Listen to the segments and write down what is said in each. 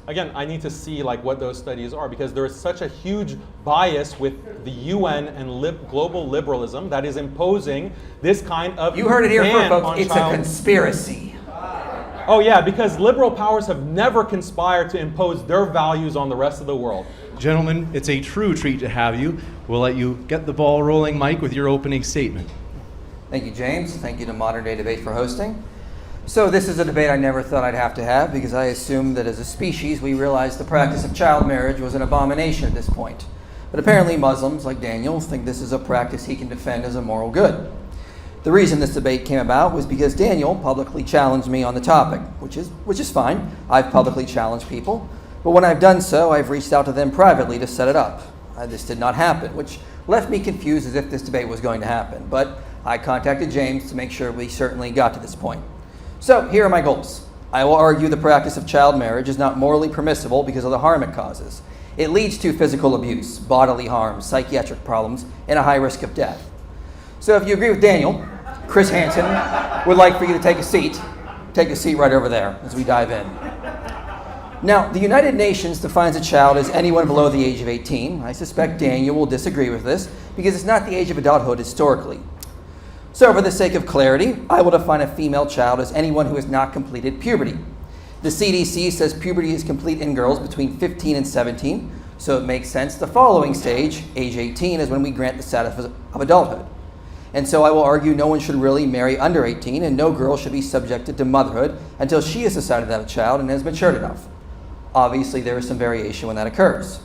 Again, I need to see like what those studies are, because there is such a huge bias with the UN and global liberalism that is imposing this kind of You heard it here ban first, folks. on It's a conspiracy. Oh yeah, because liberal powers have never conspired to impose their values on the rest of the world. Gentlemen, it's a true treat to have you. We'll let you get the ball rolling, Mike, with your opening statement. Thank you, James. Thank you to Modern Day Debate for hosting. So this is a debate I never thought I'd have to have, because I assumed that as a species we realized the practice of child marriage was an abomination at this point. But apparently Muslims, like Daniel, think this is a practice he can defend as a moral good. The reason this debate came about was because Daniel publicly challenged me on the topic, which is fine. I've publicly challenged people, but when I've done so, I've reached out to them privately to set it up. This did not happen, which left me confused as if this debate was going to happen. But I contacted James to make sure we certainly got to this point. So here are my goals. I will argue the practice of child marriage is not morally permissible because of the harm it causes. It leads to physical abuse, bodily harm, psychiatric problems, and a high risk of death. So if you agree with Daniel, Chris Hansen would like for you to take a seat. Take a seat right over there as we dive in. Now, the United Nations defines a child as anyone below the age of 18. I suspect Daniel will disagree with this because it's not the age of adulthood historically. So for the sake of clarity, I will define a female child as anyone who has not completed puberty. The CDC says puberty is complete in girls between 15 and 17, so it makes sense the following stage, age 18, is when we grant the status of adulthood. And so I will argue no one should really marry under 18, and no girl should be subjected to motherhood until she has decided to have a child and has matured enough. Obviously, there is some variation when that occurs.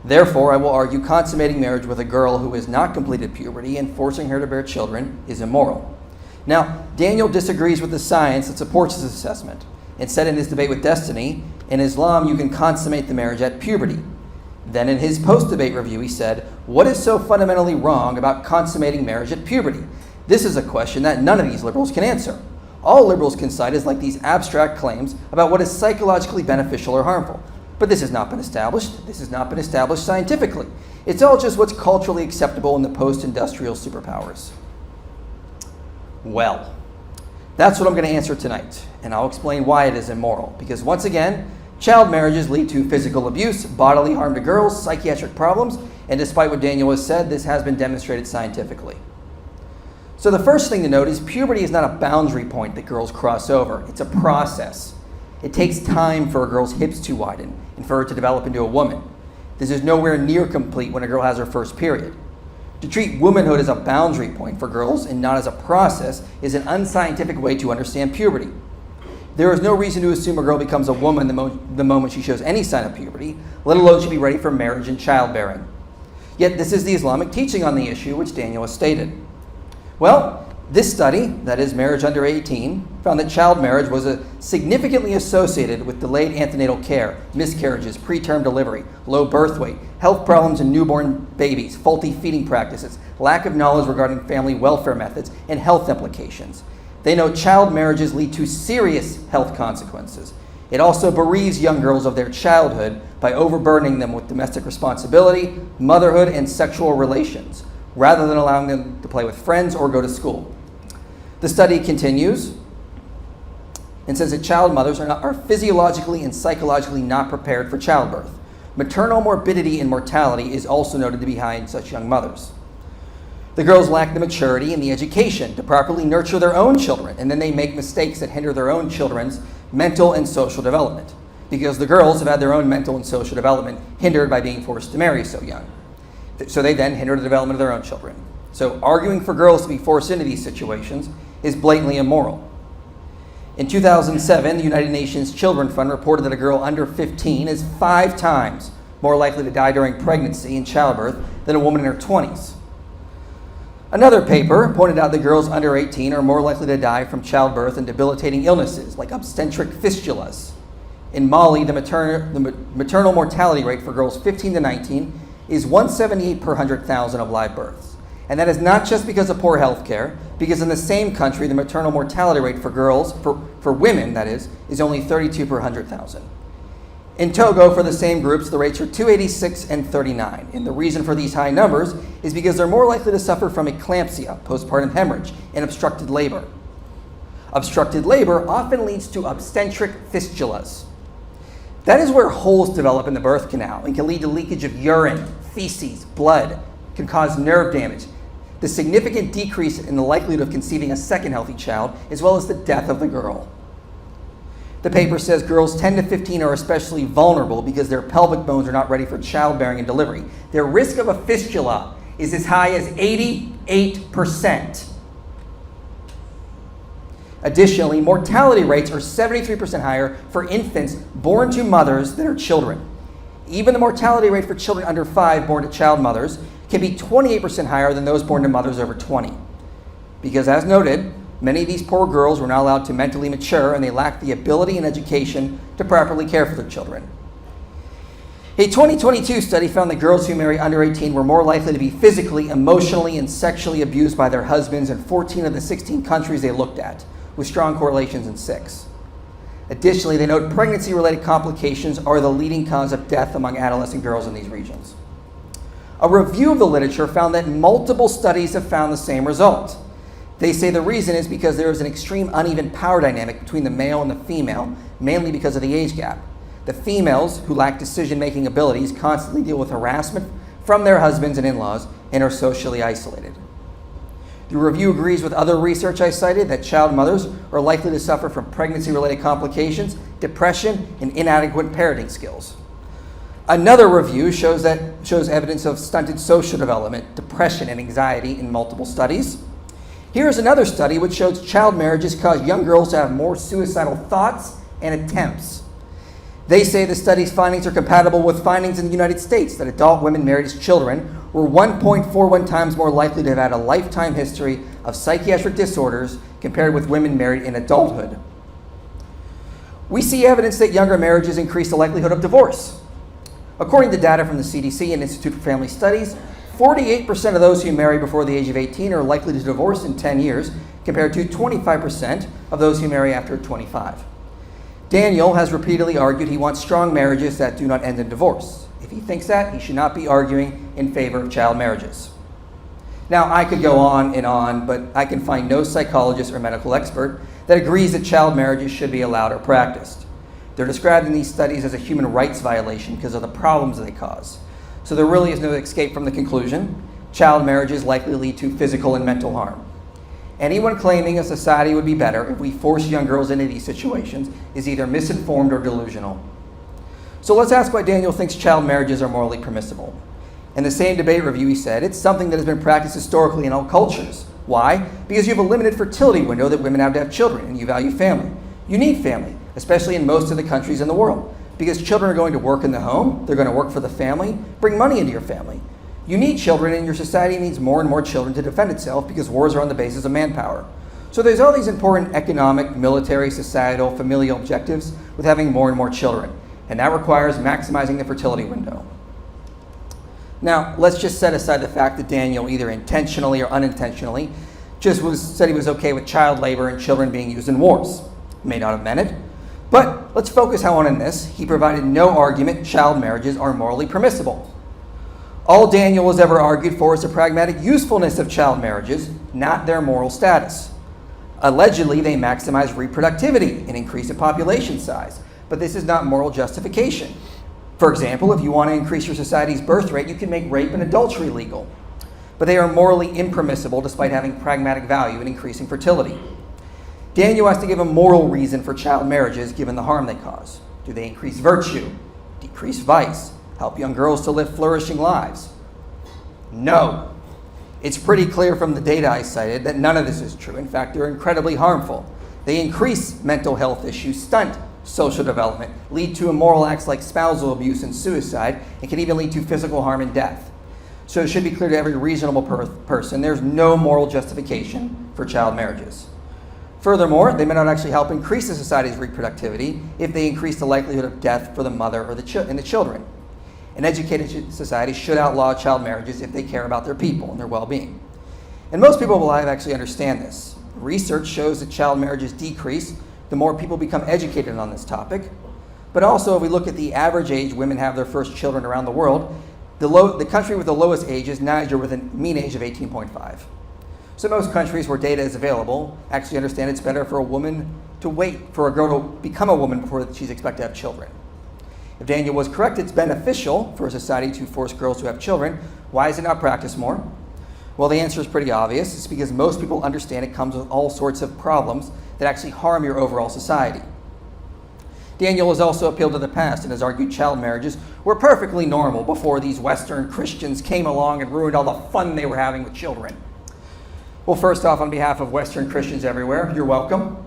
Therefore, I will argue consummating marriage with a girl who has not completed puberty and forcing her to bear children is immoral. Now, Daniel disagrees with the science that supports this assessment and said in his debate with Destiny, in Islam you can consummate the marriage at puberty. Then in his post-debate review he said, what is so fundamentally wrong about consummating marriage at puberty? This is a question that none of these liberals can answer. All liberals can cite is like these abstract claims about what is psychologically beneficial or harmful. But this has not been established. This has not been established scientifically. It's all just what's culturally acceptable in the post-industrial superpowers. Well, that's what I'm going to answer tonight, and I'll explain why it is immoral. Because once again, child marriages lead to physical abuse, bodily harm to girls, psychiatric problems, and despite what Daniel has said, this has been demonstrated scientifically. So the first thing to note is puberty is not a boundary point that girls cross over. It's a process. It takes time for a girl's hips to widen and for her to develop into a woman. This is nowhere near complete when a girl has her first period. To treat womanhood as a boundary point for girls and not as a process is an unscientific way to understand puberty. There is no reason to assume a girl becomes a woman the moment she shows any sign of puberty, let alone she be ready for marriage and childbearing. Yet this is the Islamic teaching on the issue, which Daniel has stated. Well, this study, that is marriage under 18, found that child marriage was significantly associated with delayed antenatal care, miscarriages, preterm delivery, low birth weight, health problems in newborn babies, faulty feeding practices, lack of knowledge regarding family welfare methods, and health implications. They note child marriages lead to serious health consequences. It also bereaves young girls of their childhood by overburdening them with domestic responsibility, motherhood, and sexual relations, rather than allowing them to play with friends or go to school. The study continues and says that child mothers are physiologically and psychologically not prepared for childbirth. Maternal morbidity and mortality is also noted to be high in such young mothers. The girls lack the maturity and the education to properly nurture their own children, and then they make mistakes that hinder their own children's mental and social development, because the girls have had their own mental and social development hindered by being forced to marry so young. So they then hinder the development of their own children. So arguing for girls to be forced into these situations is blatantly immoral. In 2007, the United Nations Children Fund reported that a girl under 15 is 5 times more likely to die during pregnancy and childbirth than a woman in her 20s. Another paper pointed out that girls under 18 are more likely to die from childbirth and debilitating illnesses like obstetric fistulas. In Mali, the maternal mortality rate for girls 15 to 19 is 178 per 100,000 of live births. And that is not just because of poor health care, because in the same country, the maternal mortality rate for girls, for women that is only 32 per 100,000. In Togo, for the same groups, the rates are 286 and 39. And the reason for these high numbers is because they're more likely to suffer from eclampsia, postpartum hemorrhage, and obstructed labor. Obstructed labor often leads to obstetric fistulas. That is where holes develop in the birth canal and can lead to leakage of urine, feces, blood, can cause nerve damage, the significant decrease in the likelihood of conceiving a second healthy child, as well as the death of the girl. The paper says girls 10 to 15 are especially vulnerable because their pelvic bones are not ready for childbearing and delivery. Their risk of a fistula is as high as 88%. Additionally, mortality rates are 73% higher for infants born to mothers than are children. Even the mortality rate for children under 5 born to child mothers can be 28% higher than those born to mothers over 20. Because as noted, many of these poor girls were not allowed to mentally mature and they lacked the ability and education to properly care for their children. A 2022 study found that girls who marry under 18 were more likely to be physically, emotionally, and sexually abused by their husbands in 14 of the 16 countries they looked at, with strong correlations in 6. Additionally, they note pregnancy-related complications are the leading cause of death among adolescent girls in these regions. A review of the literature found that multiple studies have found the same result. They say the reason is because there is an extreme uneven power dynamic between the male and the female, mainly because of the age gap. The females, who lack decision-making abilities, constantly deal with harassment from their husbands and in-laws and are socially isolated. The review agrees with other research I cited that child mothers are likely to suffer from pregnancy-related complications, depression, and inadequate parenting skills. Another review shows evidence of stunted social development, depression, and anxiety in multiple studies. Here's another study which shows child marriages cause young girls to have more suicidal thoughts and attempts. They say the study's findings are compatible with findings in the United States that adult women married as children were 1.41 times more likely to have had a lifetime history of psychiatric disorders compared with women married in adulthood. We see evidence that younger marriages increase the likelihood of divorce. According to data from the CDC and Institute for Family Studies, 48% of those who marry before the age of 18 are likely to divorce in 10 years, compared to 25% of those who marry after 25. Daniel has repeatedly argued he wants strong marriages that do not end in divorce. If he thinks that, he should not be arguing in favor of child marriages. Now, I could go on, but I can find no psychologist or medical expert that agrees that child marriages should be allowed or practiced. They're described in these studies as a human rights violation because of the problems they cause. So there really is no escape from the conclusion. Child marriages likely lead to physical and mental harm. Anyone claiming a society would be better if we force young girls into these situations is either misinformed or delusional. So let's ask why Daniel thinks child marriages are morally permissible. In the same debate review, he said, it's something that has been practiced historically in all cultures. Why? Because you have a limited fertility window that women have to have children, and you value family. You need family, especially in most of the countries in the world, because children are going to work in the home, they're going to work for the family, bring money into your family. You need children, and your society needs more and more children to defend itself because wars are on the basis of manpower. So there's all these important economic, military, societal, familial objectives with having more and more children, and that requires maximizing the fertility window. Now, let's just set aside the fact that Daniel, either intentionally or unintentionally, said he was okay with child labor and children being used in wars. He may not have meant it, but let's focus on this. He provided no argument child marriages are morally permissible. All Daniel has ever argued for is the pragmatic usefulness of child marriages, not their moral status. Allegedly, they maximize reproductivity and increase the population size, but this is not moral justification. For example, if you want to increase your society's birth rate, you can make rape and adultery legal. But they are morally impermissible despite having pragmatic value in increasing fertility. Daniel has to give a moral reason for child marriages given the harm they cause. Do they increase virtue, decrease vice, help young girls to live flourishing lives? No. It's pretty clear from the data I cited that none of this is true. In fact, they're incredibly harmful. They increase mental health issues, stunt social development, lead to immoral acts like spousal abuse and suicide, and can even lead to physical harm and death. So it should be clear to every reasonable person there's no moral justification for child marriages. Furthermore, they may not actually help increase the society's reproductivity if they increase the likelihood of death for the mother or and the children. An educated society should outlaw child marriages if they care about their people and their well-being. And most people alive actually understand this. Research shows that child marriages decrease the more people become educated on this topic. But also, if we look at the average age women have their first children around the world, the country with the lowest age is Niger with a mean age of 18.5. So most countries where data is available actually understand it's better for a woman to wait for a girl to become a woman before she's expected to have children. If Daniel was correct, it's beneficial for a society to force girls to have children. Why is it not practiced more? Well, the answer is pretty obvious. It's because most people understand it comes with all sorts of problems that actually harm your overall society. Daniel has also appealed to the past and has argued child marriages were perfectly normal before these Western Christians came along and ruined all the fun they were having with children. Well, first off, on behalf of Western Christians everywhere, you're welcome.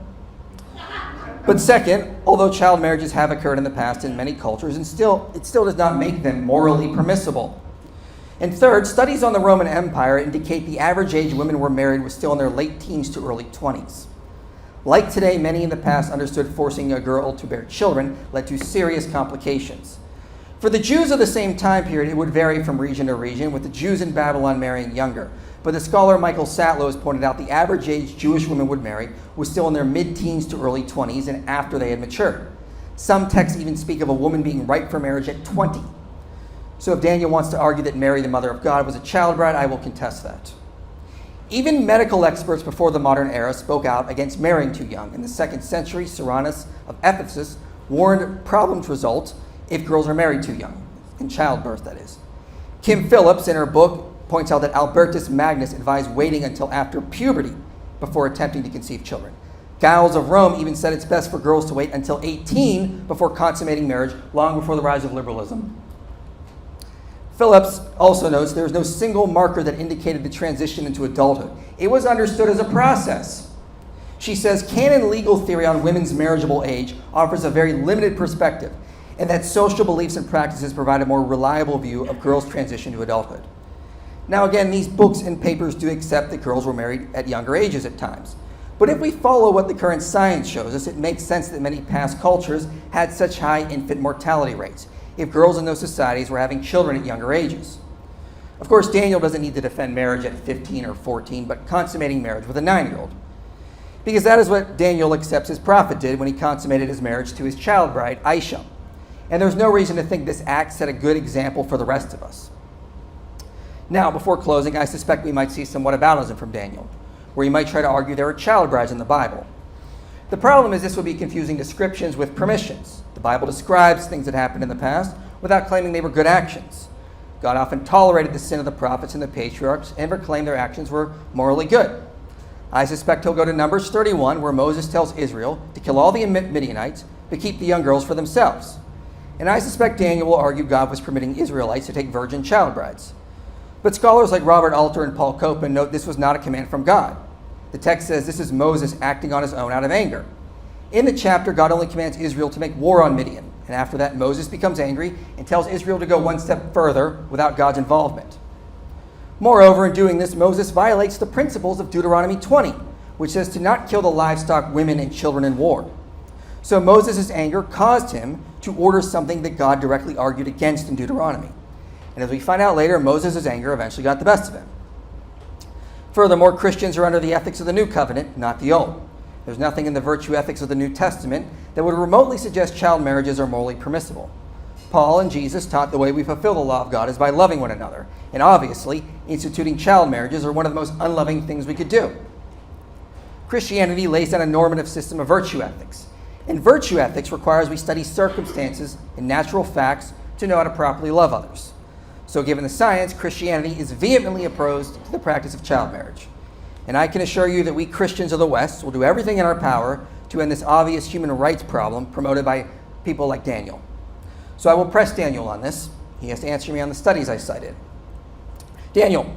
But second, although child marriages have occurred in the past in many cultures, it still does not make them morally permissible. And third, studies on the Roman Empire indicate the average age women were married was still in their late teens to early 20s. Like today, many in the past understood forcing a girl to bear children led to serious complications. For the Jews of the same time period, it would vary from region to region, with the Jews in Babylon marrying younger. But the scholar Michael Satlow has pointed out the average age Jewish women would marry was still in their mid-teens to early 20s and after they had matured. Some texts even speak of a woman being ripe for marriage at 20. So if Daniel wants to argue that Mary, the mother of God, was a child bride, I will contest that. Even medical experts before the modern era spoke out against marrying too young. In the 2nd century, Cyrannus of Ephesus warned problems result if girls are married too young, in childbirth, that is. Kim Phillips, in her book, points out that Albertus Magnus advised waiting until after puberty before attempting to conceive children. Giles of Rome even said it's best for girls to wait until 18 before consummating marriage, long before the rise of liberalism. Phillips also notes there is no single marker that indicated the transition into adulthood. It was understood as a process. She says canon legal theory on women's marriageable age offers a very limited perspective, and that social beliefs and practices provide a more reliable view of girls' transition to adulthood. Now again, these books and papers do accept that girls were married at younger ages at times. But if we follow what the current science shows us, it makes sense that many past cultures had such high infant mortality rates, if girls in those societies were having children at younger ages. Of course, Daniel doesn't need to defend marriage at 15 or 14, but consummating marriage with a 9-year-old. Because that is what Daniel accepts his prophet did when he consummated his marriage to his child bride, Aisha. And there's no reason to think this act set a good example for the rest of us. Now, before closing, I suspect we might see some whataboutism from Daniel, where he might try to argue there are child brides in the Bible. The problem is this would be confusing descriptions with permissions. The Bible describes things that happened in the past without claiming they were good actions. God often tolerated the sin of the prophets and the patriarchs and proclaimed their actions were morally good. I suspect he'll go to Numbers 31, where Moses tells Israel to kill all the Midianites, but keep the young girls for themselves. And I suspect Daniel will argue God was permitting Israelites to take virgin child brides. But scholars like Robert Alter and Paul Copan note this was not a command from God. The text says this is Moses acting on his own out of anger. In the chapter, God only commands Israel to make war on Midian. And after that, Moses becomes angry and tells Israel to go one step further without God's involvement. Moreover, in doing this, Moses violates the principles of Deuteronomy 20, which says to not kill the livestock, women, and children in war. So Moses' anger caused him to order something that God directly argued against in Deuteronomy. And as we find out later, Moses' anger eventually got the best of him. Furthermore, Christians are under the ethics of the New Covenant, not the Old. There's nothing in the virtue ethics of the New Testament that would remotely suggest child marriages are morally permissible. Paul and Jesus taught the way we fulfill the law of God is by loving one another. And obviously, instituting child marriages are one of the most unloving things we could do. Christianity lays down a normative system of virtue ethics. And virtue ethics requires we study circumstances and natural facts to know how to properly love others. So given the science, Christianity is vehemently opposed to the practice of child marriage. And I can assure you that we Christians of the West will do everything in our power to end this obvious human rights problem promoted by people like Daniel. So I will press Daniel on this. He has to answer me on the studies I cited. Daniel,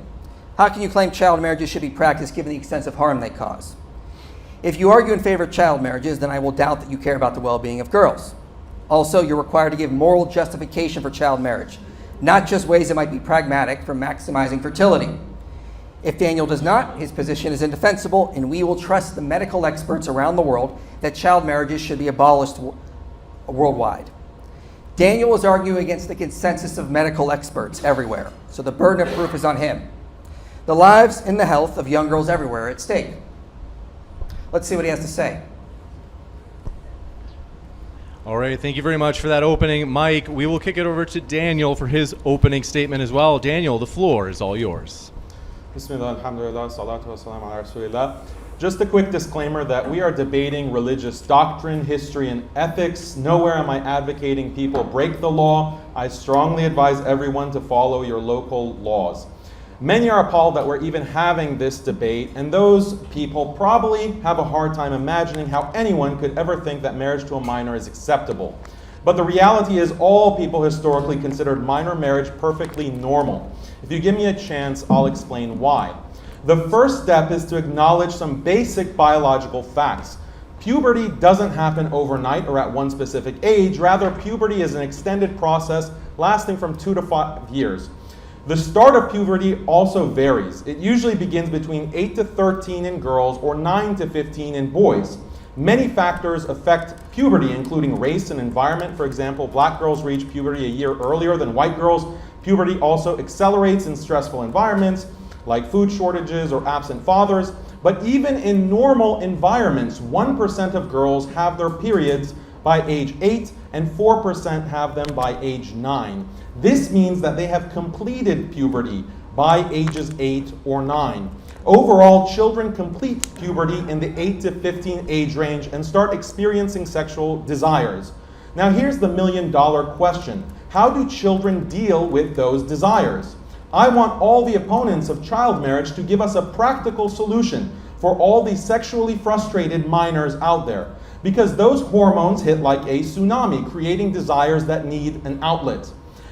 how can you claim child marriages should be practiced given the extensive harm they cause? If you argue in favor of child marriages, then I will doubt that you care about the well-being of girls. Also, you're required to give moral justification for child marriage, not just ways that might be pragmatic for maximizing fertility. If Daniel does not, his position is indefensible, and we will trust the medical experts around the world that child marriages should be abolished worldwide. Daniel is arguing against the consensus of medical experts everywhere, so the burden of proof is on him. The lives and the health of young girls everywhere are at stake. Let's see what he has to say. All right, thank you very much for that opening, Mike. We will kick it over to Daniel for his opening statement as well. Daniel, the floor is all yours. Bismillah, alhamdulillah, salatu wa salam ala rasulillah. Just a quick disclaimer that we are debating religious doctrine, history, and ethics. Nowhere am I advocating people break the law. I strongly advise everyone to follow your local laws. Many are appalled that we're even having this debate, and those people probably have a hard time imagining how anyone could ever think that marriage to a minor is acceptable. But the reality is all people historically considered minor marriage perfectly normal. If you give me a chance, I'll explain why. The first step is to acknowledge some basic biological facts. Puberty doesn't happen overnight or at one specific age. Rather, puberty is an extended process lasting from 2 to 5 years. The start of puberty also varies. It usually begins between 8 to 13 in girls or 9 to 15 in boys. Many factors affect puberty, including race and environment. For example, black girls reach puberty a year earlier than white girls. Puberty also accelerates in stressful environments, like food shortages or absent fathers. But even in normal environments, 1% of girls have their periods by age 8 and 4% have them by age 9. This means that they have completed puberty by ages 8 or 9. Overall, children complete puberty in the 8 to 15 age range and start experiencing sexual desires. Now here's the million-dollar question. How do children deal with those desires? I want all the opponents of child marriage to give us a practical solution for all the sexually frustrated minors out there, because those hormones hit like a tsunami, creating desires that need an outlet.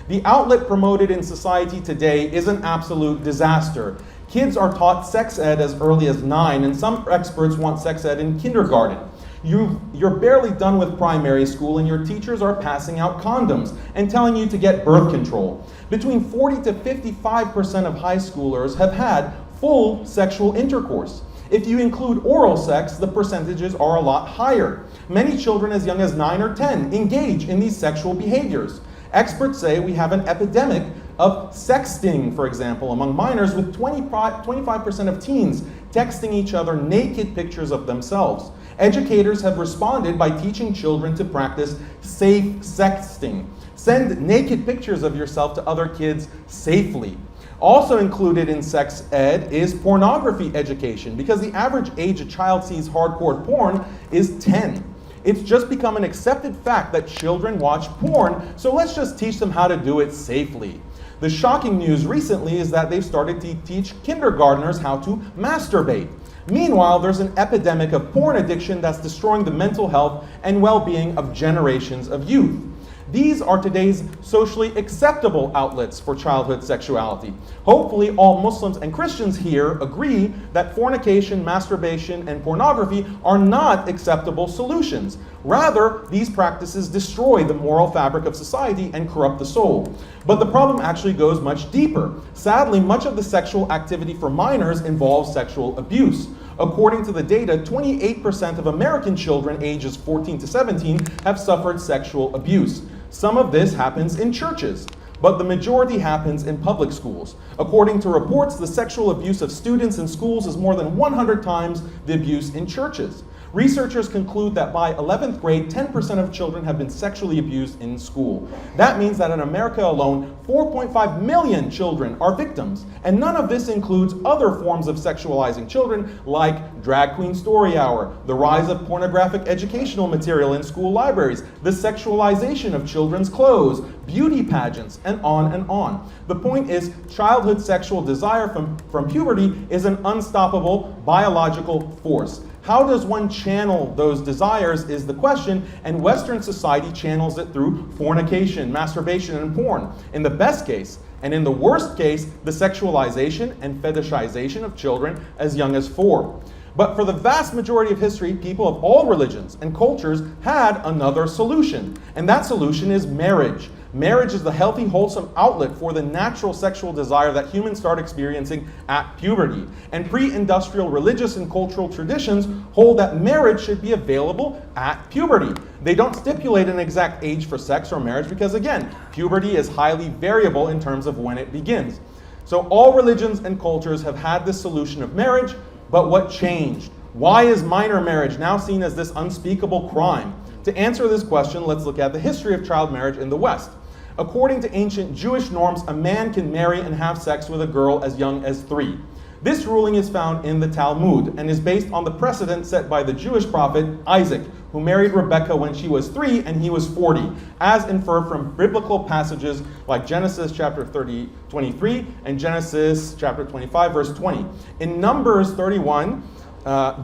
The outlet promoted in society today is an absolute disaster. Kids are taught sex ed as early as 9, and some experts want sex ed in kindergarten. You're barely done with primary school and your teachers are passing out condoms and telling you to get birth control. Between 40 to 55% of high schoolers have had full sexual intercourse. If you include oral sex, the percentages are a lot higher. Many children as young as 9 or 10 engage in these sexual behaviors. Experts say we have an epidemic of sexting, for example, among minors, with 25% of teens texting each other naked pictures of themselves. Educators have responded by teaching children to practice safe sexting. Send naked pictures of yourself to other kids safely. Also included in sex ed is pornography education, because the average age a child sees hardcore porn is 10. It's just become an accepted fact that children watch porn, so let's just teach them how to do it safely. The shocking news recently is that they've started to teach kindergartners how to masturbate. Meanwhile, there's an epidemic of porn addiction that's destroying the mental health and well-being of generations of youth. These are today's socially acceptable outlets for childhood sexuality. Hopefully, all Muslims and Christians here agree that fornication, masturbation, and pornography are not acceptable solutions. Rather, these practices destroy the moral fabric of society and corrupt the soul. But the problem actually goes much deeper. Sadly, much of the sexual activity for minors involves sexual abuse. According to the data, 28% of American children ages 14 to 17 have suffered sexual abuse. Some of this happens in churches, but the majority happens in public schools. According to reports, the sexual abuse of students in schools is more than 100 times the abuse in churches. Researchers conclude that by 11th grade, 10% of children have been sexually abused in school. That means that in America alone, 4.5 million children are victims. And none of this includes other forms of sexualizing children, like drag queen story hour, the rise of pornographic educational material in school libraries, the sexualization of children's clothes, beauty pageants, and on and on. The point is, childhood sexual desire from puberty is an unstoppable biological force. How does one channel those desires is the question, and Western society channels it through fornication, masturbation, and porn. In the best case, and in the worst case, the sexualization and fetishization of children as young as 4. But for the vast majority of history, people of all religions and cultures had another solution, and that solution is marriage. Marriage is the healthy, wholesome outlet for the natural sexual desire that humans start experiencing at puberty. And pre-industrial religious and cultural traditions hold that marriage should be available at puberty. They don't stipulate an exact age for sex or marriage because, again, puberty is highly variable in terms of when it begins. So all religions and cultures have had this solution of marriage, but what changed? Why is minor marriage now seen as this unspeakable crime? To answer this question, let's look at the history of child marriage in the West. According to ancient Jewish norms, a man can marry and have sex with a girl as young as 3. This ruling is found in the Talmud and is based on the precedent set by the Jewish prophet Isaac, who married Rebekah when she was 3 and he was 40, as inferred from biblical passages like Genesis chapter 23 and Genesis chapter 25, verse 20. In Numbers 31,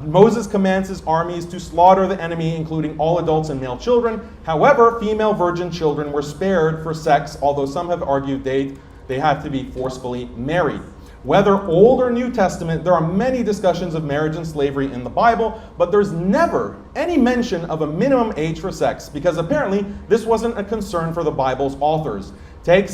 Moses commands his armies to slaughter the enemy, including all adults and male children. However, female virgin children were spared for sex, although some have argued they had to be forcefully married. Whether Old or New Testament, there are many discussions of marriage and slavery in the Bible, but there's never any mention of a minimum age for sex, because apparently this wasn't a concern for the Bible's authors. Take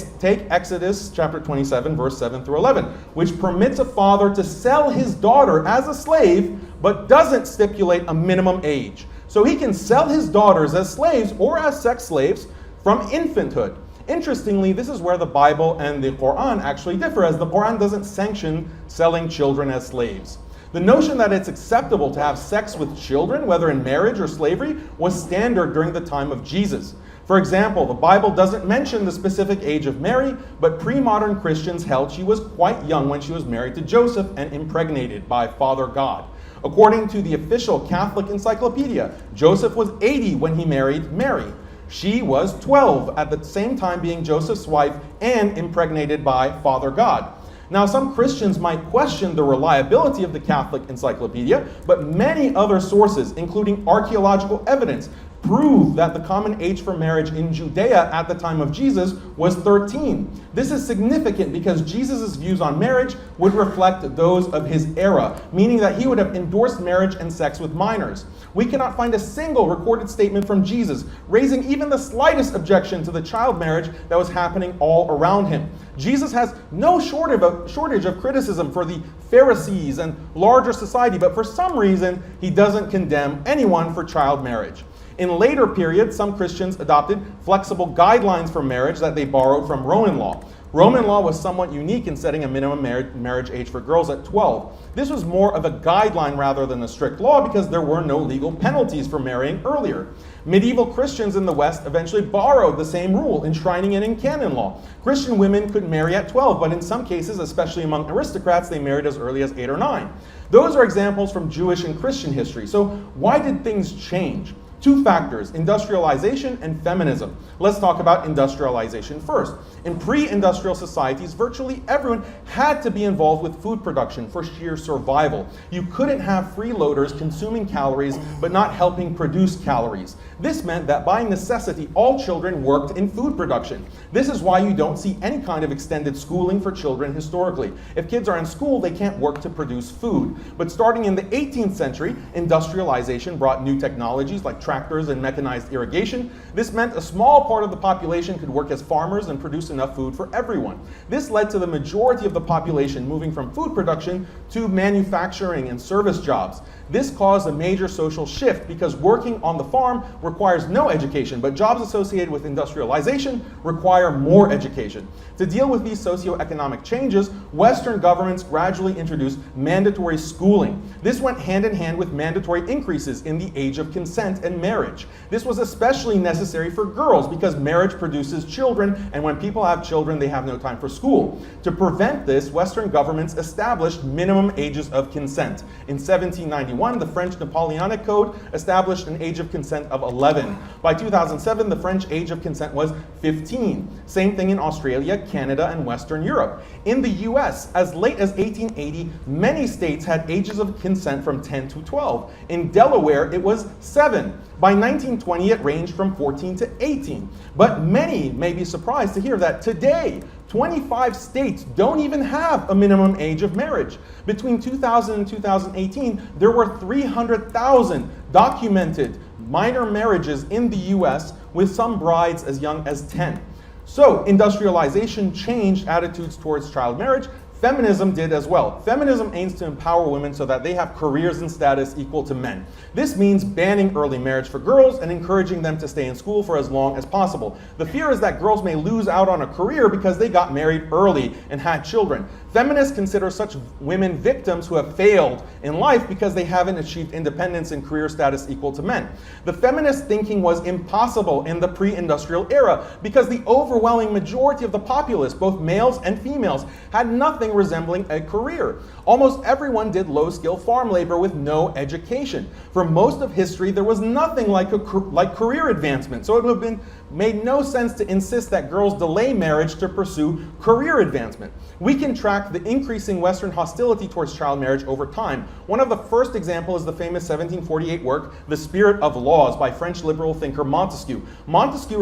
Exodus chapter 27, verse 7 through 11, which permits a father to sell his daughter as a slave, but doesn't stipulate a minimum age. So he can sell his daughters as slaves or as sex slaves from infanthood. Interestingly, this is where the Bible and the Quran actually differ, as the Quran doesn't sanction selling children as slaves. The notion that it's acceptable to have sex with children, whether in marriage or slavery, was standard during the time of Jesus. For example, the Bible doesn't mention the specific age of Mary, but pre-modern Christians held she was quite young when she was married to Joseph and impregnated by Father God. According to the official Catholic encyclopedia, Joseph was 80 when he married Mary. She was 12 at the same time being Joseph's wife and impregnated by Father God. Now, some Christians might question the reliability of the Catholic encyclopedia, but many other sources, including archaeological evidence, prove that the common age for marriage in Judea at the time of Jesus was 13. This is significant because Jesus' views on marriage would reflect those of his era, meaning that he would have endorsed marriage and sex with minors. We cannot find a single recorded statement from Jesus raising even the slightest objection to the child marriage that was happening all around him. Jesus has no shortage of criticism for the Pharisees and larger society, but for some reason, he doesn't condemn anyone for child marriage. In later periods, some Christians adopted flexible guidelines for marriage that they borrowed from Roman law. Roman law was somewhat unique in setting a minimum marriage age for girls at 12. This was more of a guideline rather than a strict law because there were no legal penalties for marrying earlier. Medieval Christians in the West eventually borrowed the same rule, enshrining it in canon law. Christian women could marry at 12, but in some cases, especially among aristocrats, they married as early as 8 or 9. Those are examples from Jewish and Christian history. So why did things change? Two factors, industrialization and feminism. Let's talk about industrialization first. In pre-industrial societies, virtually everyone had to be involved with food production for sheer survival. You couldn't have freeloaders consuming calories but not helping produce calories. This meant that by necessity, all children worked in food production. This is why you don't see any kind of extended schooling for children historically. If kids are in school, they can't work to produce food. But starting in the 18th century, industrialization brought new technologies like tractors and mechanized irrigation. This meant a small part of the population could work as farmers and produce enough food for everyone. This led to the majority of the population moving from food production to manufacturing and service jobs. This caused a major social shift because working on the farm requires no education, but jobs associated with industrialization require more education. To deal with these socioeconomic changes, Western governments gradually introduced mandatory schooling. This went hand in hand with mandatory increases in the age of consent and marriage. This was especially necessary for girls because marriage produces children, and when people have children, they have no time for school. To prevent this, Western governments established minimum ages of consent. In 1791, the French Napoleonic Code established an age of consent of 11. By 2007, the French age of consent was 15. Same thing in Australia, Canada, and Western Europe. In the US, as late as 1880, many states had ages of consent from 10 to 12. In Delaware, it was 7. By 1920, it ranged from 14 to 18. But many may be surprised to hear that today, 25 states don't even have a minimum age of marriage. Between 2000 and 2018, there were 300,000 documented minor marriages in the US, with some brides as young as 10. So industrialization changed attitudes towards child marriage. Feminism did as well. Feminism aims to empower women so that they have careers and status equal to men. This means banning early marriage for girls and encouraging them to stay in school for as long as possible. The fear is that girls may lose out on a career because they got married early and had children. Feminists consider such women victims who have failed in life because they haven't achieved independence and career status equal to men. The feminist thinking was impossible in the pre-industrial era because the overwhelming majority of the populace, both males and females, had nothing something resembling a career. Almost everyone did low-skill farm labor with no education. For most of history, there was nothing like career advancement, so it would have made no sense to insist that girls delay marriage to pursue career advancement. We can track the increasing Western hostility towards child marriage over time. One of the first examples is the famous 1748 work, The Spirit of Laws, by French liberal thinker Montesquieu. Montesquieu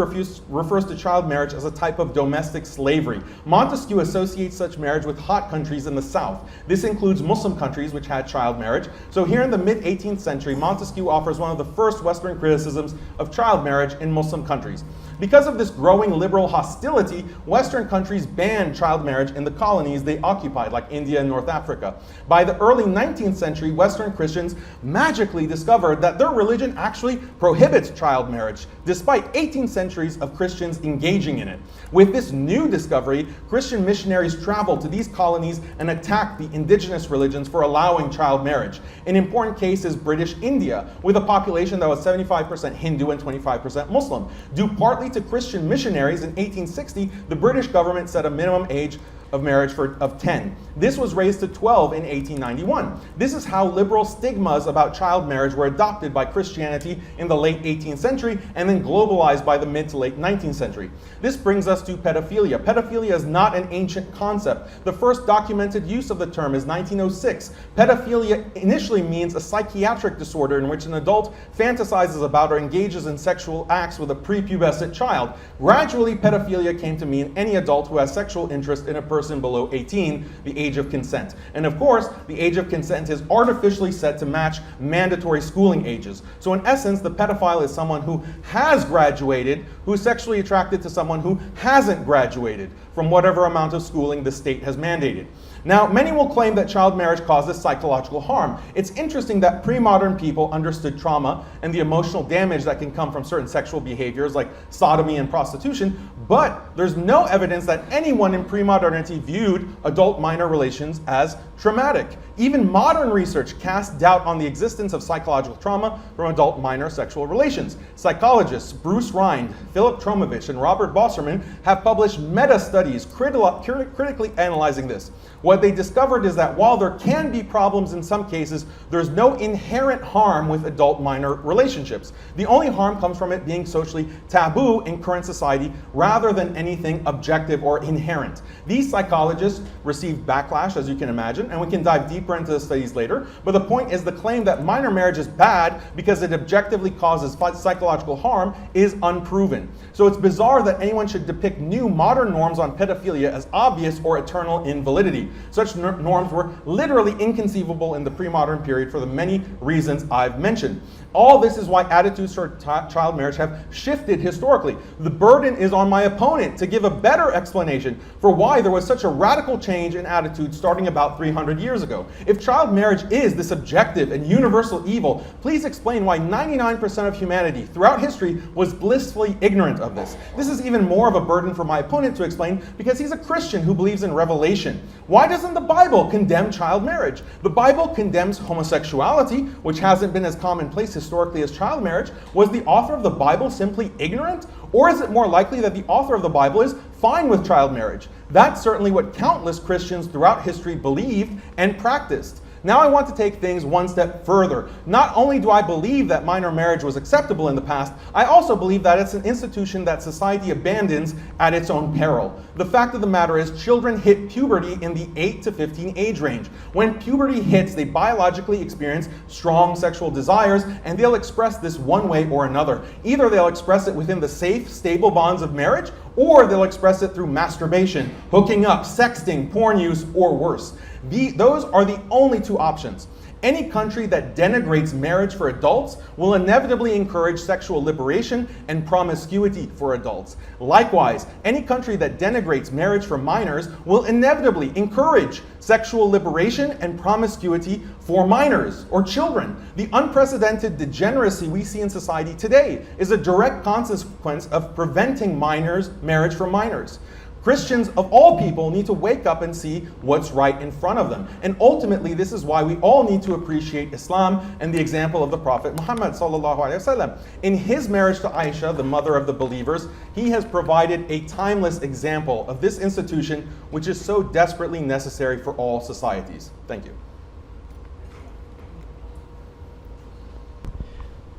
refers to child marriage as a type of domestic slavery. Montesquieu associates such marriage with hot countries in the South. This includes Muslim countries which had child marriage. So here in the mid-18th century, Montesquieu offers one of the first Western criticisms of child marriage in Muslim countries. Because of this growing liberal hostility, Western countries banned child marriage in the colonies they occupied, like India and North Africa. By the early 19th century, Western Christians magically discovered that their religion actually prohibits child marriage, despite 18 centuries of Christians engaging in it. With this new discovery, Christian missionaries traveled to these colonies and attacked the indigenous religions for allowing child marriage. An important case is British India, with a population that was 75% Hindu and 25% Muslim. Due partly to Christian missionaries, in 1860, the British government set a minimum age of marriage of 10. This was raised to 12 in 1891. This is how liberal stigmas about child marriage were adopted by Christianity in the late 18th century and then globalized by the mid to late 19th century. This brings us to pedophilia. Pedophilia is not an ancient concept. The first documented use of the term is 1906. Pedophilia initially means a psychiatric disorder in which an adult fantasizes about or engages in sexual acts with a prepubescent child. Gradually, pedophilia came to mean any adult who has sexual interest in a person below 18, the age of consent. And of course, the age of consent is artificially set to match mandatory schooling ages. So in essence, the pedophile is someone who has graduated, who is sexually attracted to someone who hasn't graduated from whatever amount of schooling the state has mandated. Now, many will claim that child marriage causes psychological harm. It's interesting that pre-modern people understood trauma and the emotional damage that can come from certain sexual behaviors like sodomy and prostitution, but there's no evidence that anyone in pre-modernity viewed adult-minor relations as traumatic. Even modern research casts doubt on the existence of psychological trauma from adult-minor sexual relations. Psychologists Bruce Rind, Philip Tromovich, and Robert Bosserman have published meta-studies critically analyzing this. What they discovered is that while there can be problems in some cases, there's no inherent harm with adult-minor relationships. The only harm comes from it being socially taboo in current society rather than anything objective or inherent. These psychologists received backlash, as you can imagine, and we can dive deeper into the studies later, but the point is the claim that minor marriage is bad because it objectively causes psychological harm is unproven. So it's bizarre that anyone should depict new modern norms on pedophilia as obvious or eternal invalidity. Such norms were literally inconceivable in the pre-modern period for the many reasons I've mentioned. All this is why attitudes toward child marriage have shifted historically. The burden is on my opponent to give a better explanation for why there was such a radical change in attitude starting about 300 years ago. If child marriage is this objective and universal evil, please explain why 99% of humanity throughout history was blissfully ignorant of this. This is even more of a burden for my opponent to explain because he's a Christian who believes in revelation. Why doesn't the Bible condemn child marriage? The Bible condemns homosexuality, which hasn't been as commonplace historically as child marriage. Was the author of the Bible simply ignorant? Or is it more likely that the author of the Bible is fine with child marriage? That's certainly what countless Christians throughout history believed and practiced. Now I want to take things one step further. Not only do I believe that minor marriage was acceptable in the past, I also believe that it's an institution that society abandons at its own peril. The fact of the matter is children hit puberty in the 8 to 15 age range. When puberty hits, they biologically experience strong sexual desires, and they'll express this one way or another. Either they'll express it within the safe, stable bonds of marriage, or they'll express it through masturbation, hooking up, sexting, porn use, or worse. Those are the only two options. Any country that denigrates marriage for adults will inevitably encourage sexual liberation and promiscuity for adults. Likewise, any country that denigrates marriage for minors will inevitably encourage sexual liberation and promiscuity for minors or children. The unprecedented degeneracy we see in society today is a direct consequence of preventing marriage for minors. Christians of all people need to wake up and see what's right in front of them. And ultimately, this is why we all need to appreciate Islam and the example of the Prophet Muhammad sallallahu alaihi wasallam. In his marriage to Aisha, the mother of the believers, he has provided a timeless example of this institution, which is so desperately necessary for all societies. Thank you.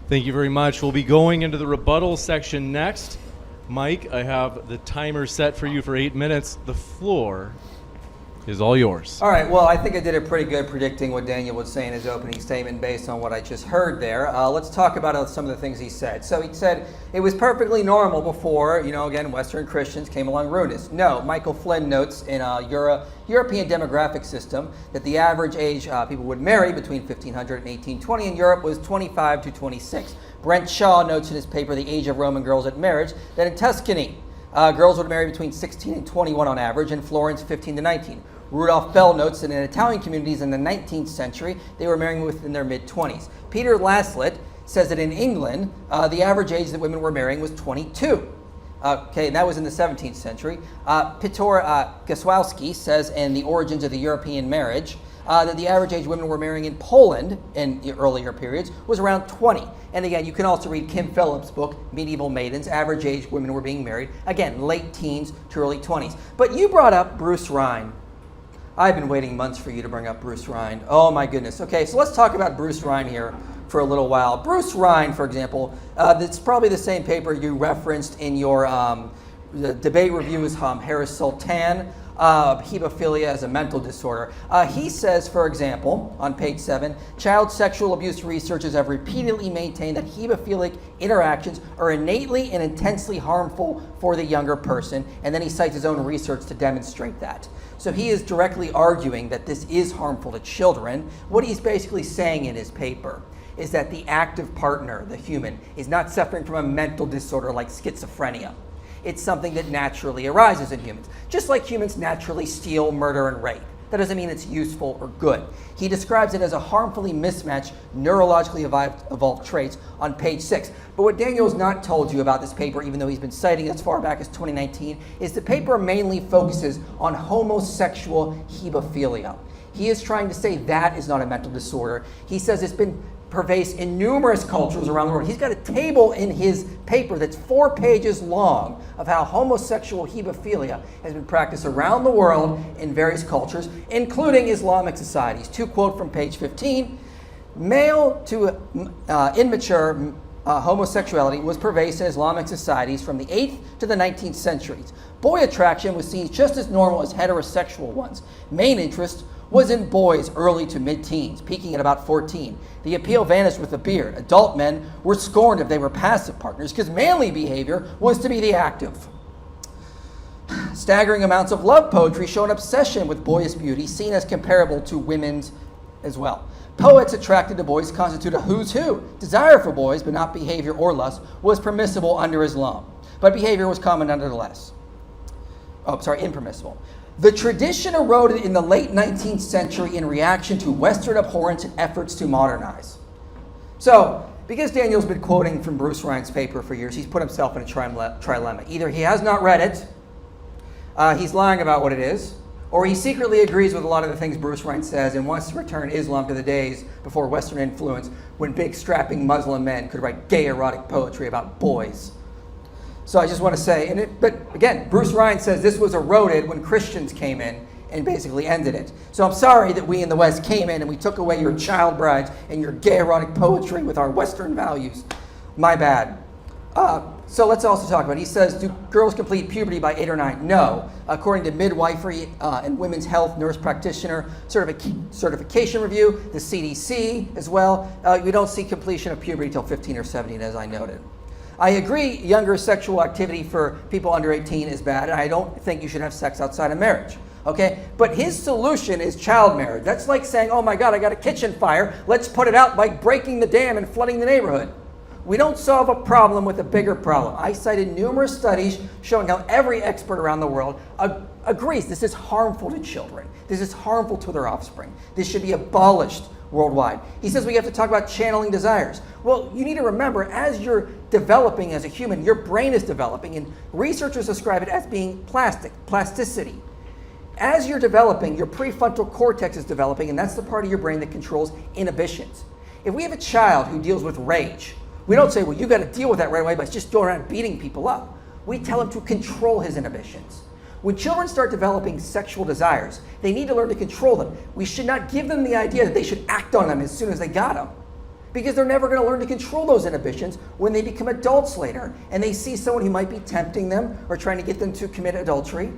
Thank you very much. We'll be going into the rebuttal section next. Mike, I have the timer set for you for 8 minutes. The floor is all yours. All right, well, I think I did a pretty good predicting what Daniel would say in his opening statement based on what I just heard there. Let's talk about some of the things he said. So he said it was perfectly normal before, again, Western Christians came along and ruined us. No, Michael Flynn notes in a European demographic system that the average age people would marry between 1500 and 1820 in Europe was 25 to 26. Brent Shaw notes in his paper, The Age of Roman Girls at Marriage, that in Tuscany, girls would marry between 16 and 21 on average, in Florence 15 to 19. Rudolph Bell notes that in Italian communities in the 19th century, they were marrying within their mid-20s. Peter Laslett says that in England, the average age that women were marrying was 22. Okay, and that was in the 17th century. Piotr Gaswowski says in The Origins of the European Marriage that the average age women were marrying in Poland in the earlier periods was around 20. And again, you can also read Kim Phillips' book, Medieval Maidens, average age women were being married, again, late teens to early 20s. But you brought up Bruce Ryan. I've been waiting months for you to bring up Bruce Ryan. Oh my goodness. Okay, so let's talk about Bruce Ryan here for a little while. Bruce Ryan, for example, it's probably the same paper you referenced in your the debate review is Harris Sultan, hebephilia as a mental disorder. He says, for example, on page 7, child sexual abuse researchers have repeatedly maintained that hebephilic interactions are innately and intensely harmful for the younger person, and then he cites his own research to demonstrate that. So he is directly arguing that this is harmful to children. What he's basically saying in his paper is that the active partner, the human, is not suffering from a mental disorder like schizophrenia. It's something that naturally arises in humans, just like humans naturally steal, murder, and rape. That doesn't mean it's useful or good. He describes it as a harmfully mismatched, neurologically evolved traits on page 6. But what Daniel's not told you about this paper, even though he's been citing it as far back as 2019, is the paper mainly focuses on homosexual hebephilia. He is trying to say that is not a mental disorder. He says it's been pervasive in numerous cultures around the world. He's got a table in his paper that's 4 pages long of how homosexual hebephilia has been practiced around the world in various cultures, including Islamic societies. To quote from page 15, male to immature homosexuality was pervasive in Islamic societies from the 8th to the 19th centuries. Boy attraction was seen just as normal as heterosexual ones. Main interest was in boys early to mid-teens, peaking at about 14. The appeal vanished with the beard. Adult men were scorned if they were passive partners because manly behavior was to be the active. Staggering amounts of love poetry show an obsession with boyish beauty, seen as comparable to women's as well. Poets attracted to boys constitute a who's who. Desire for boys, but not behavior or lust, was permissible under Islam, but behavior was common nonetheless. Impermissible. The tradition eroded in the late 19th century in reaction to Western abhorrence and efforts to modernize. So, because Daniel's been quoting from Bruce Ryan's paper for years, he's put himself in a trilemma. Either he has not read it, he's lying about what it is, or he secretly agrees with a lot of the things Bruce Ryan says and wants to return Islam to the days before Western influence, when big strapping Muslim men could write gay erotic poetry about boys. So I just want to say, but again, Bruce Ryan says this was eroded when Christians came in and basically ended it. So I'm sorry that we in the West came in and we took away your child brides and your gay erotic poetry with our Western values. My bad. So let's also talk about it. He says, do girls complete puberty by 8 or 9? No. According to Midwifery and Women's Health Nurse Practitioner Certification Review, the CDC as well, we don't see completion of puberty until 15 or 17, as I noted. I agree younger sexual activity for people under 18 is bad, and I don't think you should have sex outside of marriage. Okay? But his solution is child marriage. That's like saying, oh my God, I got a kitchen fire. Let's put it out by breaking the dam and flooding the neighborhood. We don't solve a problem with a bigger problem. I cited numerous studies showing how every expert around the world agrees this is harmful to children. This is harmful to their offspring. This should be abolished worldwide. He says we have to talk about channeling desires. Well, you need to remember, as you're developing as a human. Your brain is developing, and researchers describe it as being plasticity. As you're developing, your prefrontal cortex is developing, and that's the part of your brain that controls inhibitions. If we have a child who deals with rage, we don't say, well, you got to deal with that right away by just going around beating people up. We tell him to control his inhibitions. When children start developing sexual desires, they need to learn to control them. We should not give them the idea that they should act on them as soon as they got them, because they're never going to learn to control those inhibitions when they become adults later and they see someone who might be tempting them or trying to get them to commit adultery.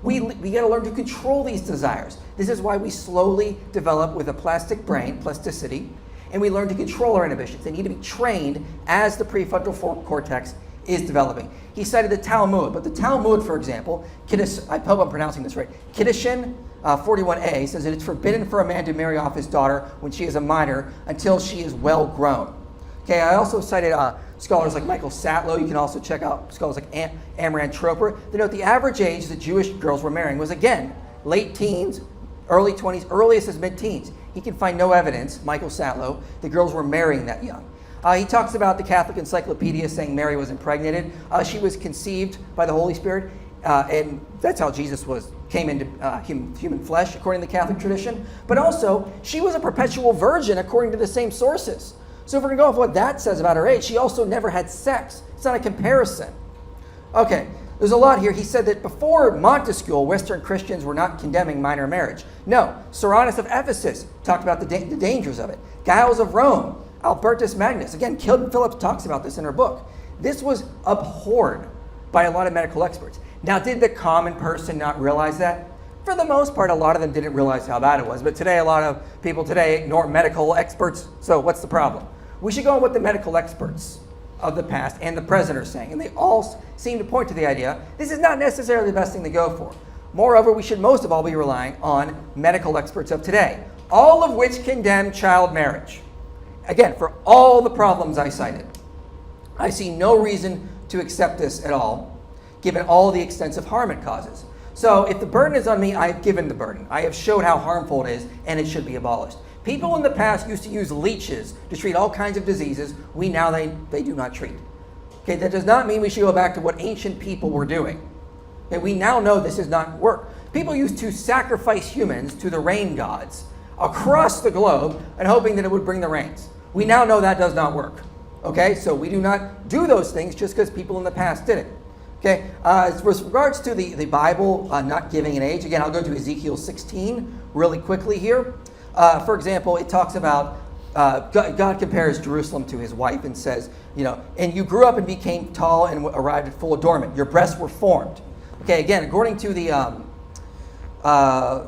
We got to learn to control these desires. This is why we slowly develop with a plastic brain, plasticity, and we learn to control our inhibitions. They need to be trained as the prefrontal cortex is developing. He cited the Talmud, but the Talmud, for example, I hope I'm pronouncing this right, Kiddushin 41a says that it's forbidden for a man to marry off his daughter when she is a minor until she is well grown. Okay, I also cited scholars like Michael Satlow. You can also check out scholars like Amran Troper. They note the average age that Jewish girls were marrying was, again, late teens, early 20s, earliest as mid-teens. He can find no evidence, Michael Satlow, that girls were marrying that young. He talks about the Catholic Encyclopedia saying Mary was impregnated. She was conceived by the Holy Spirit, and that's how Jesus came into human flesh, according to the Catholic tradition. But also, she was a perpetual virgin, according to the same sources. So if we're going to go off what that says about her age, she also never had sex. It's not a comparison. Okay, there's a lot here. He said that before Montesquieu, Western Christians were not condemning minor marriage. No, Soranus of Ephesus talked about the dangers of it. Giles of Rome, Albertus Magnus, again, Kilton Phillips talks about this in her book. This was abhorred by a lot of medical experts. Now, did the common person not realize that? For the most part, a lot of them didn't realize how bad it was. But today, a lot of people today ignore medical experts. So what's the problem? We should go on what the medical experts of the past and the present are saying. And they all seem to point to the idea this is not necessarily the best thing to go for. Moreover, we should most of all be relying on medical experts of today, all of which condemn child marriage. Again, for all the problems I cited, I see no reason to accept this at all, given all the extensive harm it causes. So if the burden is on me, I have given the burden. I have showed how harmful it is, and it should be abolished. People in the past used to use leeches to treat all kinds of diseases. They do not treat. Okay, that does not mean we should go back to what ancient people were doing. Okay, we now know this does not work. People used to sacrifice humans to the rain gods across the globe and hoping that it would bring the rains. We now know that does not work. Okay, so we do not do those things just because people in the past did it. Okay, as regards to the Bible not giving an age, again, I'll go to Ezekiel 16 really quickly here. For example, it talks about God compares Jerusalem to his wife and says, and you grew up and became tall and arrived at full adornment. Your breasts were formed. Okay, again, according to the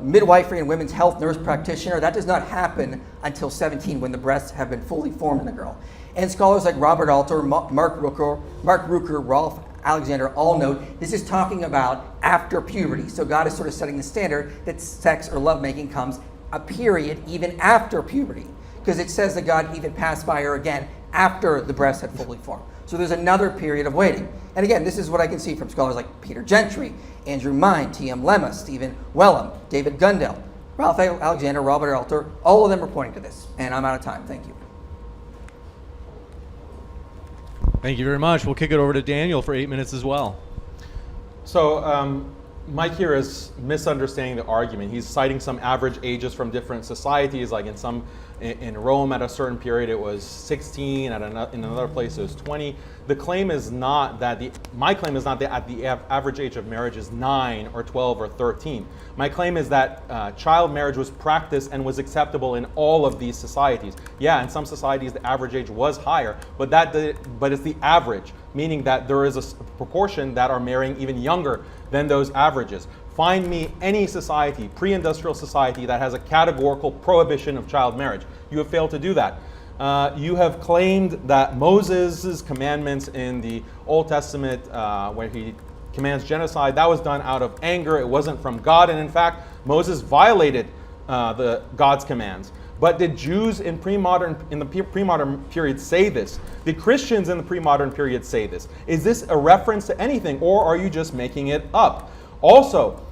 midwifery and women's health nurse practitioner, that does not happen until 17 when the breasts have been fully formed in the girl. And scholars like Robert Alter, Mark Rucker, Rolf Alexander all note this is talking about after puberty. So God is sort of setting the standard that sex or lovemaking comes a period even after puberty, because it says that God even passed by her again after the breasts had fully formed. So there's another period of waiting. And again, this is what I can see from scholars like Peter Gentry, Andrew Mine, T.M. Lemma, Stephen Wellham, David Gundel, Ralph Alexander, Robert Alter. All of them are pointing to this. And I'm out of time. Thank you. Thank you very much. We'll kick it over to Daniel for 8 minutes as well. So Mike here is misunderstanding the argument. He's citing some average ages from different societies, like in Rome at a certain period it was 16, in another place it was 20. The claim is not that my claim is not that at the average age of marriage is 9 or 12 or 13. My claim is that child marriage was practiced and was acceptable in all of these societies. Yeah, in some societies the average age was higher, but it's the average, meaning that there is a proportion that are marrying even younger than those averages. Find me any society, pre-industrial society, that has a categorical prohibition of child marriage. You have failed to do that. You have claimed that Moses' commandments in the Old Testament, where he commands genocide, that was done out of anger. It wasn't from God, and in fact, Moses violated God's commands. But did Jews in the pre-modern period say this? Did Christians in the pre-modern period say this? Is this a reference to anything, or are you just making it up? Also,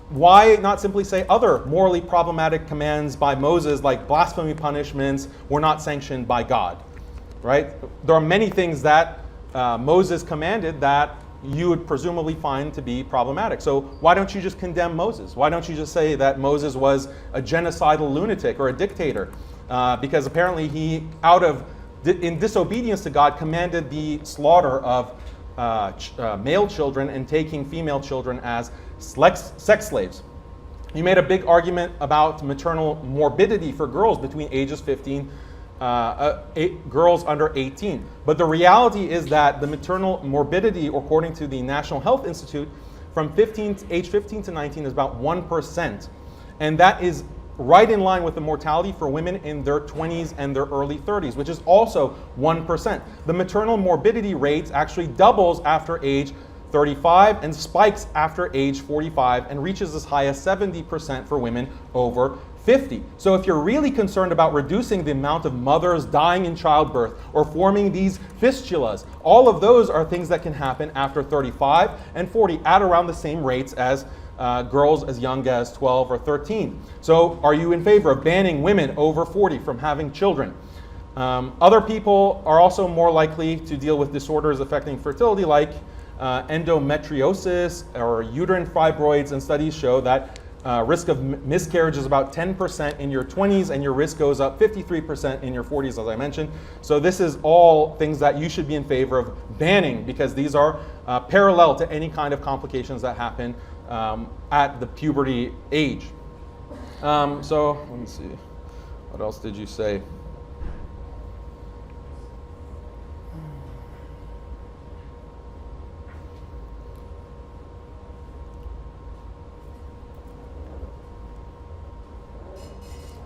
why not simply say other morally problematic commands by Moses, like blasphemy punishments, were not sanctioned by God? right? There are many things that Moses commanded that you would presumably find to be problematic. So why don't you just condemn Moses? Why don't you just say that Moses was a genocidal lunatic or a dictator? Because apparently he, in disobedience to God, commanded the slaughter of male children and taking female children as sex slaves. You made a big argument about maternal morbidity for girls between ages 15, girls under 18. But the reality is that the maternal morbidity, according to the National Health Institute, from age 15 to 19 is about 1%. And that is right in line with the mortality for women in their 20s and their early 30s, which is also 1%. The maternal morbidity rate actually doubles after age 35 and spikes after age 45 and reaches as high as 70% for women over 50. So if you're really concerned about reducing the amount of mothers dying in childbirth or forming these fistulas, all of those are things that can happen after 35 and 40 at around the same rates as girls as young as 12 or 13. So are you in favor of banning women over 40 from having children? Other people are also more likely to deal with disorders affecting fertility like endometriosis or uterine fibroids, and studies show that risk of miscarriage is about 10% in your 20s, and your risk goes up 53% in your 40s, as I mentioned. So this is all things that you should be in favor of banning, because these are parallel to any kind of complications that happen at the puberty age. So let me see. What else did you say?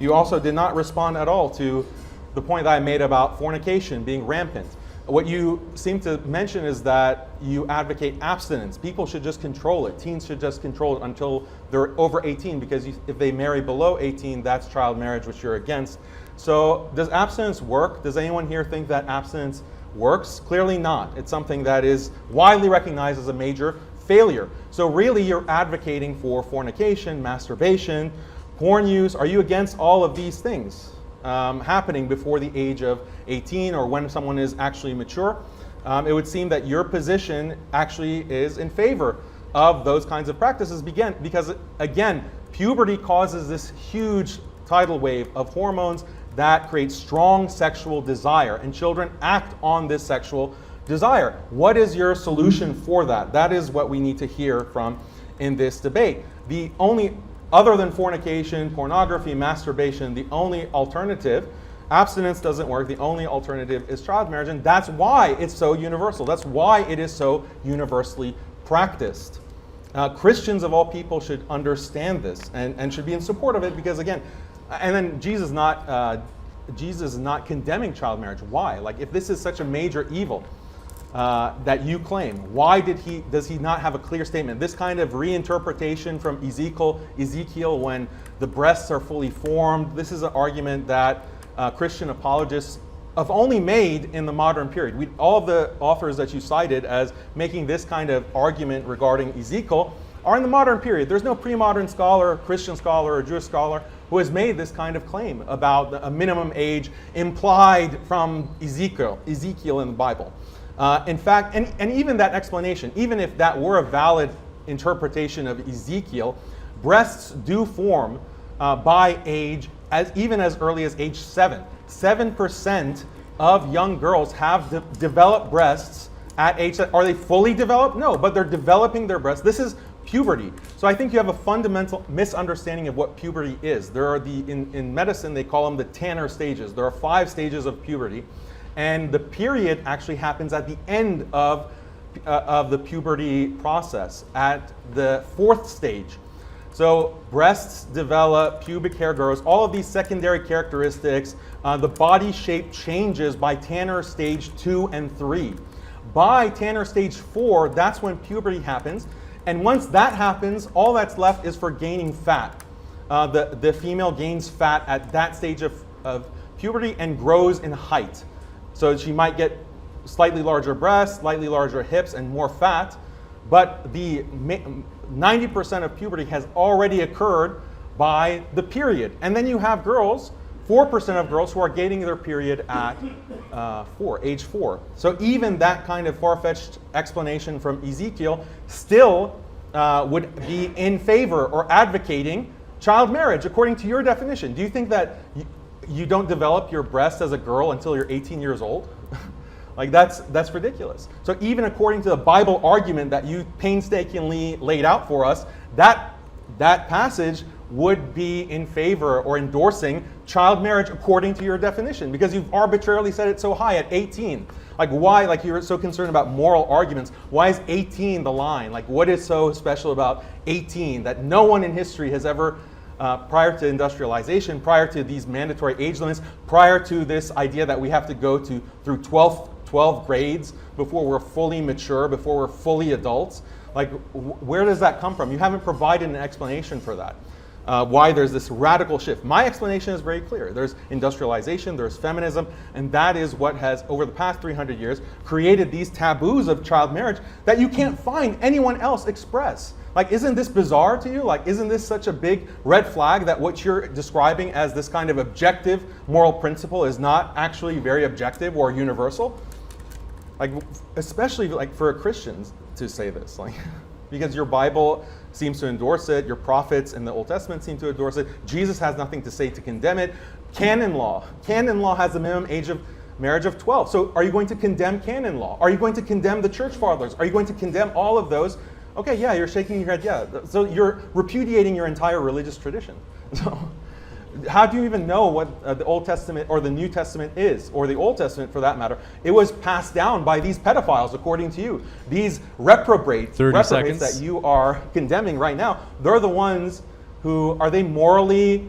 You also did not respond at all to the point that I made about fornication being rampant. What you seem to mention is that you advocate abstinence. People should just control it. Teens should just control it until they're over 18, because if they marry below 18, that's child marriage, which you're against. So does abstinence work? Does anyone here think that abstinence works? Clearly not. It's something that is widely recognized as a major failure. So really you're advocating for fornication, masturbation, porn use. Are you against all of these things happening before the age of 18 or when someone is actually mature? It would seem that your position actually is in favor of those kinds of practices, because again, puberty causes this huge tidal wave of hormones that create strong sexual desire, and children act on this sexual desire. What is your solution for that? That is what we need to hear from in this debate. The only Other than fornication, pornography, masturbation, the only alternative, abstinence doesn't work, the only alternative is child marriage, and that's why it's so universal. That's why it is so universally practiced. Christians of all people should understand this and should be in support of it, because again, and then Jesus is not condemning child marriage. Why? Like, if this is such a major evil that you claim, why does he not have a clear statement? This kind of reinterpretation from Ezekiel when the breasts are fully formed, this is an argument that Christian apologists have only made in the modern period. All of the authors that you cited as making this kind of argument regarding Ezekiel are in the modern period. There's no pre-modern scholar, Christian scholar, or Jewish scholar who has made this kind of claim about a minimum age implied from Ezekiel in the Bible. In fact, and even that explanation, even if that were a valid interpretation of Ezekiel, breasts do form by age, even as early as age 7. 7% of young girls have developed breasts at age 7. Are they fully developed? No, but they're developing their breasts. This is puberty. So I think you have a fundamental misunderstanding of what puberty is. There are in medicine, they call them the Tanner stages. There are 5 stages of puberty. And the period actually happens at the end of the puberty process, at the 4th stage. So breasts develop, pubic hair grows, all of these secondary characteristics. The body shape changes by Tanner stage 2 and 3. By Tanner stage 4, that's when puberty happens. And once that happens, all that's left is for gaining fat. The female gains fat at that stage of puberty and grows in height. So she might get slightly larger breasts, slightly larger hips, and more fat, but the 90% of puberty has already occurred by the period. And then you have girls 4% of girls who are gaining their period at age 4. So even that kind of far-fetched explanation from Ezekiel still would be in favor or advocating child marriage, according to your definition. Do you think that you don't develop your breast as a girl until you're 18 years old? Like that's ridiculous. So even according to the Bible argument that you painstakingly laid out for us, that passage would be in favor or endorsing child marriage according to your definition, because you've arbitrarily set it so high at 18. Like why, like you're so concerned about moral arguments, why is 18 the line? Like what is so special about 18 that no one in history has ever, prior to industrialization, prior to these mandatory age limits, prior to this idea that we have to go through 12 grades before we're fully mature, before we're fully adults, like where does that come from? You haven't provided an explanation for that. Why there's this radical shift. My explanation is very clear. There's industrialization, there's feminism, and that is what has, over the past 300 years, created these taboos of child marriage that you can't find anyone else express. Like, isn't this bizarre to you? Like, isn't this such a big red flag that what you're describing as this kind of objective moral principle is not actually very objective or universal? Like, especially like for Christians to say this, like, because your Bible seems to endorse it, your prophets in the Old Testament seem to endorse it. Jesus has nothing to say to condemn it. Canon law has a minimum age of marriage of 12. So are you going to condemn canon law? Are you going to condemn the church fathers? Are you going to condemn all of those? Okay, yeah, you're shaking your head, yeah. So you're repudiating your entire religious tradition. So how do you even know what the Old Testament or the New Testament is, or the Old Testament for that matter? It was passed down by these pedophiles, according to you. These reprobates that you are condemning right now, they're the ones who, are they morally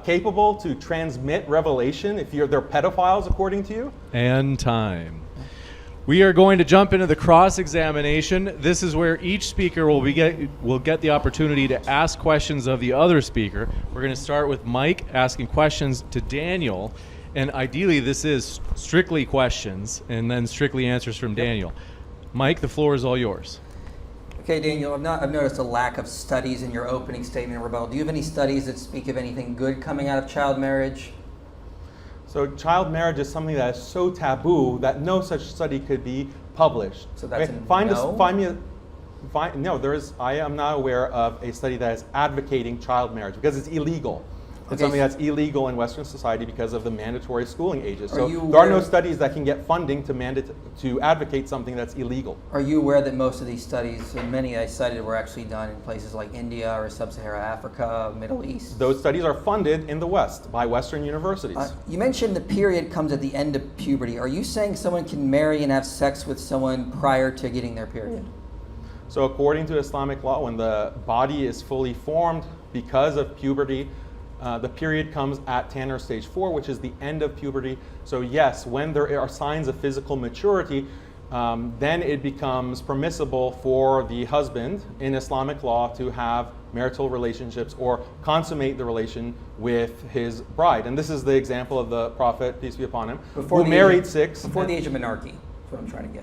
capable to transmit revelation if they're pedophiles, according to you? And time. We are going to jump into the cross-examination. This is where each speaker will get the opportunity to ask questions of the other speaker. We're going to start with Mike asking questions to Daniel, and ideally this is strictly questions and then strictly answers from Daniel. Mike, the floor is all yours. Okay, Daniel, I've noticed a lack of studies in your opening statement and rebuttal. Do you have any studies that speak of anything good coming out of child marriage? So child marriage is something that is so taboo that no such study could be published. So that's no? I am not aware of a study that is advocating child marriage because it's illegal. It's something that's illegal in Western society because of the mandatory schooling ages. So there are no studies that can get funding to advocate something that's illegal. Are you aware that most of these studies, and many I cited, were actually done in places like India or Sub-Saharan Africa, Middle East? Those studies are funded in the West by Western universities. You mentioned the period comes at the end of puberty. Are you saying someone can marry and have sex with someone prior to getting their period? So according to Islamic law, when the body is fully formed because of puberty, the period comes at Tanner stage 4, which is the end of puberty. So yes, when there are signs of physical maturity, then it becomes permissible for the husband in Islamic law to have marital relationships or consummate the relation with his bride. And this is the example of the Prophet, peace be upon him, who married 6. Before the age of menarche, that's what I'm trying to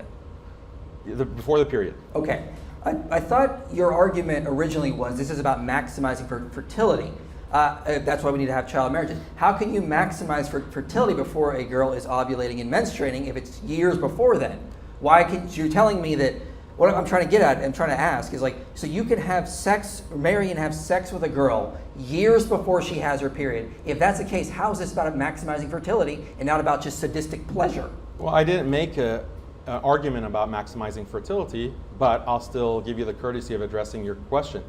get. Before the period. Okay. I thought your argument originally was this is about maximizing fertility. That's why we need to have child marriages. How can you maximize fertility before a girl is ovulating and menstruating if it's years before then? You're telling me that, what I'm trying to get at, I'm trying to ask is like, so you can have sex, marry and have sex with a girl years before she has her period. If that's the case, how is this about maximizing fertility and not about just sadistic pleasure? Well, I didn't make an argument about maximizing fertility, but I'll still give you the courtesy of addressing your question.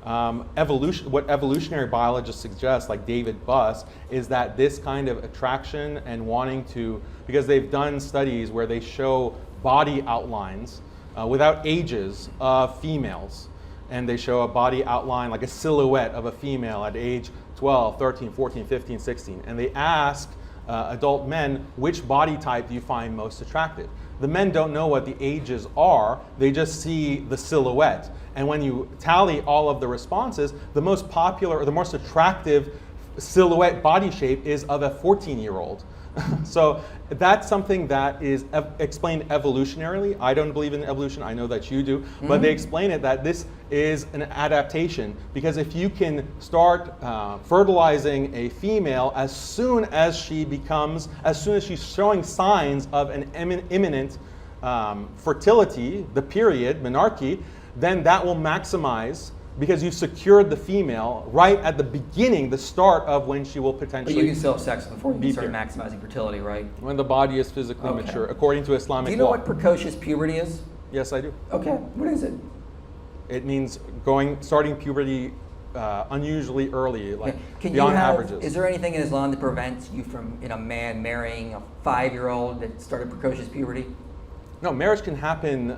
What evolutionary biologists suggest, like David Buss, is that this kind of attraction and wanting to, because they've done studies where they show body outlines without ages of females, and they show a body outline, like a silhouette of a female at age 12, 13, 14, 15, 16, and they ask adult men, which body type do you find most attractive? The men don't know what the ages are, they just see the silhouette. And when you tally all of the responses, the most popular or the most attractive silhouette body shape is of a 14-year-old. So that's something that is explained evolutionarily. I don't believe in evolution, I know that you do, but they explain it that this is an adaptation, because if you can start fertilizing a female as soon as she's showing signs of an imminent fertility, the period, menarche, then that will maximize, because you've secured the female right at the beginning, the start of when she will potentially. But you can still have sex before you can start maximizing fertility, right? When the body is physically mature, according to Islamic law. Do you know what precocious puberty is? Yes, I do. Okay, what is it? It means starting puberty unusually early, like Can beyond you have, averages. Is there anything in Islam that prevents you from, a man marrying a 5-year-old that started precocious puberty? No, marriage can happen,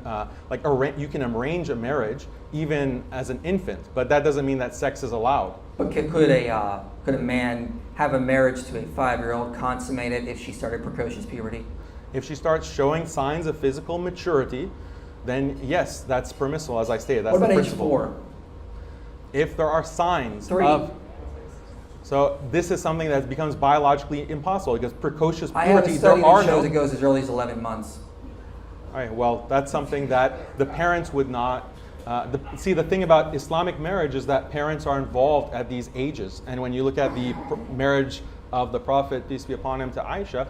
you can arrange a marriage even as an infant, but that doesn't mean that sex is allowed. But could a man have a marriage to a 5-year-old consummated if she started precocious puberty? If she starts showing signs of physical maturity, then yes, that's permissible, as I stated. That's what about the age principle. 4? If there are signs 3. So this is something that becomes biologically impossible, because precocious I have a puberty, study there are that shows no. it goes as early as 11 months. All right, well, that's something that the parents would not. See, the thing about Islamic marriage is that parents are involved at these ages. And when you look at the marriage of the Prophet, peace be upon him, to Aisha,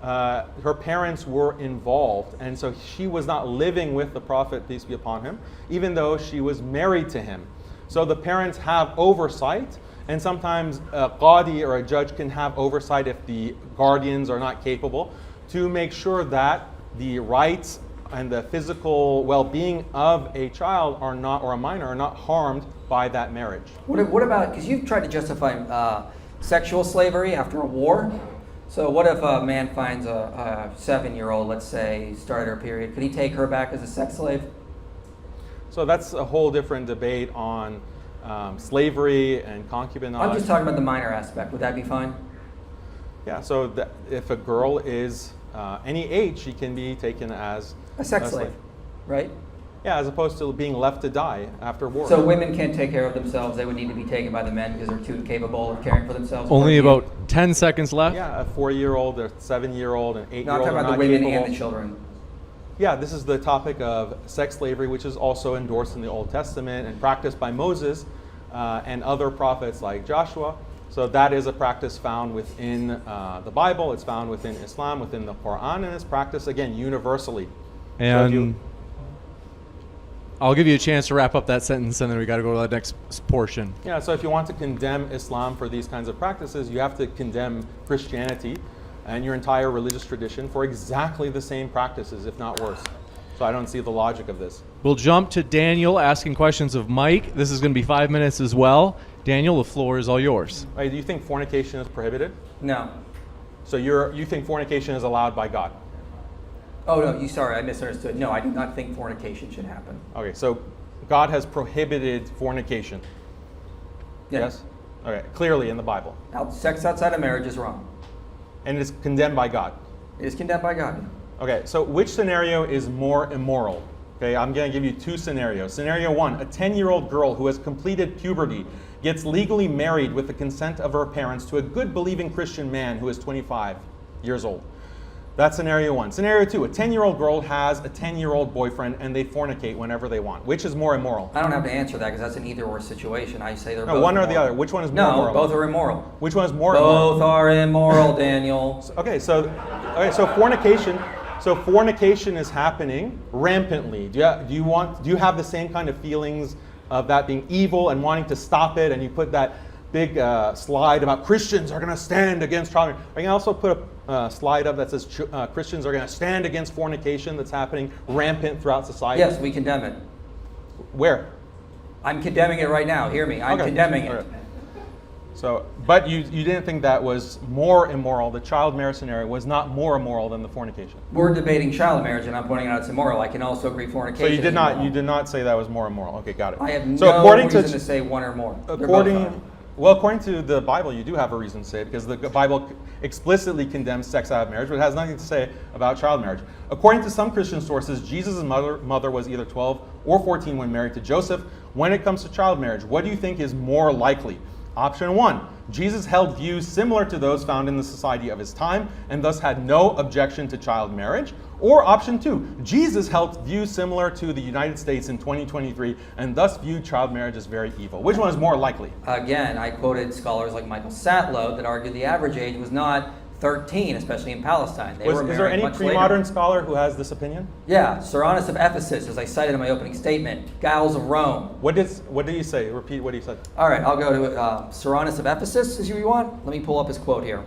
her parents were involved. And so she was not living with the Prophet, peace be upon him, even though she was married to him. So the parents have oversight. And sometimes a qadi or a judge can have oversight if the guardians are not capable, to make sure that the rights and the physical well-being of a child are not, or a minor, are not harmed by that marriage. What about, because you've tried to justify sexual slavery after a war. So what if a man finds a 7-year-old, let's say, started her period, could he take her back as a sex slave? So that's a whole different debate on slavery and concubinage. I'm just talking about the minor aspect. Would that be fine? Yeah, so if a girl is any age, she can be taken as A sex slave, right? Yeah, as opposed to being left to die after war. So women can't take care of themselves. They would need to be taken by the men because they're too incapable of caring for themselves. Only about 10 seconds left. Yeah, a 4-year-old, a 7-year-old, an 8-year-old. No, I'm talking about the women and the children. Yeah, this is the topic of sex slavery, which is also endorsed in the Old Testament and practiced by Moses and other prophets like Joshua. So that is a practice found within the Bible. It's found within Islam, within the Quran, and it's practiced, again, universally. And I'll give you a chance to wrap up that sentence, and then we got to go to the next portion. Yeah, so if you want to condemn Islam for these kinds of practices, you have to condemn Christianity and your entire religious tradition for exactly the same practices, if not worse. So I don't see the logic of this. We'll jump to Daniel asking questions of Mike. This is going to be 5 minutes as well. Daniel, the floor is all yours. Right, do you think fornication is prohibited? No. So you think fornication is allowed by God? Oh, no, sorry, I misunderstood. No, I do not think fornication should happen. Okay, so God has prohibited fornication. Yes? Okay, clearly in the Bible. Sex outside of marriage is wrong. And it is condemned by God. It is condemned by God. Okay, so which scenario is more immoral? Okay, I'm going to give you 2 scenarios. Scenario 1, a 10-year-old girl who has completed puberty gets legally married with the consent of her parents to a good believing Christian man who is 25 years old. That's scenario 1. Scenario 2, a 10-year-old girl has a 10-year-old boyfriend and they fornicate whenever they want. Which is more immoral? I don't have to answer that because that's an either-or situation. I say they're both one or immoral. the other. Which one is more immoral? No, both are immoral. Which one is more immoral? Both are immoral, Daniel. Okay, so fornication is happening rampantly. Do you have the same kind of feelings of that being evil and wanting to stop it, and you put that big slide about Christians are going to stand against child marriage? I can also put a slide up that says Christians are going to stand against fornication that's happening rampant throughout society. Yes, we condemn it. Where? I'm condemning it right now. Hear me. I'm condemning it. Okay. So, but you didn't think that was more immoral. The child marriage scenario was not more immoral than the fornication. We're debating child marriage, and I'm pointing out it's immoral. I can also agree fornication. So you did not. immoral. You did not say that was more immoral. Okay, got it. I have so no according reason to to say one or more. According to the Bible, you do have a reason to say it, because the Bible explicitly condemns sex out of marriage, but it has nothing to say about child marriage. According to some Christian sources, Jesus' mother was either 12 or 14 when married to Joseph. When it comes to child marriage, what do you think is more likely? Option 1, Jesus held views similar to those found in the society of his time and thus had no objection to child marriage. Or option 2, Jesus held views similar to the United States in 2023 and thus viewed child marriage as very evil. Which one is more likely? Again, I quoted scholars like Michael Satlow that argued the average age was not 13, especially in Palestine. Is there any pre-modern scholar who has this opinion? Yeah, Cyrannus of Ephesus, as I cited in my opening statement. Giles of Rome. What did he say? Repeat what he said. All right, I'll go to Cyrannus of Ephesus, as you want. Let me pull up his quote here.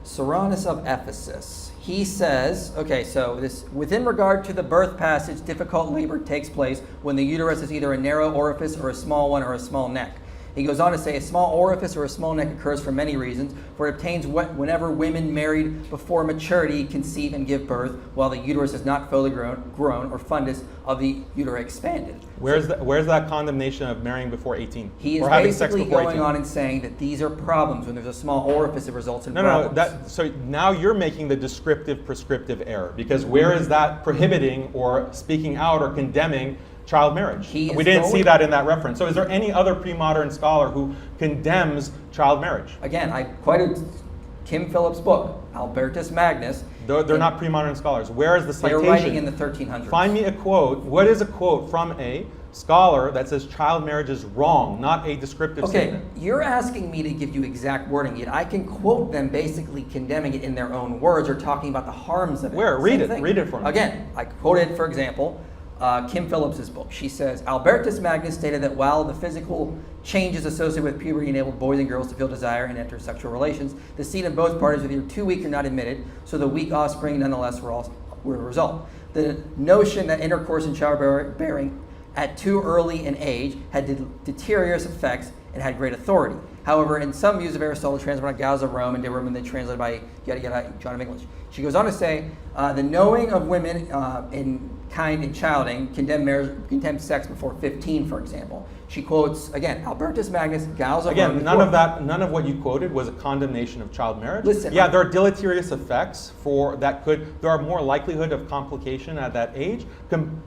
Cyrannus of Ephesus. He says, okay, so this, within regard to the birth passage, difficult labor takes place when the uterus is either a narrow orifice or a small one or a small neck. He goes on to say, a small orifice or a small neck occurs for many reasons, for it obtains whenever women married before maturity conceive and give birth, while the uterus is not fully grown or fundus of the utera expanded. Where's that condemnation of marrying before 18? He is or having sex basically before going 18? on and saying that these are problems. When there's a small orifice, it results in problems. So now you're making the descriptive prescriptive error, because where is that prohibiting or speaking out or condemning child marriage? We didn't see that in that reference. So is there any other pre-modern scholar who condemns child marriage? Again, I quoted Kim Phillips' book, Albertus Magnus. They're not pre-modern scholars. Where is the citation? They're writing in the 1300s. Find me a quote. What is a quote from a scholar that says child marriage is wrong, not a descriptive statement? Okay, you're asking me to give you exact wording, yet I can quote them basically condemning it in their own words or talking about the harms of it. Where? Read it for me. Again, I quoted, for example, Kim Phillips' book. She says, Albertus Magnus stated that while the physical changes associated with puberty enabled boys and girls to feel desire and enter sexual relations, the seed of both parties was either too weak or not admitted, so the weak offspring nonetheless were the result. The notion that intercourse and childbearing at too early an age had deleterious effects and had great authority. However, in some views of Aristotle, translated by Giles of Rome and De Rome, they translated by John of English. She goes on to say, the knowing of women in kind and childing condemned sex before 15, for example. She quotes, again, Albertus Magnus, Giles of Rome. Again, none of what you quoted was a condemnation of child marriage. Listen, yeah, there are deleterious effects there are more likelihood of complication at that age,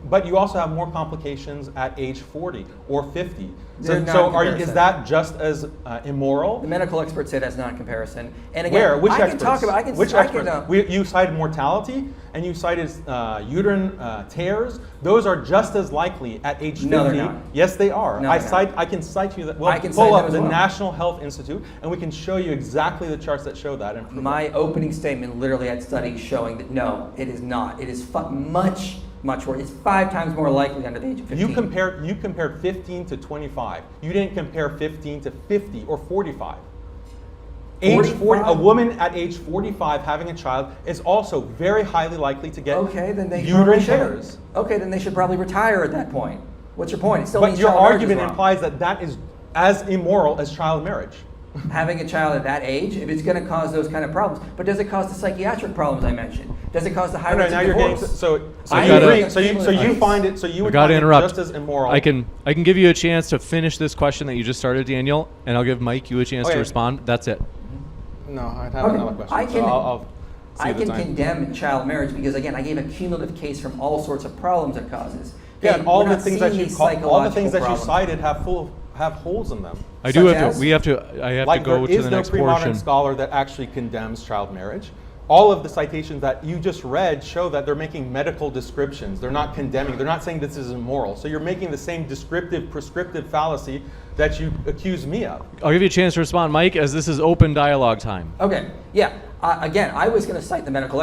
but you also have more complications at age 40 or 50. Is that just as immoral? The medical experts say that's not a comparison. And again, Where? Which I experts? can talk about. Which experts? You cited mortality and you cited uterine tears. Those are just as likely at age 50. No, they're not. Yes, they are. No, I can cite you that. Well, pull up the National Health Institute, and we can show you exactly the charts that show that. My opening statement literally had studies showing that no, it is not. It is much worse. It's 5 times more likely under the age of 15. You compared 15 to 25. You didn't compare 15 to 50 or 45. Age 40, a woman at age 45 having a child is also very highly likely to get uterine tears. Okay, then they should probably retire at that point. What's your point? But your argument implies that is as immoral as child marriage. Having a child at that age, if it's going to cause those kind of problems, but does it cause the psychiatric problems I mentioned? Does it cause the high rates of divorce? You find it. So you would find it just as immoral. I can give you a chance to finish this question that you just started, Daniel, and I'll give Mike you a chance to respond. That's it. No, I'd have another question. I can condemn child marriage because, again, I gave a cumulative case from all sorts of problems it causes. Yeah, and all the things that you cited have holes in them. I have to go to the next portion. There is no pre-modern scholar that actually condemns child marriage. All of the citations that you just read show that they're making medical descriptions. They're not condemning. They're not saying this is immoral. So you're making the same descriptive, prescriptive fallacy that you accuse me of. I'll give you a chance to respond, Mike, as this is open dialogue time. Okay. Yeah. Again, I was going to cite the medical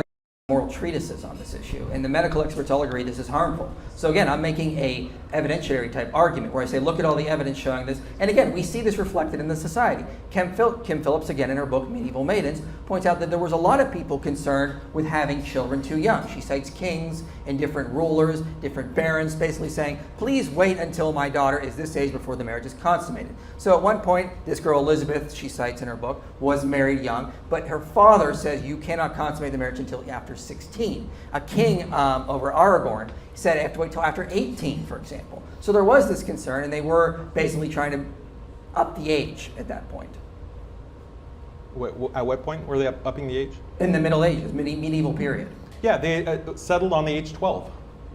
moral treatises on this issue, and the medical experts all agree this is harmful. So again, I'm making a evidentiary type argument where I say, look at all the evidence showing this, and again, we see this reflected in the society. Kim Phillips, again in her book Medieval Maidens, points out that there was a lot of people concerned with having children too young. She cites kings and different rulers, different barons, basically saying, please wait until my daughter is this age before the marriage is consummated. So at one point, this girl Elizabeth, she cites in her book, was married young, but her father says you cannot consummate the marriage until after 16. A king over Aragorn said I have to wait till after 18, for example. So there was this concern, and they were basically trying to up the age at that point. At what point were they upping the age? In the Middle Ages, medieval period. Yeah, they settled on the age 12.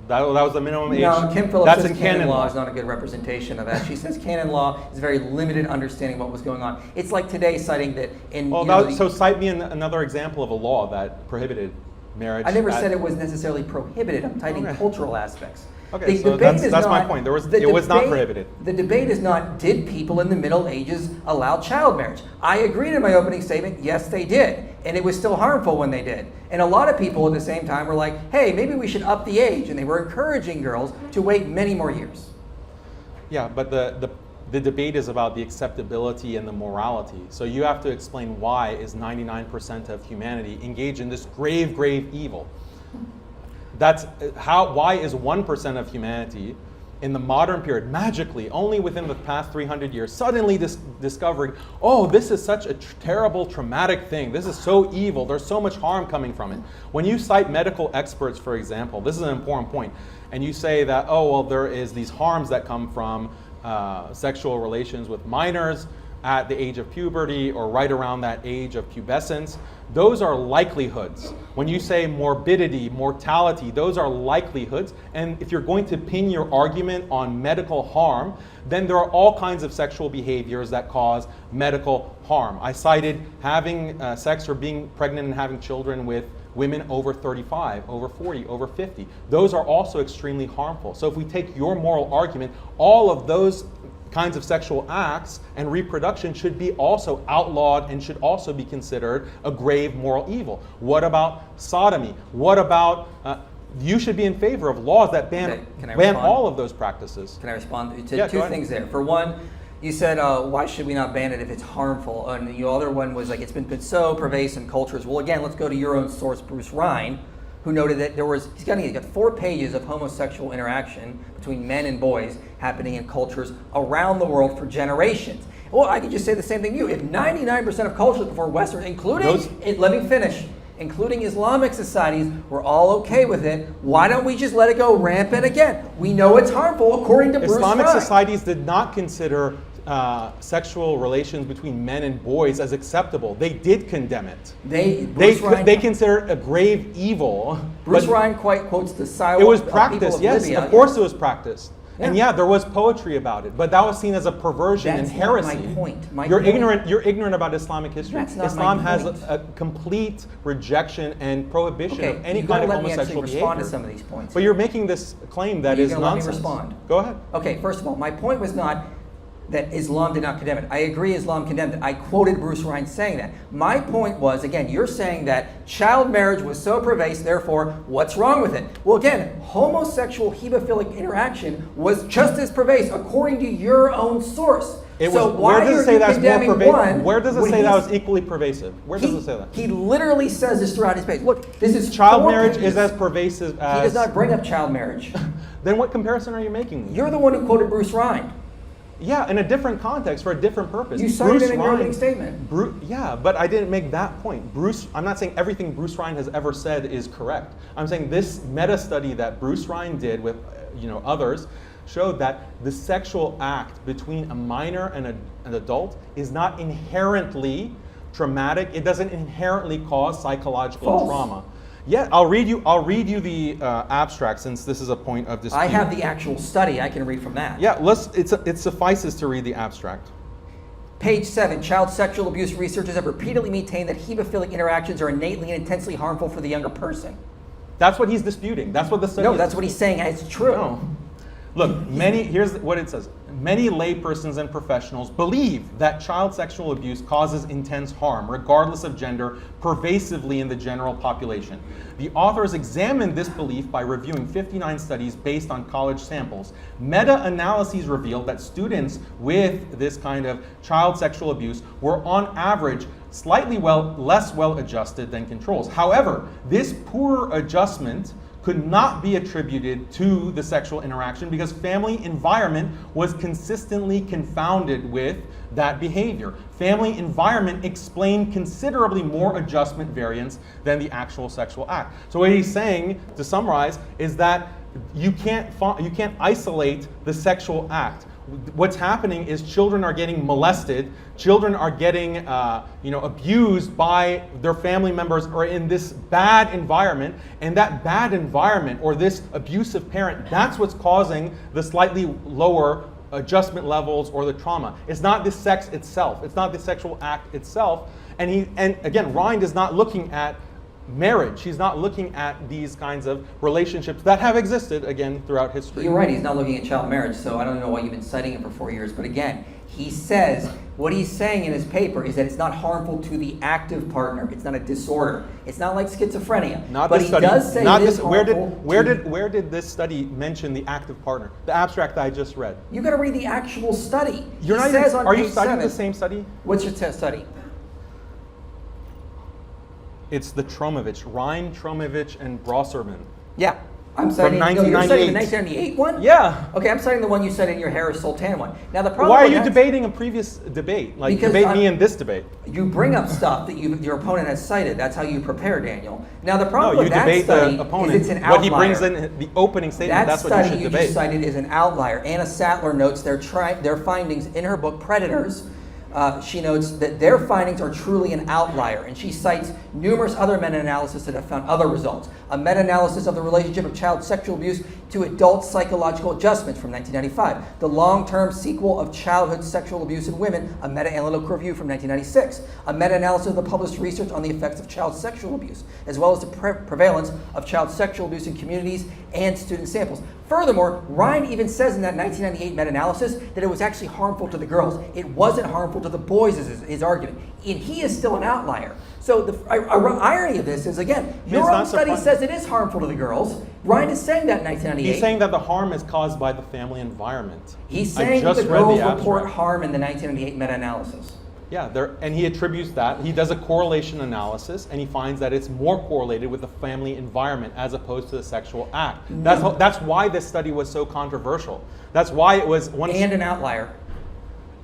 That was the minimum age. No, Kim Phillips That's says in canon law is not a good representation of that. She says canon law is very limited understanding what was going on. It's like today citing that in... Well, so cite me another example of a law that prohibited marriage. I never said it was necessarily prohibited. I'm citing cultural aspects. Okay, so that's my point. It was not prohibited. The debate is not, did people in the Middle Ages allow child marriage? I agreed in my opening statement, yes, they did. And it was still harmful when they did. And a lot of people at the same time were like, hey, maybe we should up the age. And they were encouraging girls to wait many more years. Yeah, but the debate is about the acceptability and the morality. So you have to explain why is 99% of humanity engaged in this grave, grave evil. Why is 1% of humanity in the modern period, magically, only within the past 300 years, suddenly discovering, oh, this is such a terrible, traumatic thing. This is so evil. There's so much harm coming from it. When you cite medical experts, for example, this is an important point, and you say that, oh, well, there is these harms that come from sexual relations with minors at the age of puberty or right around that age of pubescence, those are likelihoods. When you say morbidity, mortality, those are likelihoods. And if you're going to pin your argument on medical harm, then there are all kinds of sexual behaviors that cause medical harm. I cited having sex or being pregnant and having children with women over 35, over 40, over 50. Those are also extremely harmful. So if we take your moral argument, all of those kinds of sexual acts and reproduction should be also outlawed and should also be considered a grave moral evil. What about sodomy? What about, you should be in favor of laws that ban all of those practices. Can I respond to two things there? For one, you said, why should we not ban it if it's harmful? And the other one was like, it's been so pervasive in cultures. Well, again, let's go to your own source, Bruce Ryan, who noted that he's got 4 pages of homosexual interaction between men and boys happening in cultures around the world for generations. Well, I could just say the same thing to you. If 99% of cultures before Western, including Islamic societies, were all okay with it, why don't we just let it go rampant again? We know it's harmful according to Bruce Ryan. Islamic societies did not consider sexual relations between men and boys as acceptable. They did condemn it. They consider it a grave evil. Bruce Ryan quotes the silence. It was practiced, yes, Libya. of course it was practiced. Yeah. And there was poetry about it, but that was seen as a perversion and heresy. That's not my point. You're ignorant about Islamic history. That's not Islam my has point. a complete rejection and prohibition of any kind of homosexual behavior. Respond to some of these points. But you're making this claim that is nonsense. Let me respond. Go ahead. Okay, first of all, my point was not that Islam did not condemn it. I agree Islam condemned it. I quoted Bruce Ryan saying that. My point was, again, you're saying that child marriage was so pervasive, therefore, what's wrong with it? Well, again, homosexual hemophilic interaction was just as pervasive according to your own source. Where does it say that's more pervasive? Where does it say that was equally pervasive? Where does it say that? He literally says this throughout his page. Look, this is child marriage is as pervasive as... He does not bring up child marriage. Then what comparison are you making? You're the one who quoted Bruce Ryan. Yeah, in a different context, for a different purpose. You cited it in your opening statement. Yeah, but I didn't make that point. I'm not saying everything Bruce Ryan has ever said is correct. I'm saying this meta study that Bruce Ryan did with others showed that the sexual act between a minor and an adult is not inherently traumatic. It doesn't inherently cause psychological trauma. Yeah, I'll read you the abstract, since this is a point of dispute. I have the actual study. I can read from that. Yeah, it suffices to read the abstract. Page 7, child sexual abuse researchers have repeatedly maintained that hemophilic interactions are innately and intensely harmful for the younger person. That's what he's disputing. That's what the study is. No, that's what he's saying, and it's true. No. Look, here's what it says. Many laypersons and professionals believe that child sexual abuse causes intense harm, regardless of gender, pervasively in the general population. The authors examined this belief by reviewing 59 studies based on college samples. Meta-analyses revealed that students with this kind of child sexual abuse were on average slightly less well-adjusted than controls. However, this poorer adjustment could not be attributed to the sexual interaction because family environment was consistently confounded with that behavior. Family environment explained considerably more adjustment variance than the actual sexual act. So what he's saying, to summarize, is that you can't isolate the sexual act. what's happening is children are getting molested, children are getting abused by their family members or in this bad environment, and that bad environment or this abusive parent, that's what's causing the slightly lower adjustment levels or the trauma. It's not the sex itself, it's not the sexual act itself. And again, Rind is not looking at marriage. He's not looking at these kinds of relationships that have existed, again, throughout history. You're right, he's not looking at child marriage, so I don't know why you've been citing him for 4 years. But again, he says, what he's saying in his paper is that it's not harmful to the active partner. It's not a disorder. It's not like schizophrenia. Not but this he study. does say Not it is this. harmful. Where did this study mention the active partner? The abstract that I just read. You got to read the actual study. You're not says even, on are you page studying 7, the same study? What's your study? It's the Tromovich, Rind, Tromovich, and Brosserman. Yeah. I'm studying, From no, you're studying the 1998. 1998 one? Yeah. Okay, I'm studying the one you said in your Harris Sultan one. Now the problem Why are with you that- debating a previous debate? Like, Because debate me in this debate. You bring up stuff that your opponent has cited. That's how you prepare, Daniel. Now the problem No, with you that debate study the opponent. is it's an What outlier. he brings in the opening statement, That that's what study you should you debate. just cited is an outlier. Anna Sattler notes their findings in her book Predators. She notes that their findings are truly an outlier, and she cites numerous other meta-analyses that have found other results. A meta-analysis of the relationship of child sexual abuse to adult psychological adjustment from 1995. The long-term sequel of childhood sexual abuse in women, a meta-analytical review from 1996. A meta-analysis of the published research on the effects of child sexual abuse, as well as the prevalence of child sexual abuse in communities and student samples. Furthermore, Rind even says in that 1998 meta-analysis that it was actually harmful to the girls. It wasn't harmful to the boys, is his argument. And he is still an outlier. So the irony of this is, again, your own study says it is harmful to the girls. Rind is saying that in 1998. He's saying that the harm is caused by the family environment. He's saying that the just read girls the report abstract. harm in the 1998 meta-analysis. Yeah, and he attributes that. He does a correlation analysis, and he finds that it's more correlated with the family environment as opposed to the sexual act. That's why this study was so controversial. That's why it was one. And an outlier.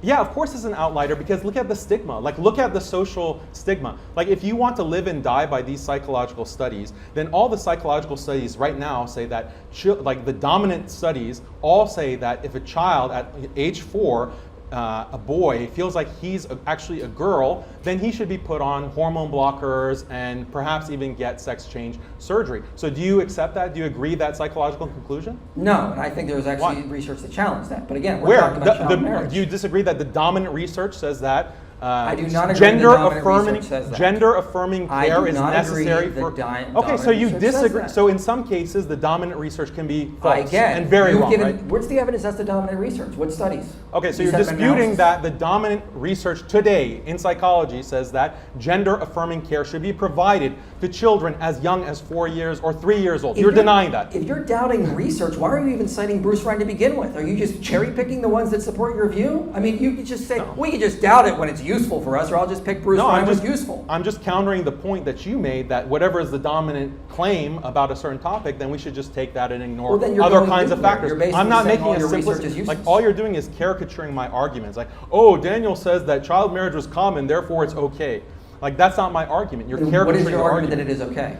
Yeah, of course it's an outlier because look at the stigma. Like, look at the social stigma. Like, if you want to live and die by these psychological studies, then all the psychological studies right now say that, like the dominant studies all say that if a child at age 4, a boy feels like he's actually a girl, then he should be put on hormone blockers and perhaps even get sex change surgery. So do you accept that? Do you agree that psychological conclusion? No, and I think there's actually Why? research that challenge that. But again, we're Where? talking about child marriage. Do you disagree that the dominant research says that I do not agree the dominant research says that. gender affirming I care do is not agree necessary the for dominant so you research says disagree. that. So in some cases the dominant research can be false Again, and very you've wrong, given, right? what's the evidence that's the dominant research? What studies? Okay, so You you're said disputing meta-analysis. that the dominant research today in psychology says that gender affirming care should be provided to children as young as 4 years or 3 years old. You're denying that. If you're doubting research, why are you even citing Bruce Rind to begin with? Are you just cherry picking the ones that support your view? I mean, you could just say, we can just doubt it when it's useful for us, or I'll just pick Bruce Rind when it's useful. I'm just countering the point that you made that whatever is the dominant claim about a certain topic, then we should just take that and ignore Well, then you're other going kinds of nuclear. factors. You're basically I'm not saying making all a your research is simplistic, useless. like all you're doing is caricaturing my arguments. Like, oh, Daniel says that child marriage was common, therefore it's okay. Like, that's not my argument. You're caricaturing What is your the argument that it is okay?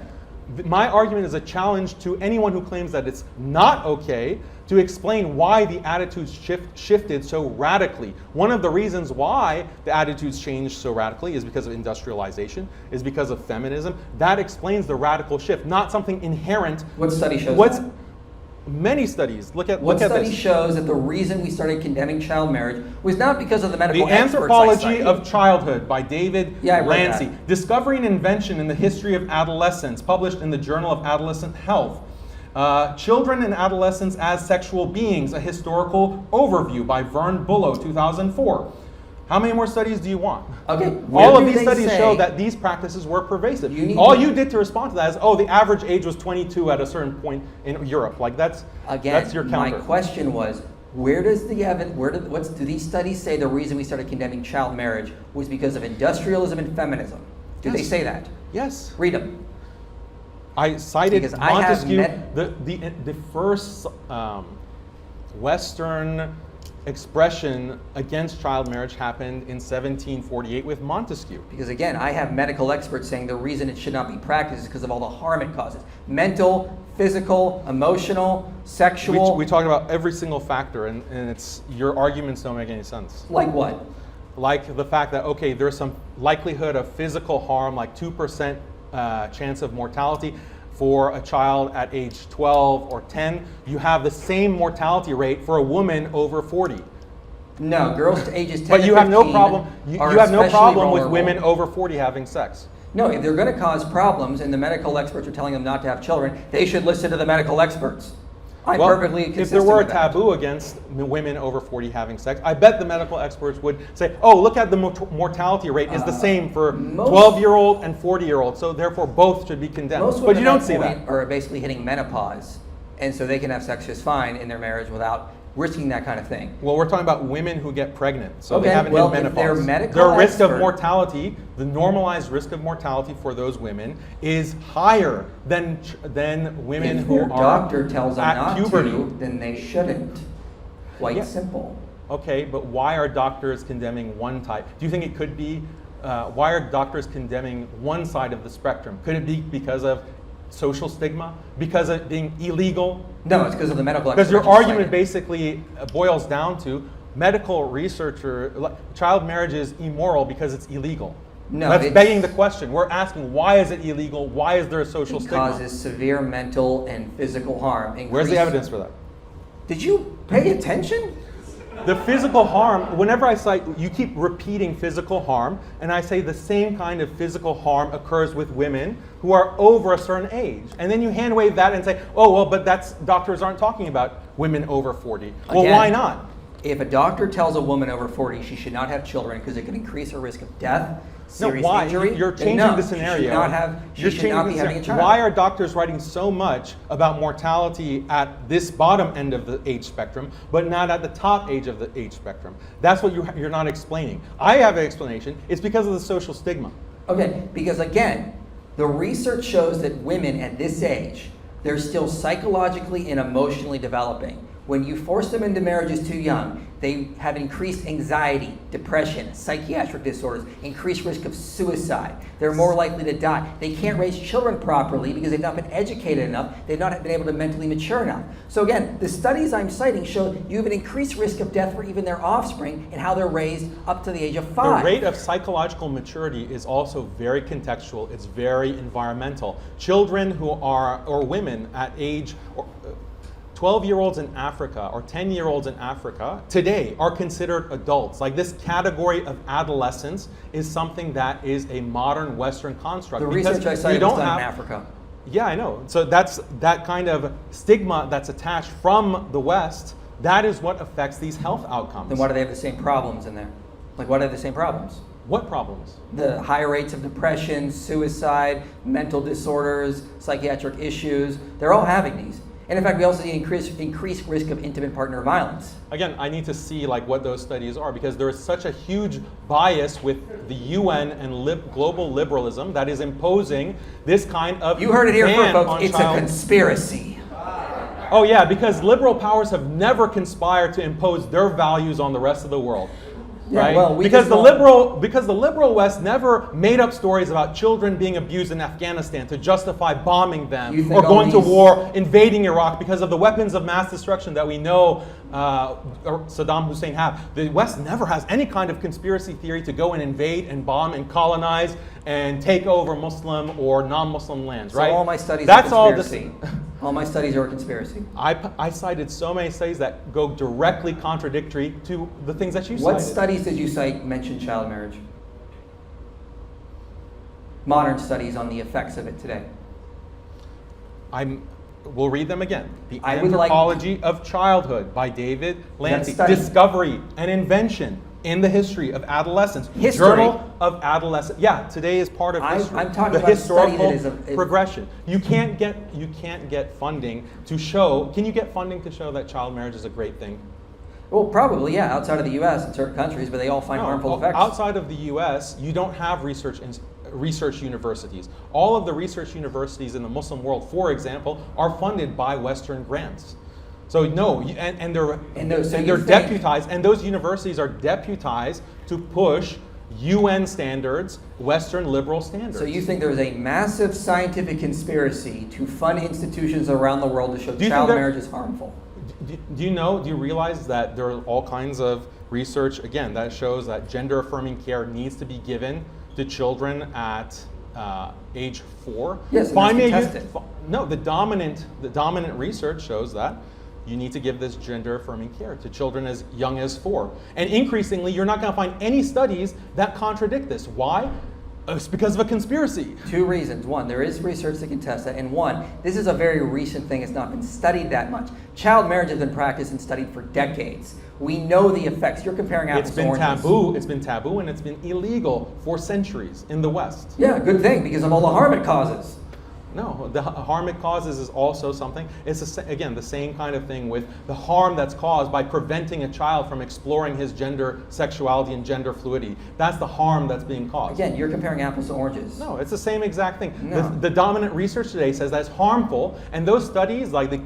My argument is a challenge to anyone who claims that it's not okay to explain why the attitudes shifted so radically. One of the reasons why the attitudes changed so radically is because of industrialization, is because of feminism. That explains the radical shift, not something inherent. What study shows that? Many studies. Look at What study this. shows that the reason we started condemning child marriage was not because of the medical The experts I Anthropology cited. of Childhood by David Yeah, I read Lancy. that. Discovering Invention in the History of Adolescence, published in the Journal of Adolescent Health. Children and Adolescents as Sexual Beings, a Historical Overview by Vern Bullough, 2004. How many more studies do you want? Okay, All of where do these they studies say- show that these practices were pervasive. You need All to- you did to respond to that is, oh, the average age was 22 at a certain point in Europe. Like that's your my counter. question was, where does the evidence, do these studies say the reason we started condemning child marriage was because of industrialism and feminism? Do they Yes. say that? Yes. Read them. I cited Because I have Montesquieu, the first Western expression against child marriage happened in 1748 with Montesquieu. Because again, I have medical experts saying the reason it should not be practiced is because of all the harm it causes. Mental, physical, emotional, sexual. We talked about every single factor, and your arguments don't make any sense. Like what? Like the fact that, okay, there's some likelihood of physical harm, like 2% chance of mortality for a child at age 12 or 10. You have the same mortality rate for a woman over 40. No, girls to ages 10 But you to have no 15 problem. You are have no especially problem with vulnerable. women over 40 having sex. No, if they're going to cause problems and the medical experts are telling them not to have children, they should listen to the medical experts. I'm perfectly consistent if there were a with that. taboo against women over 40 having sex, I bet the medical experts would say, oh, look at the mortality rate is the same for 12-year-old and 40-year-old, so therefore both should be condemned. Most But women you don't at see that that. point are basically hitting menopause, and so they can have sex just fine in their marriage without risking that kind of thing. Well, we're talking about women who get pregnant, so Okay, they haven't well, hit if menopause. they're medical Their risk of expert- mortality, the normalized risk of mortality for those women is higher than women If who their are doctor tells them at not puberty. to, then they shouldn't. Quite Yeah. simple. Okay, but why are doctors condemning one type? Do you think it could be, why are doctors condemning one side of the spectrum? Could it be because of social stigma? Because of being illegal? No, it's because of the medical Because your experts argument saying it. basically boils down to medical researcher, child marriage is immoral because it's illegal. No, That's it's- begging the question. We're asking, why is it illegal? Why is there a social It stigma? causes severe mental and physical harm. Where's the Increase- evidence for that? Did you pay attention? The physical harm, whenever I cite, you keep repeating physical harm, and I say the same kind of physical harm occurs with women who are over a certain age. And then you hand wave that and say, oh, well, but doctors aren't talking about women over 40. Well, Again, why not? If a doctor tells a woman over 40 she should not have children because it can increase her risk of death, No, serious why? injury, You're then changing no, the she scenario. should not be having a child. Why are doctors writing so much about mortality at this bottom end of the age spectrum, but not at the top age of the age spectrum? That's what you're not explaining. I have an explanation. It's because of the social stigma. Okay, because again, the research shows that women at this age, they're still psychologically and emotionally developing. When you force them into marriages too young, they have increased anxiety, depression, psychiatric disorders, increased risk of suicide. They're more likely to die. They can't raise children properly because they've not been educated enough. They've not been able to mentally mature enough. So again, the studies I'm citing show you have an increased risk of death for even their offspring and how they're raised up to the age of 5. The rate of psychological maturity is also very contextual. It's very environmental. Children who are, or women at age, 12-year-olds in Africa or 10-year-olds in Africa today are considered adults. Like this category of adolescence is something that is a modern Western construct. The because research I we cited was don't done in have- Africa. Yeah, I know. So that's that kind of stigma that's attached from the West. That is what affects these health outcomes. Then why do they have the same problems in there? Like, why do they have the same problems? What problems? The higher rates of depression, suicide, mental disorders, psychiatric issues, they're all having these. And in fact, we also see increased risk of intimate partner violence. Again, I need to see like what those studies are because there is such a huge bias with the UN and global liberalism that is imposing this kind of You heard it here first, ban folks. on It's a child- conspiracy. Oh yeah, because liberal powers have never conspired to impose their values on the rest of the world. Yeah, Right? well, we because just the liberal West never made up stories about children being abused in Afghanistan to justify bombing them You think or all going to these- war, invading Iraq because of the weapons of mass destruction that we know Saddam Hussein had. The West never has any kind of conspiracy theory to go and invade and bomb and colonize and take over Muslim or non-Muslim lands, So right? all my studies That's are all conspiracy. All my studies are a conspiracy. I cited so many studies that go directly contradictory to the things that you What cited. studies did you cite mention child marriage? Modern studies on the effects of it today. We'll read them again. The I would like- Anthropology of Childhood by David Lancy. study. Discovery and Invention in the History of Adolescence. History? Journal of Adolescence. Yeah, today is part of history. I'm talking the about a study historical that is a- progression. You can't get funding to show. Can you get funding to show that child marriage is a great thing? Well, probably, yeah, outside of the U.S. in certain countries, but they all find No, harmful effects. outside of the U.S., you don't have research universities. All of the research universities in the Muslim world, for example, are funded by Western grants. So no, and they're So and you they're think- deputized, and those universities are deputized to push UN standards, Western liberal standards. So you think there is a massive scientific conspiracy to fund institutions around the world to show you child think marriage is harmful? Do you realize that there are all kinds of research, again, that shows that gender-affirming care needs to be given to children at age 4? Yes, and Find that's me a contested. no, the dominant research shows that you need to give this gender-affirming care to children as young as 4. And increasingly, you're not going to find any studies that contradict this. Why? It's because of a conspiracy. 2 reasons. 1, there is research that can test that. And 1, this is a very recent thing. It's not been studied that much. Child marriage has been practiced and studied for decades. We know the effects. You're comparing apples It's to been oranges. taboo. It's been taboo, and it's been illegal for centuries in the West. Yeah, good thing, because of all the harm it causes. No, the harm it causes is also something. It's again the same kind of thing with the harm that's caused by preventing a child from exploring his gender, sexuality, and gender fluidity. That's the harm that's being caused. Again, you're comparing apples to oranges. No, it's the same exact thing. No. The dominant research today says that's harmful, and those studies, like the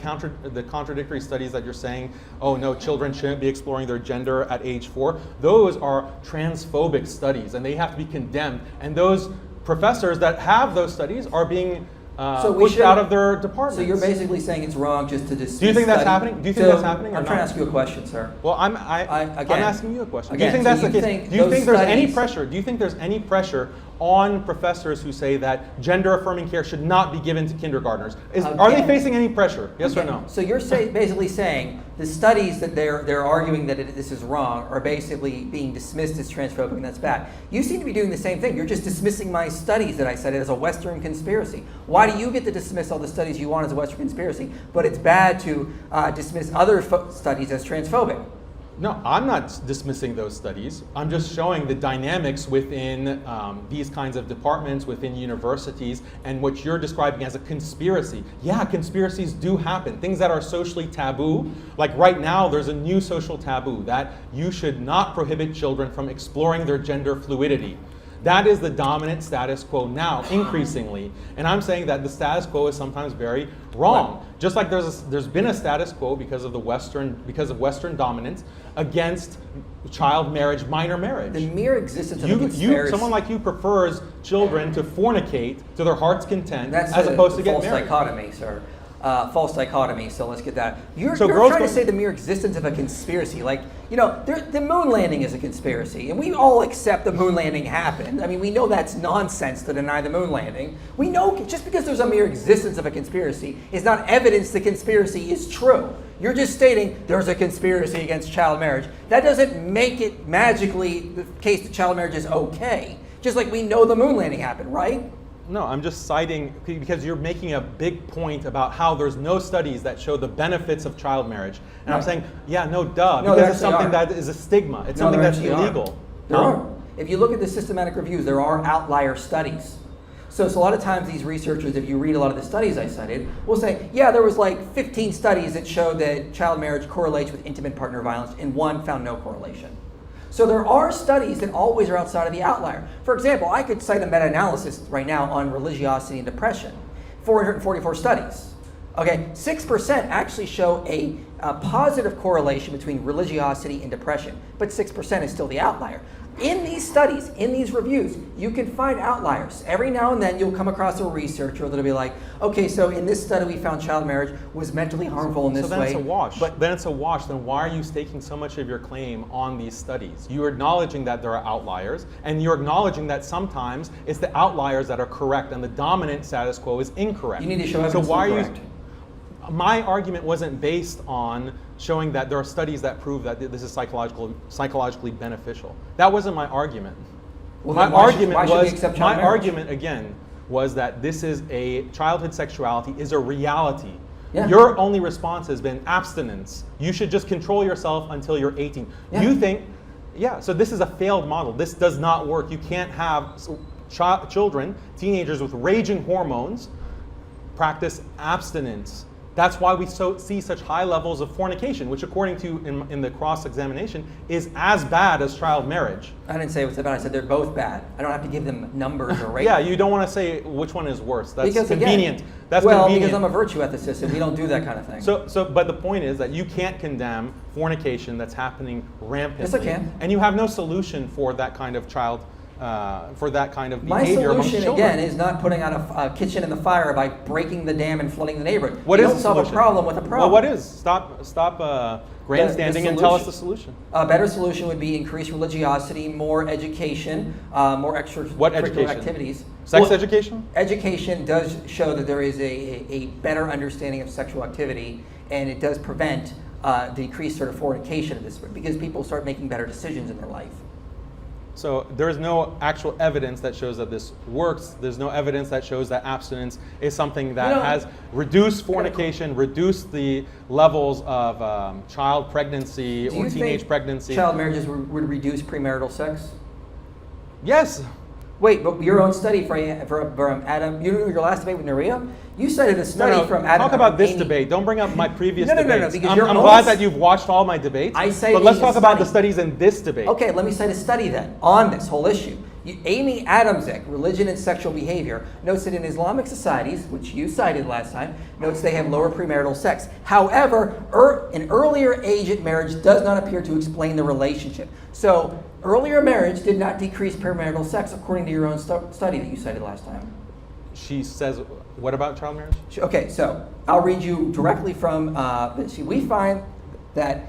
contradictory studies that you're saying, oh no, children shouldn't be exploring their gender at age 4, those are transphobic studies, and they have to be condemned. And those professors that have those studies are being pushed out of their departments. So you're basically saying it's wrong just to dismiss. Do you think that's study. happening? Do you think that's happening or I'm trying to not? ask you a question, sir. Well, I'm again, asking you a question. again, Do you think so that's you the think case? Do you those think there's any studies- pressure? Do you think there's any pressure on professors who say that gender-affirming care should not be given to kindergartners? Are they Again. facing any pressure? Yes or Okay, no? So you're basically saying the studies that they're arguing that this is wrong are basically being dismissed as transphobic, and that's bad. You seem to be doing the same thing. You're just dismissing my studies that I cited as a Western conspiracy. Why do you get to dismiss all the studies you want as a Western conspiracy, but it's bad to dismiss other studies as transphobic? No, I'm not dismissing those studies. I'm just showing the dynamics within these kinds of departments, within universities, and what you're describing as a conspiracy. Yeah, conspiracies do happen. Things that are socially taboo, like right now there's a new social taboo that you should not prohibit children from exploring their gender fluidity. That is the dominant status quo now, increasingly. And I'm saying that the status quo is sometimes very wrong. Just like there's been a status quo because of Western dominance against child marriage, minor marriage. The mere existence of a conspiracy. Someone like you prefers children to fornicate to their heart's content That's as opposed to get false married. dichotomy, sir. False dichotomy, so let's get that. You're So trying girls to go- say the mere existence of a conspiracy. Like, you know, the moon landing is a conspiracy, and we all accept the moon landing happened. I mean, we know that's nonsense to deny the moon landing. We know just because there's a mere existence of a conspiracy is not evidence the conspiracy is true. You're just stating there's a conspiracy against child marriage. That doesn't make it magically the case that child marriage is okay. Just like we know the moon landing happened, right? No, I'm just citing because you're making a big point about how there's no studies that show the benefits of child marriage. And I'm Right. saying, yeah, no, duh, No, there because it's actually something are. that is a stigma. It's No, something there that's actually are. illegal. There are. If you look at the systematic reviews, there are outlier studies. So a lot of times these researchers, if you read a lot of the studies I cited, will say, yeah, there was like 15 studies that showed that child marriage correlates with intimate partner violence, and one found no correlation. So there are studies that always are outside of the outlier. For example, I could cite a meta-analysis right now on religiosity and depression. 444 studies. Okay, 6% actually show a positive correlation between religiosity and depression, but 6% is still the outlier. In these studies, in these reviews, you can find outliers. Every now and then you'll come across a researcher that'll be like, okay, so in this study we found child marriage was mentally harmful in this So then way. it's a wash. But Then it's a wash. Then why are you staking so much of your claim on these studies? You're acknowledging that there are outliers, and you're acknowledging that sometimes it's the outliers that are correct and the dominant status quo is incorrect. you need to show So evidence why to are you? correct. My argument wasn't based on showing that there are studies that prove that this is psychologically beneficial. That wasn't my argument. Well, My then why should we argument accept child my marriage? argument again was that this is childhood sexuality is a reality. Yeah. Your only response has been abstinence. You should just control yourself until you're 18. Yeah. You think, yeah, so this is a failed model. This does not work. You can't have children, teenagers with raging hormones practice abstinence That's why we see such high levels of fornication, which according to in the cross-examination is as bad as child marriage. I didn't say it was bad. I said they're both bad. I don't have to give them numbers or ratings. Yeah, you don't want to say which one is worse. That's because convenient. Again, That's well, convenient. because I'm a virtue ethicist and we don't do that kind of thing. But the point is that you can't condemn fornication that's happening rampantly. Yes, I can. And you have no solution for that kind of child. For that kind of My behavior among solution, children. again, is not putting out a kitchen in the fire by breaking the dam and flooding the neighborhood. What You is don't the solve solution? a problem with a problem. Well, what is? Stop grandstanding and tell us the solution. A better solution would be increased religiosity, more education, more What extracurricular education? activities. Sex education? Education does show that there is a better understanding of sexual activity, and it does prevent the increased sort of fornication of this, because people start making better decisions in their life. So there is no actual evidence that shows that this works. There's no evidence that shows that abstinence is something that has reduced fornication, reduced the levels of child pregnancy or teenage pregnancy. Child marriages would reduce premarital sex? Yes. Wait, but your own study from Adam, your last debate with Nuria, you cited a study from Adam. Talk about this Amy. debate. Don't bring up my previous No, debates. because I'm glad that you've watched all my debates. I cited but let's a talk about study. the studies in this debate. Okay, let me cite a study then on this whole issue. Amy Adamczyk, Religion and Sexual Behavior, notes that in Islamic societies, which you cited last time, notes they have lower premarital sex. However, an earlier age at marriage does not appear to explain the relationship. So, earlier marriage did not decrease premarital sex, according to your own study that you cited last time. She says, what about child marriage? Okay, so I'll read you directly from this. We find that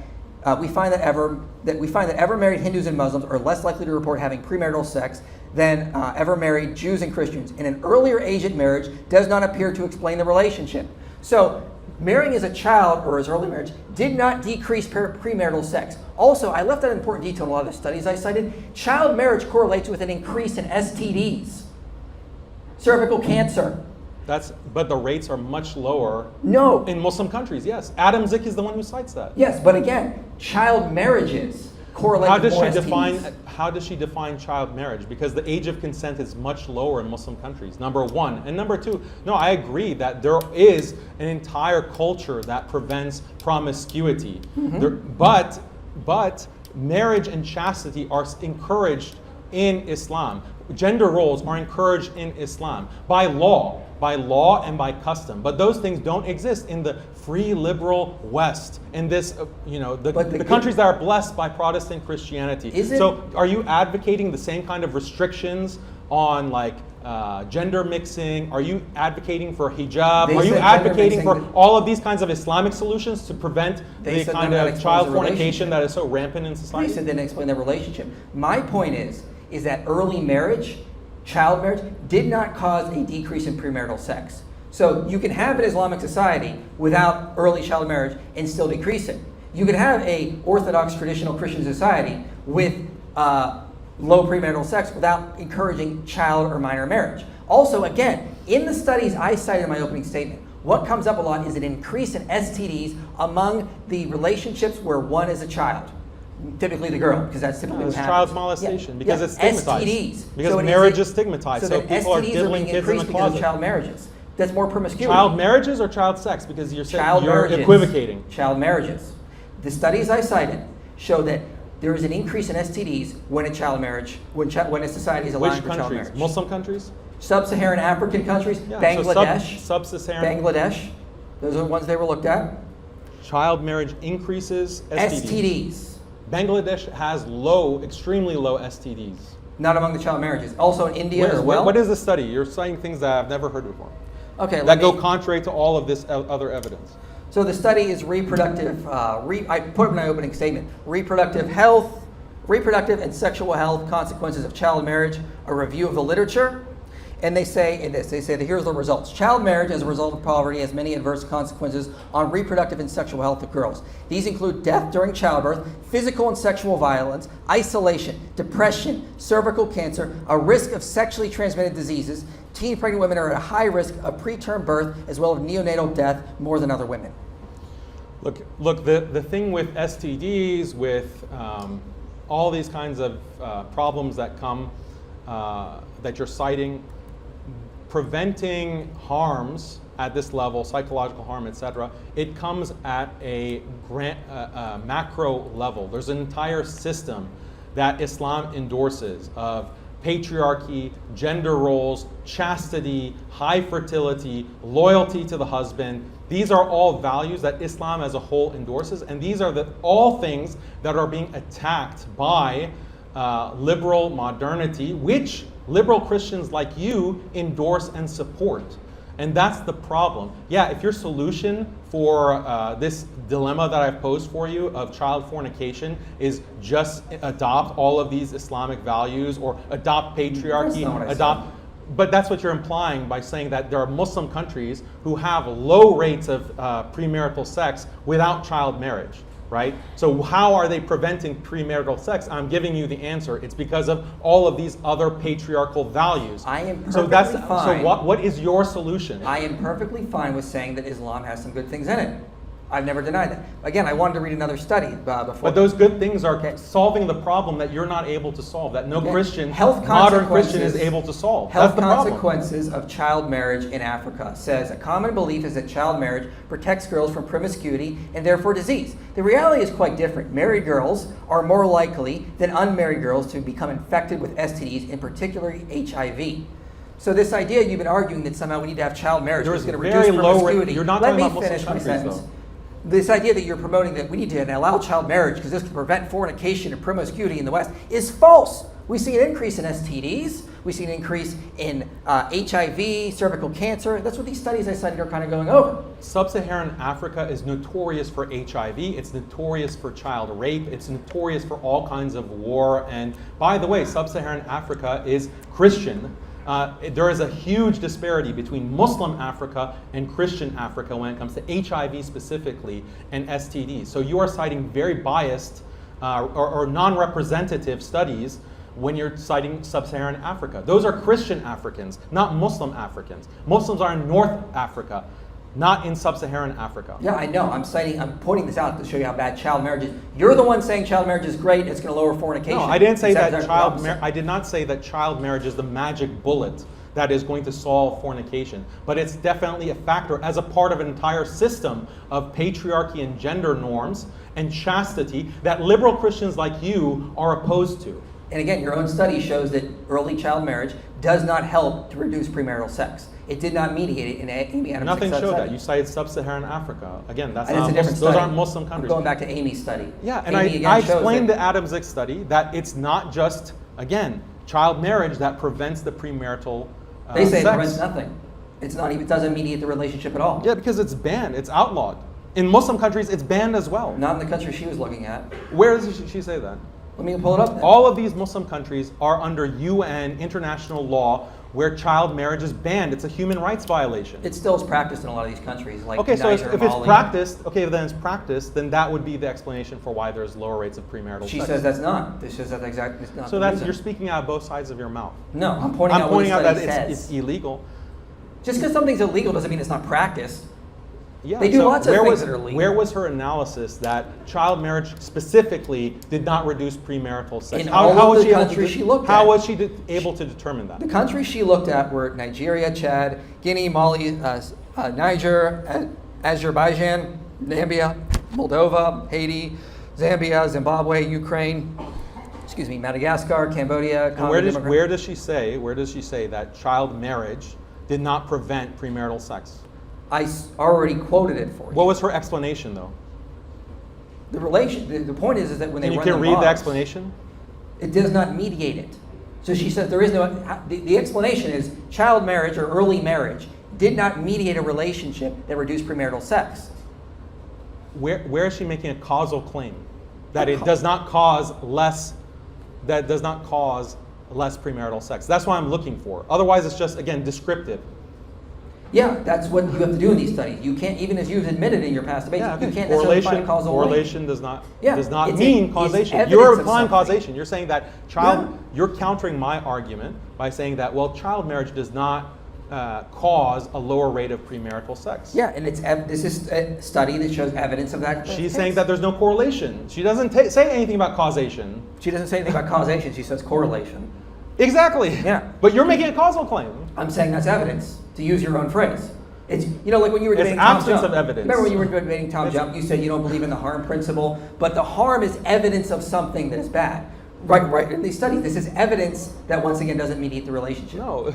ever married Hindus and Muslims are less likely to report having premarital sex than ever married Jews and Christians. And an earlier age at marriage does not appear to explain the relationship. So, marrying as a child or as early marriage did not decrease premarital sex. Also, I left out an important detail in a lot of the studies I cited. Child marriage correlates with an increase in STDs, cervical cancer. But the rates are much lower No. in Muslim countries, yes. Adamczyk is the one who cites that. Yes, but again, child marriages correlate with more STDs. How does she define child marriage? Because the age of consent is much lower in Muslim countries, number one. And number two, no, I agree that there is an entire culture that prevents promiscuity. But marriage and chastity are encouraged in Islam. Gender roles are encouraged in Islam by law and by custom. But those things don't exist in the free liberal West, in this, the countries that are blessed by Protestant Christianity. So are you advocating the same kind of restrictions on gender mixing? Are you advocating for hijab? Are you advocating for all of these kinds of Islamic solutions to prevent the kind of child fornication that is so rampant in society? They said they didn't explain their relationship. My point is that early marriage, child marriage, did not cause a decrease in premarital sex. So you can have an Islamic society without early child marriage and still decrease it. You could have a Orthodox traditional Christian society with low premarital sex without encouraging child or minor marriage. Also, again, in the studies I cited in my opening statement, what comes up a lot is an increase in STDs among the relationships where one is a child. Typically the girl, because that's typically what happens. Child molestation, because it's stigmatized. STDs. Because marriage is stigmatized, so people are STDs diddling being kids in the increased because of closet. child marriages. That's more promiscuity. Child marriages or child sex? Because you're saying Child you're marriages. equivocating. Child marriages. The studies I cited show that there is an increase in STDs when a child marriage, when a society is allowing for child marriage. Muslim countries? Sub-Saharan African countries, Yeah, Bangladesh. Sub-Saharan. Bangladesh. Those are the ones they were looked at. Child marriage increases STDs. STDs. Bangladesh has extremely low STDs. Not among the child marriages. Also in India as well. What is the study? You're citing things that I've never heard before. Okay, that go contrary to all of this other evidence. So the study is reproductive, I put in my opening statement, reproductive and sexual health consequences of child marriage, a review of the literature. And they say that here's the results. Child marriage as a result of poverty has many adverse consequences on reproductive and sexual health of girls. These include death during childbirth, physical and sexual violence, isolation, depression, cervical cancer, a risk of sexually transmitted diseases. Teen pregnant women are at a high risk of preterm birth as well as neonatal death more than other women. Look. The thing with STDs, with all these kinds of problems that come that you're citing, preventing harms at this level, psychological harm, etc. It comes at a macro level. There's an entire system that Islam endorses of patriarchy, gender roles, chastity, high fertility, loyalty to the husband. These are all values that Islam as a whole endorses, and these are all things that are being attacked by liberal modernity, which liberal Christians like you endorse and support. And that's the problem. Yeah, if your solution for this dilemma that I've posed for you of child fornication is just adopt all of these Islamic values or adopt patriarchy, but that's what you're implying by saying that there are Muslim countries who have low rates of premarital sex without child marriage, right? So how are they preventing premarital sex? I'm giving you the answer. It's because of all of these other patriarchal values. I am perfectly fine. So what is your solution? I am perfectly fine with saying that Islam has some good things in it. I've never denied that. Again, I wanted to read another study before. But those good things are solving the problem that you're not able to solve, that no Christian, health modern Christian is able to solve. Health That's the problem. consequences of child marriage in Africa says a common belief is that child marriage protects girls from promiscuity and therefore disease. The reality is quite different. Married girls are more likely than unmarried girls to become infected with STDs, in particular HIV. So this idea you've been arguing that somehow we need to have child marriage is going to reduce promiscuity. You're not talking about Muslim countries, though. This idea that you're promoting that we need to allow child marriage because this can prevent fornication and promiscuity in the West is false. We see an increase in STDs. We see an increase in HIV, cervical cancer. That's what these studies I cited are kind of going over. Sub-Saharan Africa is notorious for HIV. It's notorious for child rape. It's notorious for all kinds of war. And by the way, Sub-Saharan Africa is Christian. There is a huge disparity between Muslim Africa and Christian Africa when it comes to HIV specifically and STDs. So you are citing very biased or non-representative studies when you're citing Sub-Saharan Africa. Those are Christian Africans, not Muslim Africans. Muslims are in North Africa, not in Sub-Saharan Africa. Yeah, I know. I'm pointing this out to show you how bad child marriage is. You're the one saying child marriage is great. It's going to lower fornication. No, I didn't say that I did not say that child marriage is the magic bullet that is going to solve fornication. But it's definitely a factor as a part of an entire system of patriarchy and gender norms and chastity that liberal Christians like you are opposed to. And again, your own study shows that early child marriage does not help to reduce premarital sex. It did not mediate it in Amy Adams' Nothing showed study. that. You cited Sub-Saharan Africa. Again, that's and not those aren't Muslim countries. I'm going back to Amy's study. Yeah, and Amy I explained the Adams' study that it's not just, again, child marriage that prevents the premarital They say sex. it prevents nothing. It's not even, it doesn't mediate the relationship at all. Yeah, because it's banned. It's outlawed. In Muslim countries, it's banned as well. Not in the country she was looking at. Where does she say that? Let me pull it up then. All of these Muslim countries are under UN international law where child marriage is banned. It's a human rights violation. It still is practiced in a lot of these countries, like okay, so Niger, if it's Mali. practiced, then that would be the explanation for why there's lower rates of premarital sex. She says that's not. This says that's exactly. It's not. So that's you're speaking out of both sides of your mouth. No, I'm pointing out that it's illegal. Just because something's illegal doesn't mean it's not practiced. Yeah, they do lots of things that are legal. Where was her analysis that child marriage specifically did not reduce premarital sex? In all of the countries she looked at. How was she able to determine that? The countries she looked at were Nigeria, Chad, Guinea, Mali, Niger, Azerbaijan, Zambia, Moldova, Haiti, Zambia, Zimbabwe, Ukraine, Madagascar, Cambodia, Congo. Where does she say that child marriage did not prevent premarital sex? I already quoted it for you. What was her explanation, though? The point is that when they run the you can read laws, the explanation? It does not mediate it. So she says there is no. The explanation is child marriage or early marriage did not mediate a relationship that reduced premarital sex. Where is she making a causal claim that it does not cause less? That does not cause less premarital sex. That's what I'm looking for. Otherwise, it's just again descriptive. Yeah, that's what you have to do in these studies. You can't, even as you've admitted in your past debates, you can't necessarily find a causal link. Correlation does not mean causation. You're applying causation. You're saying that you're countering my argument by saying that, well, child marriage does not cause a lower rate of premarital sex. Yeah, and this is a study that shows evidence of that. She's saying that there's no correlation. She doesn't say anything about causation. She doesn't say anything about causation. She says correlation. Exactly. Yeah. But you're making a causal claim. I'm saying that's evidence, to use your own phrase. It's, like when you were It's debating Tom absence Jump. of evidence. Remember when you were debating Tom Jump, you said you don't believe in the harm principle, but the harm is evidence of something that is bad. Right. In these studies, this is evidence that once again doesn't mediate the relationship. No,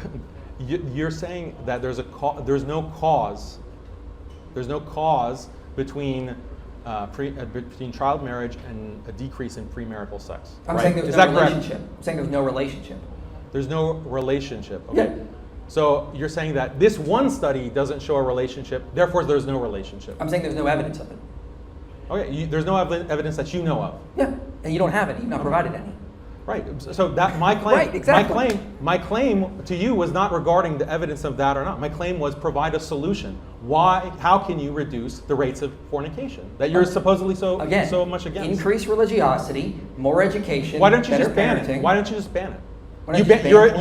you're saying that there's no cause between between child marriage and a decrease in premarital sex. I'm right? saying there's Is no that correct? relationship. I'm saying there's no relationship. There's no relationship. Okay. Yeah. So you're saying that this one study doesn't show a relationship, therefore there's no relationship. I'm saying there's no evidence of it. Okay, there's no evidence that you know of. Yeah, and you don't have any. You've not provided any. Right. So that my claim, Right, exactly. my claim to you was not regarding the evidence of that or not. My claim was provide a solution. How can you reduce the rates of fornication that you're supposedly so much against? Increase religiosity, more education. Why don't you better just ban parenting. it? Why don't you just ban it? Why don't you ban fornication?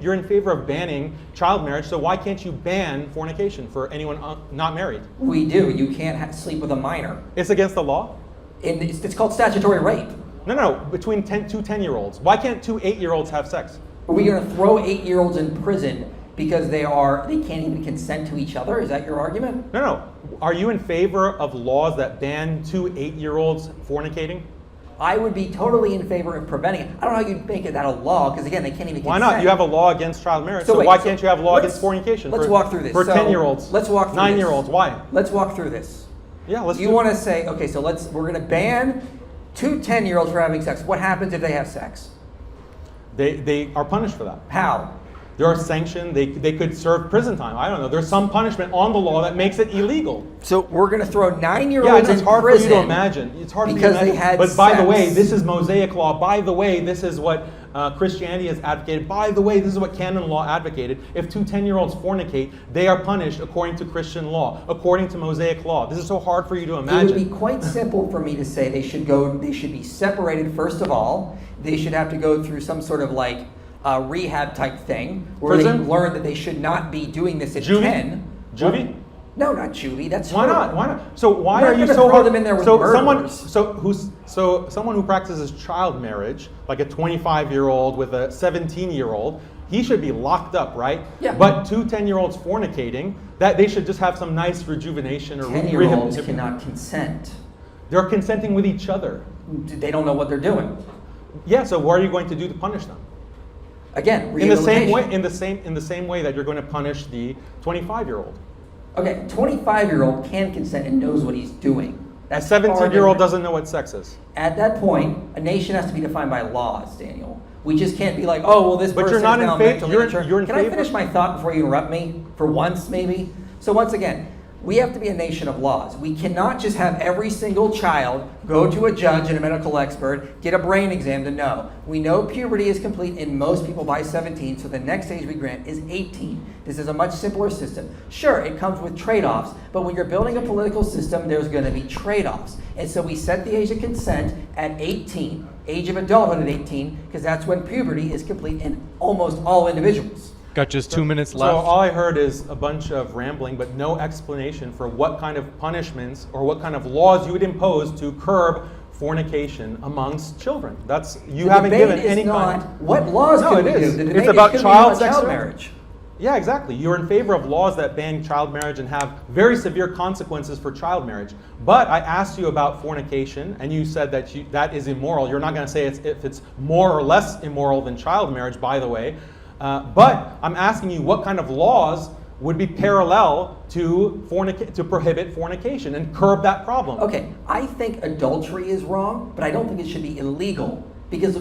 You're in favor of banning child marriage. So why can't you ban fornication for anyone not married? We do. You can't sleep with a minor. It's against the law. It's called statutory rape. No. Between two 10-year-olds. Why can't two 8-year-olds have sex? Are we going to throw 8-year-olds in prison because they can't even consent to each other? Is that your argument? No. Are you in favor of laws that ban two 8-year-olds fornicating? I would be totally in favor of preventing it. I don't know how you'd make it that a law, because again, they can't even consent. Why not? You have a law against child marriage, so why can't you have a law against fornication? Let's walk through this. For 10-year-olds. Let's walk through 9-year-olds. Why? Let's walk through this. Yeah, let's You want to say, okay, so we're going to ban two 10-year-olds for having sex. What happens if they have sex? They are punished for that. How? There are sanctions. They could serve prison time. I don't know. There's some punishment on the law that makes it illegal. So we're going to throw 9-year-olds in it's hard prison for you to imagine. It's hard for you to because imagine. they had But by the way, sex. this is Mosaic law. By the way, this is what Christianity has advocated. By the way, this is what canon law advocated. If two 10-year-olds fornicate, they are punished according to Christian law, according to Mosaic law. This is so hard for you to imagine. It would be quite simple for me to say they should be separated first of all. They should have to go through some sort of rehab type thing where Prison? they learn that they should not be doing this at Juvie? 10. Juvie? No, not juvie. That's Why horrible. not? Why not? So why You're are you not gonna so throw them in there with murderers. someone who practices child marriage, like a 25-year-old with a 17-year-old, he should be locked up, right? Yeah. But two 10-year-olds fornicating, that they should just have some nice rejuvenation or 10-year-olds rehab. cannot consent. They're consenting with each other. They don't know what they're doing. Yeah. So what are you going to do to punish them? Again, In the same rehabilitation. way, in the same way that you're going to punish the 25-year-old. Okay, 25-year-old can consent and knows what he's doing. A That's far 17-year-old different. doesn't know what sex is. At that point, a nation has to be defined by laws, Daniel. We just can't be like, oh, well, this But person you're not is now in favor. mentally You're in Can I favor? finish my thought before you interrupt me? For once, maybe? So once again, we have to be a nation of laws. We cannot just have every single child go to a judge and a medical expert, get a brain exam to know. We know puberty is complete in most people by 17, so the next age we grant is 18. This is a much simpler system. Sure, it comes with trade-offs, but when you're building a political system, there's going to be trade-offs. And so we set the age of consent at 18, age of adulthood at 18, because that's when puberty is complete in almost all individuals. Got just 2 minutes So left. all I heard is a bunch of rambling, but no explanation for what kind of punishments or what kind of laws you would impose to curb fornication amongst children. That's you haven't given any kind. What laws No, can it we is. do? The It's debate about is, can we child do sex child or- marriage. Yeah, exactly. You're in favor of laws that ban child marriage and have very severe consequences for child marriage. But I asked you about fornication, and you said that that is immoral. You're not going to say if it's more or less immoral than child marriage, by the way. But I'm asking you what kind of laws would be parallel to prohibit fornication and curb that problem. Okay, I think adultery is wrong, but I don't think it should be illegal because.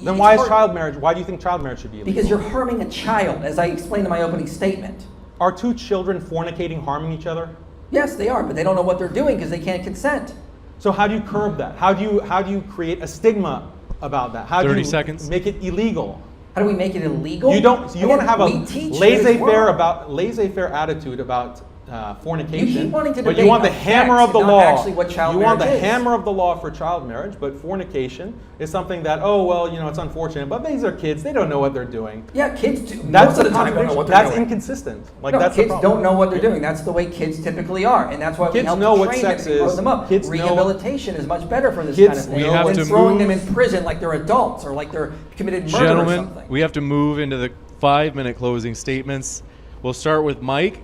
Then why is child marriage? Why do you think child marriage should be illegal? Because you're harming a child, as I explained in my opening statement. Are two children fornicating harming each other? Yes, they are, but they don't know what they're doing because they can't consent. So how do you curb that? How do you create a stigma about that? How do 30 you seconds. make it illegal? How do we make it illegal? You don't. You want to have a we teach it as well. laissez-faire attitude about fornication. You keep wanting to but debate you want the effects hammer of the and not law. actually what child you want the marriage is. hammer of the law for child marriage, but fornication is something that it's unfortunate, but these are kids. They don't know what they're doing. Yeah, kids do. That's Most of the time don't know what they're That's doing. inconsistent. No, That's the kids problem. don't know what they're doing. That's the way kids typically are, and that's why we Kids help know to what train sex them and grow is. them up. Kids know- Rehabilitation is much better for this Kids kind of thing We have than to throwing move- them in prison like they're adults or like they're committed murder or Gentlemen, something. we have to move into the 5-minute closing statements. We'll start with Mike.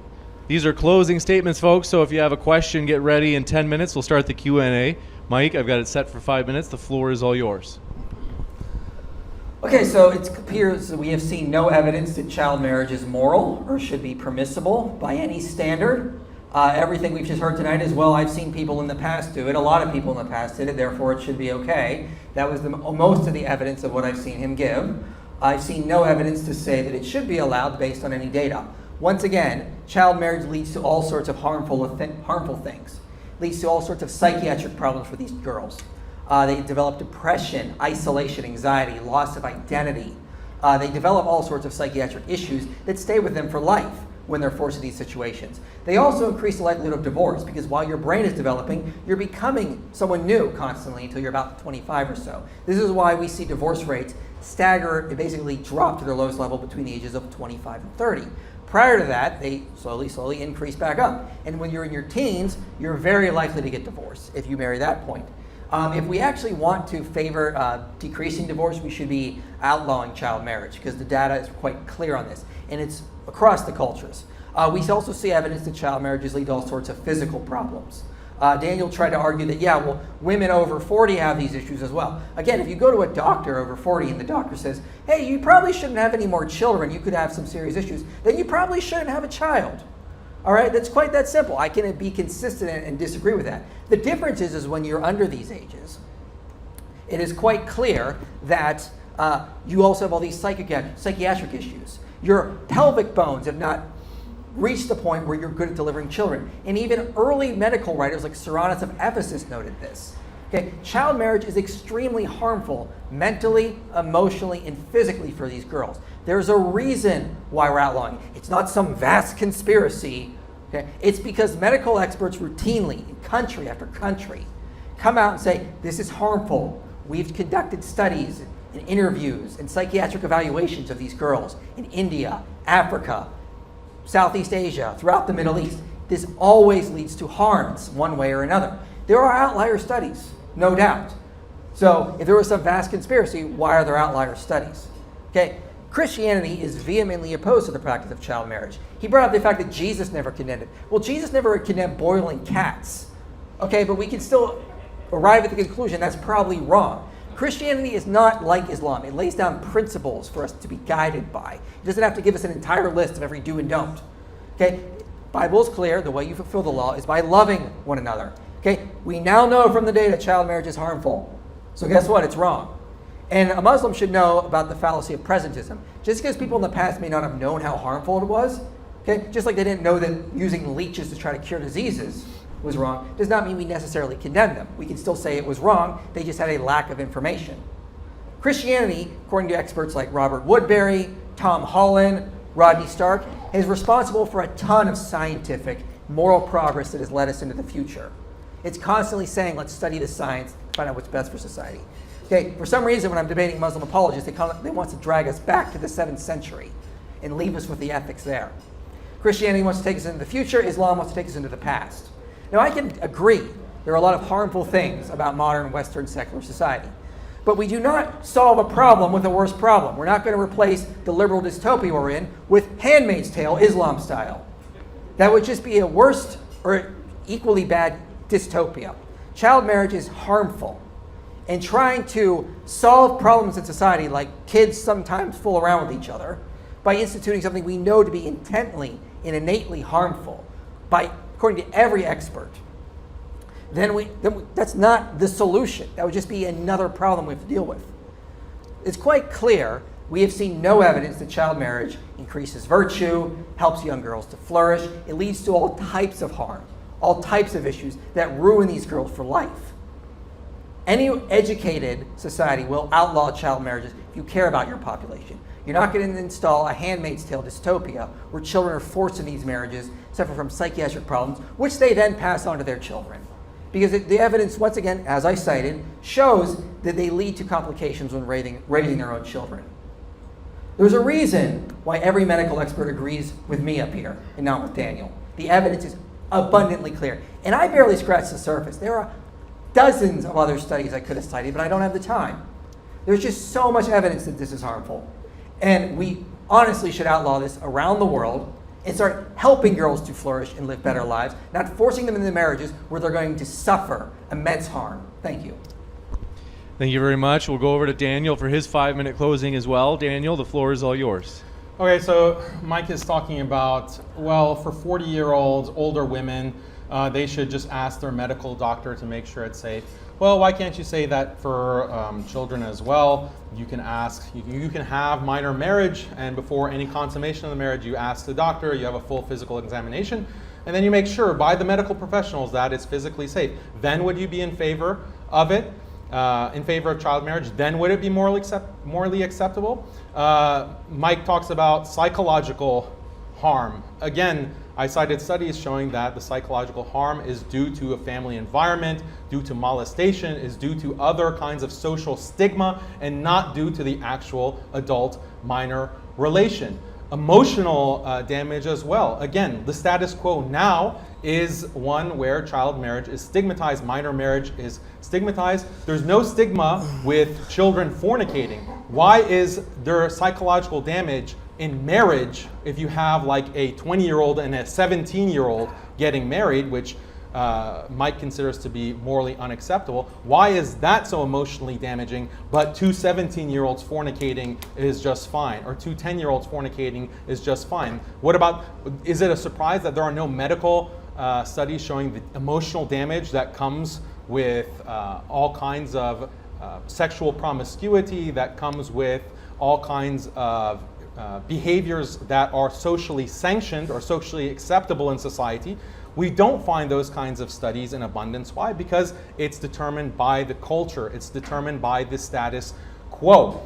These are closing statements, folks, so if you have a question, get ready. In 10 minutes, we'll start the Q&A. Mike, I've got it set for 5 minutes. The floor is all yours. Okay, so it appears that we have seen no evidence that child marriage is moral or should be permissible by any standard. Everything we've just heard tonight is, well, I've seen people in the past do it. A lot of people in the past did it, therefore it should be okay. That was most of the evidence of what I've seen him give. I've seen no evidence to say that it should be allowed based on any data. Once again, child marriage leads to all sorts of harmful things. Leads to all sorts of psychiatric problems for these girls. They develop depression, isolation, anxiety, loss of identity. They develop all sorts of psychiatric issues that stay with them for life when they're forced into these situations. They also increase the likelihood of divorce because while your brain is developing, you're becoming someone new constantly until you're about 25 or so. This is why we see divorce rates stagger and basically drop to their lowest level between the ages of 25 and 30. Prior to that, they slowly increase back up. And when you're in your teens, you're very likely to get divorced if you marry that point. If we actually want to favor decreasing divorce, we should be outlawing child marriage because the data is quite clear on this. And it's across the cultures. We also see evidence that child marriages lead to all sorts of physical problems. Daniel tried to argue that, yeah, well, women over 40 have these issues as well. Again, if you go to a doctor over 40 and the doctor says, hey, you probably shouldn't have any more children, you could have some serious issues, then you probably shouldn't have a child. All right, that's quite that simple. I can be consistent and disagree with that. The difference is when you're under these ages, it is quite clear that you also have all these psychiatric issues. Your pelvic bones have not reached the point where you're good at delivering children. And even early medical writers like Cyrannus of Ephesus noted this. Okay, child marriage is extremely harmful mentally, emotionally, and physically for these girls. There's a reason why we're outlawing it. It's not some vast conspiracy. Okay? It's because medical experts routinely, in country after country, come out and say, this is harmful. We've conducted studies and interviews and psychiatric evaluations of these girls in India, Africa, Southeast Asia, throughout the Middle East. This always leads to harms one way or another. There are outlier studies, no doubt. So if there was some vast conspiracy, why are there outlier studies? Okay, Christianity is vehemently opposed to the practice of child marriage. He brought up the fact that Jesus never condemned it. Well, Jesus never condemned boiling cats. Okay, but we can still arrive at the conclusion that's probably wrong. Christianity is not like Islam. It lays down principles for us to be guided by. It doesn't have to give us an entire list of every do and don't. Okay, Bible is clear. The way you fulfill the law is by loving one another. Okay, we now know from the data child marriage is harmful. So guess what? It's wrong. And a Muslim should know about the fallacy of presentism. Just because people in the past may not have known how harmful it was, okay, just like they didn't know that using leeches to try to cure diseases was wrong, does not mean we necessarily condemn them. We can still say it was wrong, they just had a lack of information. Christianity, according to experts like Robert Woodbury, Tom Holland, Rodney Stark, is responsible for a ton of scientific, moral progress that has led us into the future. It's constantly saying, let's study the science, find out what's best for society. Okay, for some reason, when I'm debating Muslim apologists, they want to drag us back to the 7th century and leave us with the ethics there. Christianity wants to take us into the future, Islam wants to take us into the past. Now, I can agree there are a lot of harmful things about modern Western secular society. But we do not solve a problem with a worse problem. We're not going to replace the liberal dystopia we're in with Handmaid's Tale, Islam style. That would just be a worse or equally bad dystopia. Child marriage is harmful. And trying to solve problems in society, like kids sometimes fool around with each other, by instituting something we know to be intently and innately harmful, according to every expert, then that's not the solution. That would just be another problem we have to deal with. It's quite clear we have seen no evidence that child marriage increases virtue, helps young girls to flourish. It leads to all types of harm, all types of issues that ruin these girls for life. Any educated society will outlaw child marriages if you care about your population. You're not going to install a Handmaid's Tale dystopia where children are forced into these marriages, suffer from psychiatric problems, which they then pass on to their children. Because the evidence, once again, as I cited, shows that they lead to complications when raising their own children. There's a reason why every medical expert agrees with me up here and not with Daniel. The evidence is abundantly clear. And I barely scratched the surface. There are dozens of other studies I could have cited, but I don't have the time. There's just so much evidence that this is harmful. And we honestly should outlaw this around the world and start helping girls to flourish and live better lives, not forcing them into marriages where they're going to suffer immense harm. Thank you. Thank you very much. We'll go over to Daniel for his 5-minute closing as well. Daniel, the floor is all yours. Okay, so Mike is talking about, well, for 40-year-olds, older women, they should just ask their medical doctor to make sure it's safe. Well, why can't you say that for children as well? You can ask, you can have minor marriage, and before any consummation of the marriage, you ask the doctor, you have a full physical examination, and then you make sure by the medical professionals that it's physically safe. Then would you be in favor of it, in favor of child marriage? Then would it be morally acceptable? Mike talks about psychological harm. Again, I cited studies showing that the psychological harm is due to a family environment, due to molestation, is due to other kinds of social stigma, and not due to the actual adult-minor relation. Emotional damage as well. Again, the status quo now is one where child marriage is stigmatized, minor marriage is stigmatized. There's no stigma with children fornicating. Why is there psychological damage in marriage if you have like a 20-year-old and a 17-year-old getting married, which Mike considers to be morally unacceptable? Why is that so emotionally damaging, but two 17-year-olds fornicating is just fine, or two 10-year-olds fornicating is just fine? What about, is it a surprise that there are no medical studies showing the emotional damage that comes with all kinds of sexual promiscuity, that comes with all kinds of behaviors that are socially sanctioned or socially acceptable in society? We don't find those kinds of studies in abundance. Why? Because it's determined by the culture. It's determined by the status quo.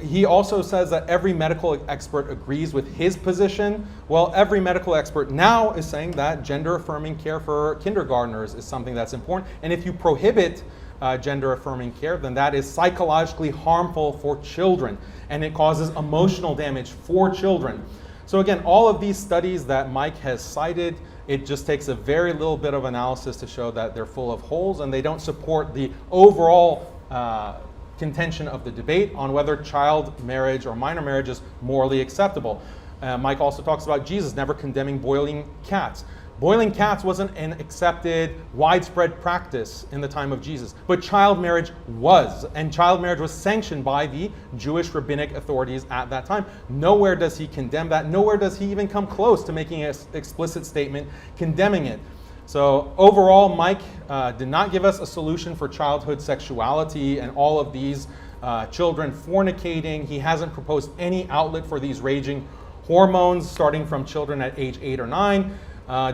He also says that every medical expert agrees with his position. Well, every medical expert now is saying that gender-affirming care for kindergartners is something that's important. And if you prohibit gender-affirming care, then that is psychologically harmful for children, and it causes emotional damage for children. So again, all of these studies that Mike has cited, it just takes a very little bit of analysis to show that they're full of holes, and they don't support the overall contention of the debate on whether child marriage or minor marriage is morally acceptable. Mike also talks about Jesus never condemning boiling cats. Boiling cats wasn't an accepted, widespread practice in the time of Jesus, but child marriage was, and child marriage was sanctioned by the Jewish rabbinic authorities at that time. Nowhere does he condemn that. Nowhere does he even come close to making an explicit statement condemning it. So overall, Mike did not give us a solution for childhood sexuality and all of these children fornicating. He hasn't proposed any outlet for these raging hormones starting from children at age 8 or 9.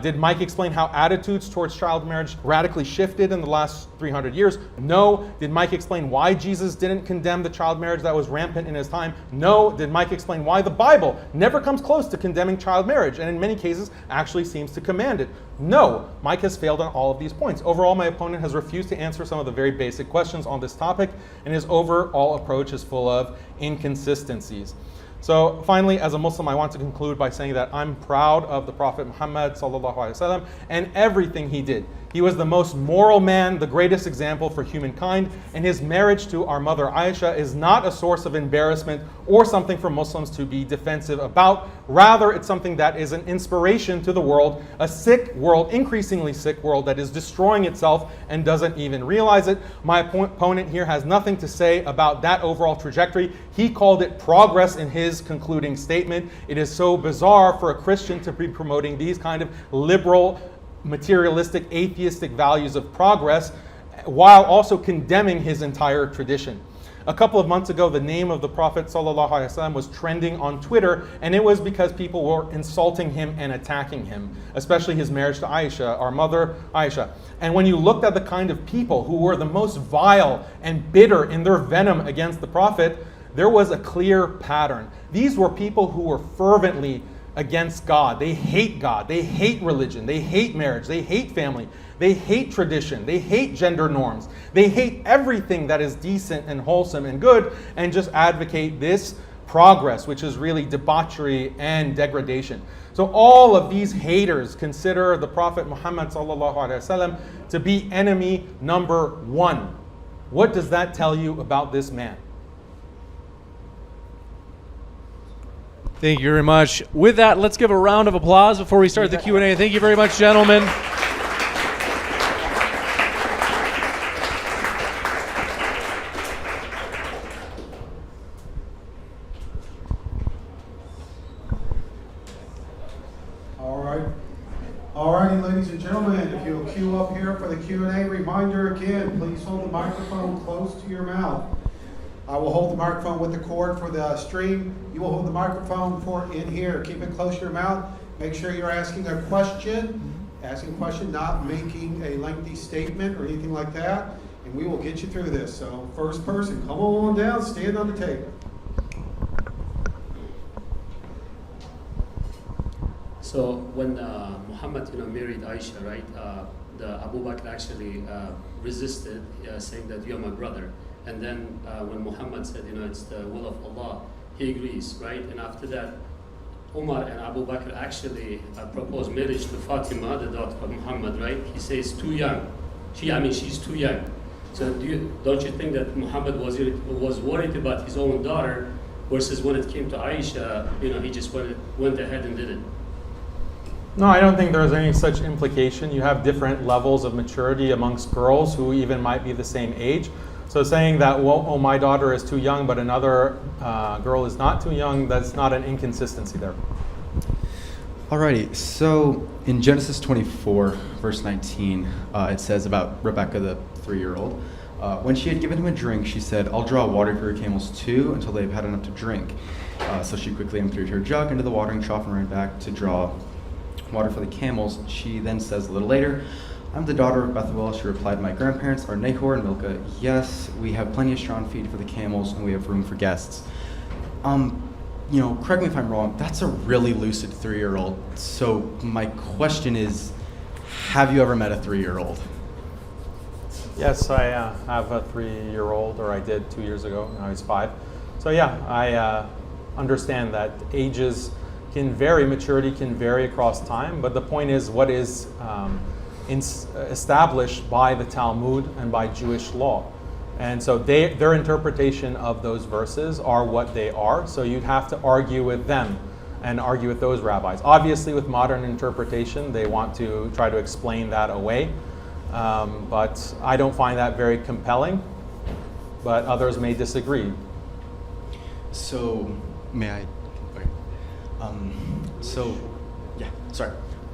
Did Mike explain how attitudes towards child marriage radically shifted in the last 300 years? No. Did Mike explain why Jesus didn't condemn the child marriage that was rampant in his time? No. Did Mike explain why the Bible never comes close to condemning child marriage, and in many cases actually seems to command it? No. Mike has failed on all of these points. Overall, my opponent has refused to answer some of the very basic questions on this topic, and his overall approach is full of inconsistencies. So finally, as a Muslim, I want to conclude by saying that I'm proud of the Prophet Muhammad sallallahu alaihi wasallam and everything he did. He was the most moral man, the greatest example for humankind, and his marriage to our mother Aisha is not a source of embarrassment or something for Muslims to be defensive about. Rather, it's something that is an inspiration to the world, a sick world, increasingly sick world that is destroying itself and doesn't even realize it. My opponent here has nothing to say about that overall trajectory. He called it progress in his concluding statement. It is so bizarre for a Christian to be promoting these kind of liberal, materialistic, atheistic values of progress while also condemning his entire tradition. A couple of months ago, the name of the Prophet ﷺ was trending on Twitter, and it was because people were insulting him and attacking him, especially his marriage to Aisha, our mother Aisha. And when you looked at the kind of people who were the most vile and bitter in their venom against the Prophet, there was a clear pattern. These were people who were fervently against God. They hate God. They hate religion. They hate marriage. They hate family. They hate tradition. They hate gender norms. They hate everything that is decent and wholesome and good, and just advocate this progress, which is really debauchery and degradation. So all of these haters consider the Prophet Muhammad ﷺ to be enemy number one. What does that tell you about this man? Thank you very much. With that, let's give a round of applause before we start the Q&A. Thank you very much, gentlemen. All righty, ladies and gentlemen, if you'll queue up here for the Q&A, reminder again, please hold the microphone close to your mouth. I will hold the microphone with the cord for the stream. You will hold the microphone for in here. Keep it close to your mouth. Make sure you're asking a question. Not making a lengthy statement or anything like that. And we will get you through this. So first person, come on down, stand on the table. So when Muhammad married Aisha, right, the Abu Bakr actually resisted, saying that you're my brother. And then when Muhammad said, it's the will of Allah, he agrees, right? And after that, Umar and Abu Bakr actually proposed marriage to Fatima, the daughter of Muhammad, right? He says too young. She's too young. So don't you think that Muhammad was worried about his own daughter, versus when it came to Aisha, he just went ahead and did it? No, I don't think there's any such implication. You have different levels of maturity amongst girls who even might be the same age. So saying that, well, my daughter is too young, but another girl is not too young, that's not an inconsistency there. Alrighty, so in Genesis 24, verse 19, it says about Rebecca, the 3-year-old. When she had given him a drink, she said, "I'll draw water for your camels too, until they've had enough to drink." So she quickly emptied her jug into the watering trough and ran back to draw water for the camels. She then says a little later, "I'm the daughter of Bethuel." She replied, "My grandparents are Nahor and Milcah. Yes, we have plenty of straw and feed for the camels, and we have room for guests." Correct me if I'm wrong, that's a really lucid 3-year-old. So my question is, have you ever met a 3-year-old? Yes, I have a 3-year-old, or I did 2 years ago. Now he's 5. So yeah, I understand that ages can vary, maturity can vary across time, but the point is what is established by the Talmud and by Jewish law. And so their interpretation of those verses are what they are, so you'd have to argue with them and argue with those rabbis. Obviously with modern interpretation, they want to try to explain that away, but I don't find that very compelling, but others may disagree. So, may I? Okay.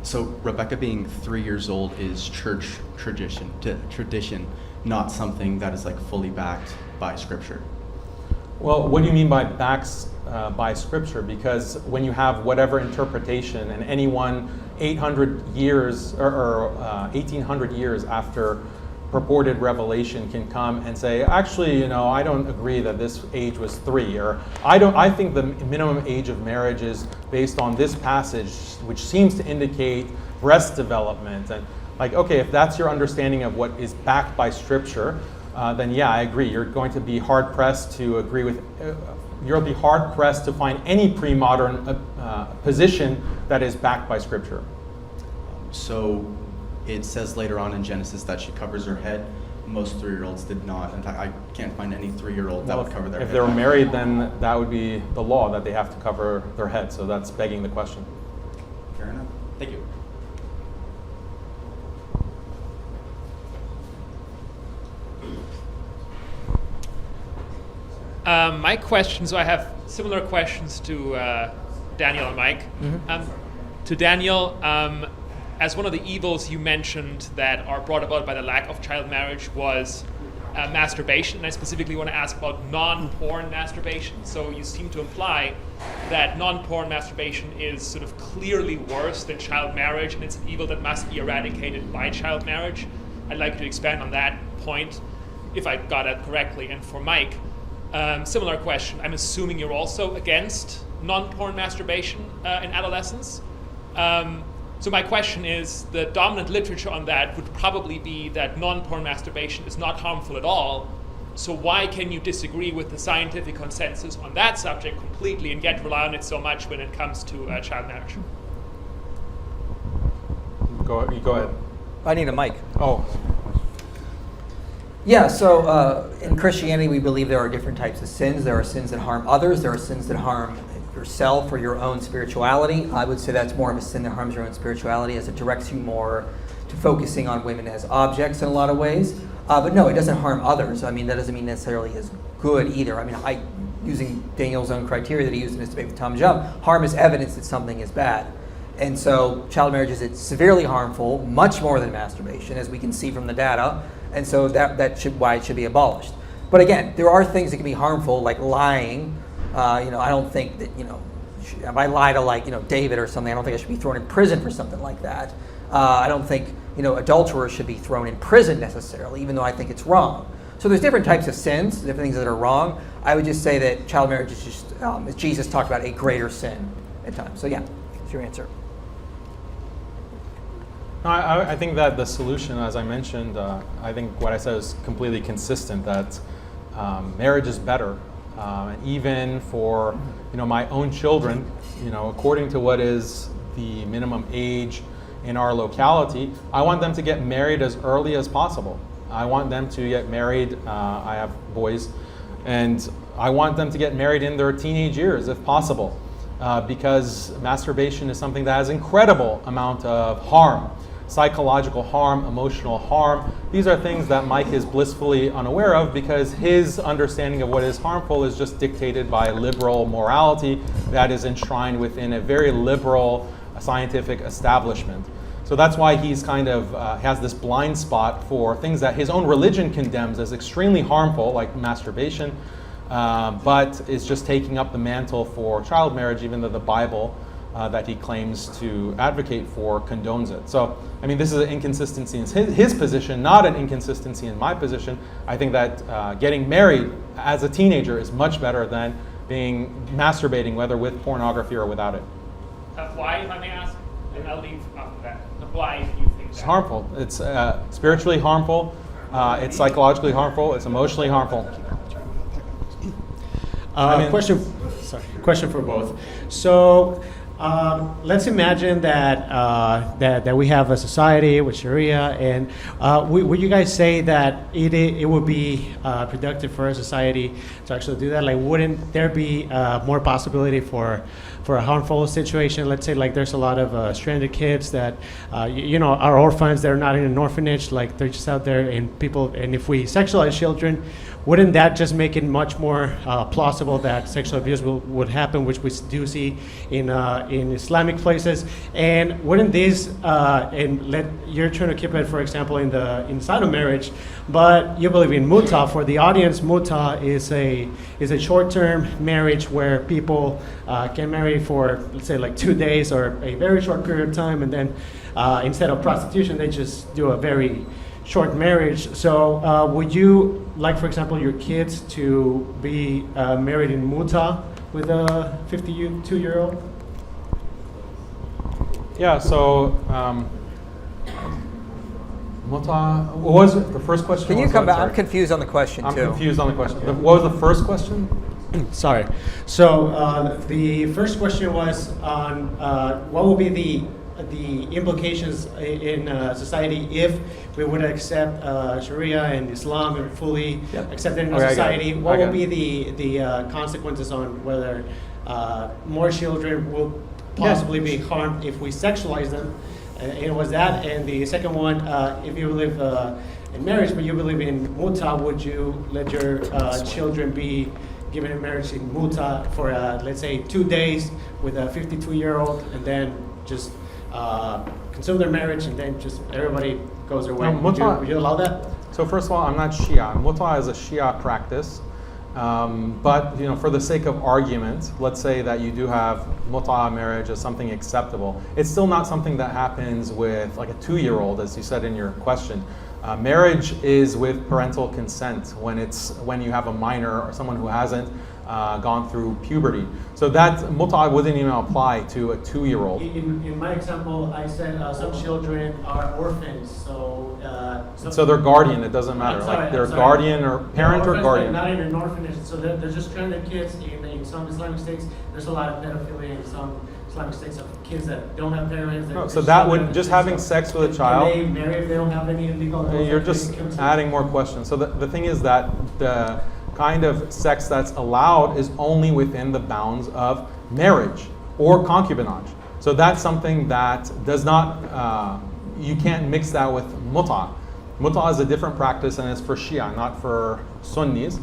So Rebecca being 3 years old is church tradition, not something that is like fully backed by Scripture. Well, what do you mean by backs by Scripture? Because when you have whatever interpretation, and anyone 800 years or 1800 years after purported revelation can come and say, actually, I don't agree that this age was 3, or I think the minimum age of marriage is based on this passage, which seems to indicate breast development. And okay, if that's your understanding of what is backed by Scripture, then yeah, I agree. You're going to be hard pressed to agree with. You'll be hard pressed to find any pre-modern position that is backed by Scripture. So it says later on in Genesis that she covers her head. Most 3-year-olds did not. In fact, I can't find any 3-year-old that would cover their head. If they were married, then that would be the law, that they have to cover their head. So that's begging the question. Fair enough. Thank you. My question, so I have similar questions to Daniel and Mike. To Daniel, as one of the evils you mentioned that are brought about by the lack of child marriage was masturbation, and I specifically want to ask about non-porn masturbation. So you seem to imply that non-porn masturbation is sort of clearly worse than child marriage, and it's an evil that must be eradicated by child marriage. I'd like you to expand on that point, if I got it correctly. And for Mike, similar question. I'm assuming you're also against non-porn masturbation in adolescence. So my question is, the dominant literature on that would probably be that non-porn masturbation is not harmful at all. So why can you disagree with the scientific consensus on that subject completely and yet rely on it so much when it comes to child marriage? Go ahead. I need a mic. Oh. Yeah, so in Christianity, we believe there are different types of sins. There are sins that harm others. There are sins that harm yourself or your own spirituality. I would say that's more of a sin that harms your own spirituality, as it directs you more to focusing on women as objects in a lot of ways. But no, it doesn't harm others. I mean, that doesn't mean necessarily is good either. I mean, using Daniel's own criteria that he used in his debate with Tom Jump, harm is evidence that something is bad. And so child marriage is severely harmful, much more than masturbation, as we can see from the data. And so that's why it should be abolished. But again, there are things that can be harmful, like lying. I don't think that, if I lie to David or something, I don't think I should be thrown in prison for something like that. I don't think, adulterers should be thrown in prison necessarily, even though I think it's wrong. So there's different types of sins, different things that are wrong. I would just say that child marriage is just, as Jesus talked about, a greater sin at times. So yeah, that's your answer. No, I think that the solution, as I mentioned, I think what I said is completely consistent, that marriage is better. Even for my own children, according to what is the minimum age in our locality, I want them to get married as early as possible. I want them to get married, I have boys, and I want them to get married in their teenage years if possible, because masturbation is something that has incredible amount of harm. Psychological harm, emotional harm. These are things that Mike is blissfully unaware of, because his understanding of what is harmful is just dictated by liberal morality that is enshrined within a very liberal scientific establishment. So that's why he's kind of has this blind spot for things that his own religion condemns as extremely harmful, like masturbation, but is just taking up the mantle for child marriage, even though the Bible that he claims to advocate for condones it. So, I mean, this is an inconsistency in his position, not an inconsistency in my position. I think that getting married as a teenager is much better than masturbating, whether with pornography or without it. Why, if I may ask? And I'll leave after that. Why do you think It's that? harmful. It's spiritually harmful. It's psychologically harmful. It's emotionally harmful. Question for both. So let's imagine that we have a society with Sharia, and would you guys say that it would be productive for a society to actually do that? Like, wouldn't there be more possibility for a harmful situation? Let's say, like, there's a lot of stranded kids that are orphans. They're not in an orphanage. Like, they're just out there, and if we sexualize children, wouldn't that just make it much more plausible that sexual abuse would happen, which we do see in Islamic places? And wouldn't these you're trying to keep it, for example, inside of marriage, but you believe in muta. For the audience, muta is a short-term marriage where people can marry for, let's say, like 2 days or a very short period of time, and then instead of prostitution, they just do a very short marriage. So would you like, for example, your kids to be married in muta with a 52-year-old? Yeah, so muta, what was it? The first question? Can you was come what? back? I'm Sorry. confused on the question, I'm too. confused on the question. What was the first question? Sorry. So the first question was on what will be the implications in society if we would accept Sharia and Islam and fully accept it in our society. What will be the consequences on whether more children will possibly be harmed if we sexualize them? It was that. And the second one, if you live in marriage but you believe in muta, would you let your children be given in marriage in muta for let's say 2 days with a 52-year-old, and then just consume their marriage, and then just everybody goes their way? Would you allow that? So first of all, I'm not Shia. Muta is a Shia practice, but for the sake of argument, let's say that you do have muta marriage as something acceptable. It's still not something that happens with like a 2-year-old, as you said in your question. Marriage is with parental consent when you have a minor or someone who hasn't gone through puberty. So that muta wouldn't even apply to a 2-year-old. In my example, I said some children are orphans, so their guardian, it doesn't matter. Their guardian or parent or guardian. Not in an orphanage, so they're just stranded kids in some Islamic states. There's a lot of pedophilia in some Islamic states of kids that don't have parents. So that would, just having sex with a child. Can they marry if they don't have any legal? You're just adding more questions. So the thing is that kind of sex that's allowed is only within the bounds of marriage or concubinage. So that's something that does not, you can't mix that with muta. Muta is a different practice and it's for Shia, not for Sunnis.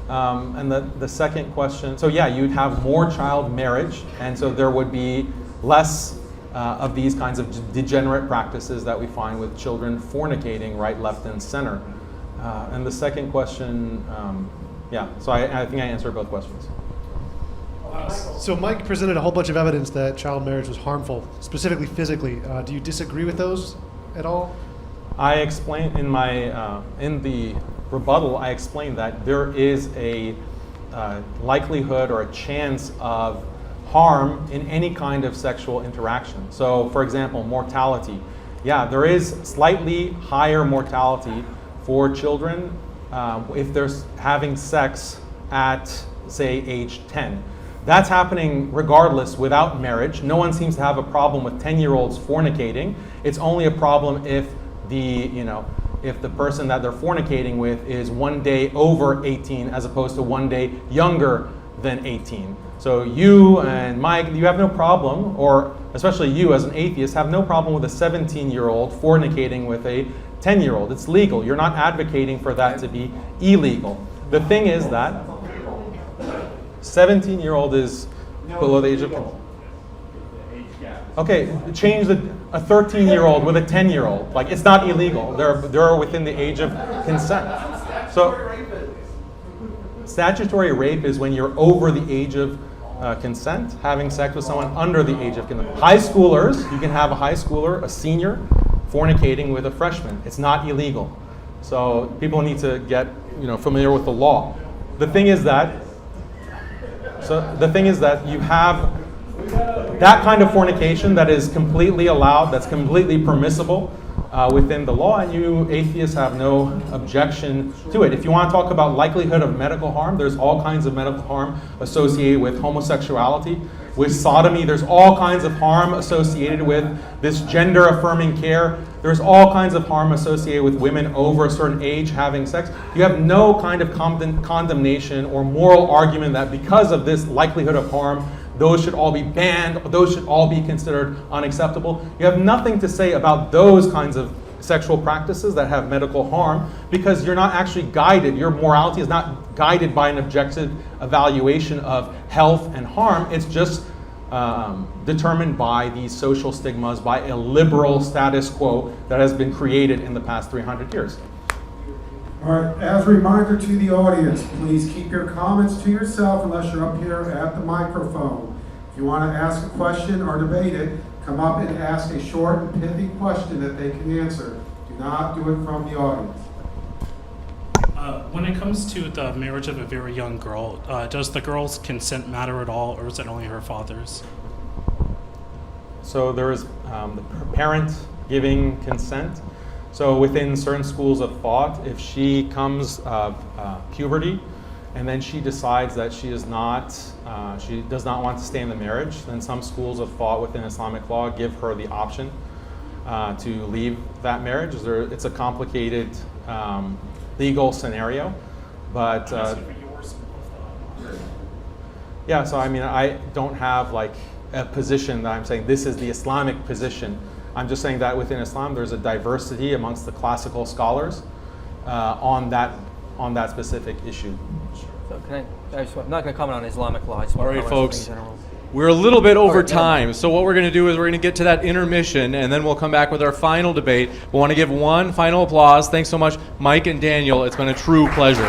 And the second question, so yeah, you'd have more child marriage, and so there would be less of these kinds of degenerate practices that we find with children fornicating right, left, and center. And the second question, yeah, so I think I answered both questions. So Mike presented a whole bunch of evidence that child marriage was harmful, specifically physically. Do you disagree with those at all? I explained in my in the rebuttal, I explained that there is a likelihood or a chance of harm in any kind of sexual interaction. So, for example, mortality. Yeah, there is slightly higher mortality for children if they're having sex at, say, age 10. That's happening regardless without marriage. No one seems to have a problem with 10-year-olds fornicating. It's only a problem if if the person that they're fornicating with is 1 day over 18 as opposed to 1 day younger than 18. So you and Mike, you have no problem, or especially you as an atheist, have no problem with a 17-year-old fornicating with a 10-year-old. It's legal. You're not advocating for that to be illegal. The thing is that 17-year-old is below the age of consent. Okay, change a 13-year-old with a 10-year-old. Like, it's not illegal. They're within the age of consent. So statutory rape is when you're over the age of consent, having sex with someone under the age of consent. High schoolers, you can have a high schooler, a senior, fornicating with a freshman. It's not illegal. So people need to get familiar with the law. The thing is that you have that kind of fornication that is completely allowed, that's completely permissible within the law, and you atheists have no objection to it. If you want to talk about likelihood of medical harm, there's all kinds of medical harm associated with homosexuality. With sodomy, there's all kinds of harm associated with this gender-affirming care. There's all kinds of harm associated with women over a certain age having sex. You have no kind of condemnation or moral argument that because of this likelihood of harm, those should all be banned, those should all be considered unacceptable. You have nothing to say about those kinds of sexual practices that have medical harm because you're not actually guided. Your morality is not guided by an objective evaluation of health and harm. It's just determined by these social stigmas, by a liberal status quo that has been created in the past 300 years. All right, as a reminder to the audience, please keep your comments to yourself unless you're up here at the microphone. If you want to ask a question or debate it, come up and ask a short and pithy question that they can answer. Do not do it from the audience. When it comes to the marriage of a very young girl, does the girl's consent matter at all, or is it only her father's? So there is the parent giving consent. So within certain schools of thought, if she comes of puberty and then she decides that she does not want to stay in the marriage, then some schools of thought within Islamic law give her the option to leave that marriage. It's a complicated legal scenario, but yeah. So I mean, I don't have like a position that I'm saying this is the Islamic position. I'm just saying that within Islam, there's a diversity amongst the classical scholars on that specific issue. So I'm not going to comment on Islamic law. I just All want to right, comment on folks. something in general. We're a little bit over All right, yeah. time, so what we're going to do is we're going to get to that intermission, and then we'll come back with our final debate. We want to give one final applause. Thanks so much, Mike and Daniel. It's been a true pleasure.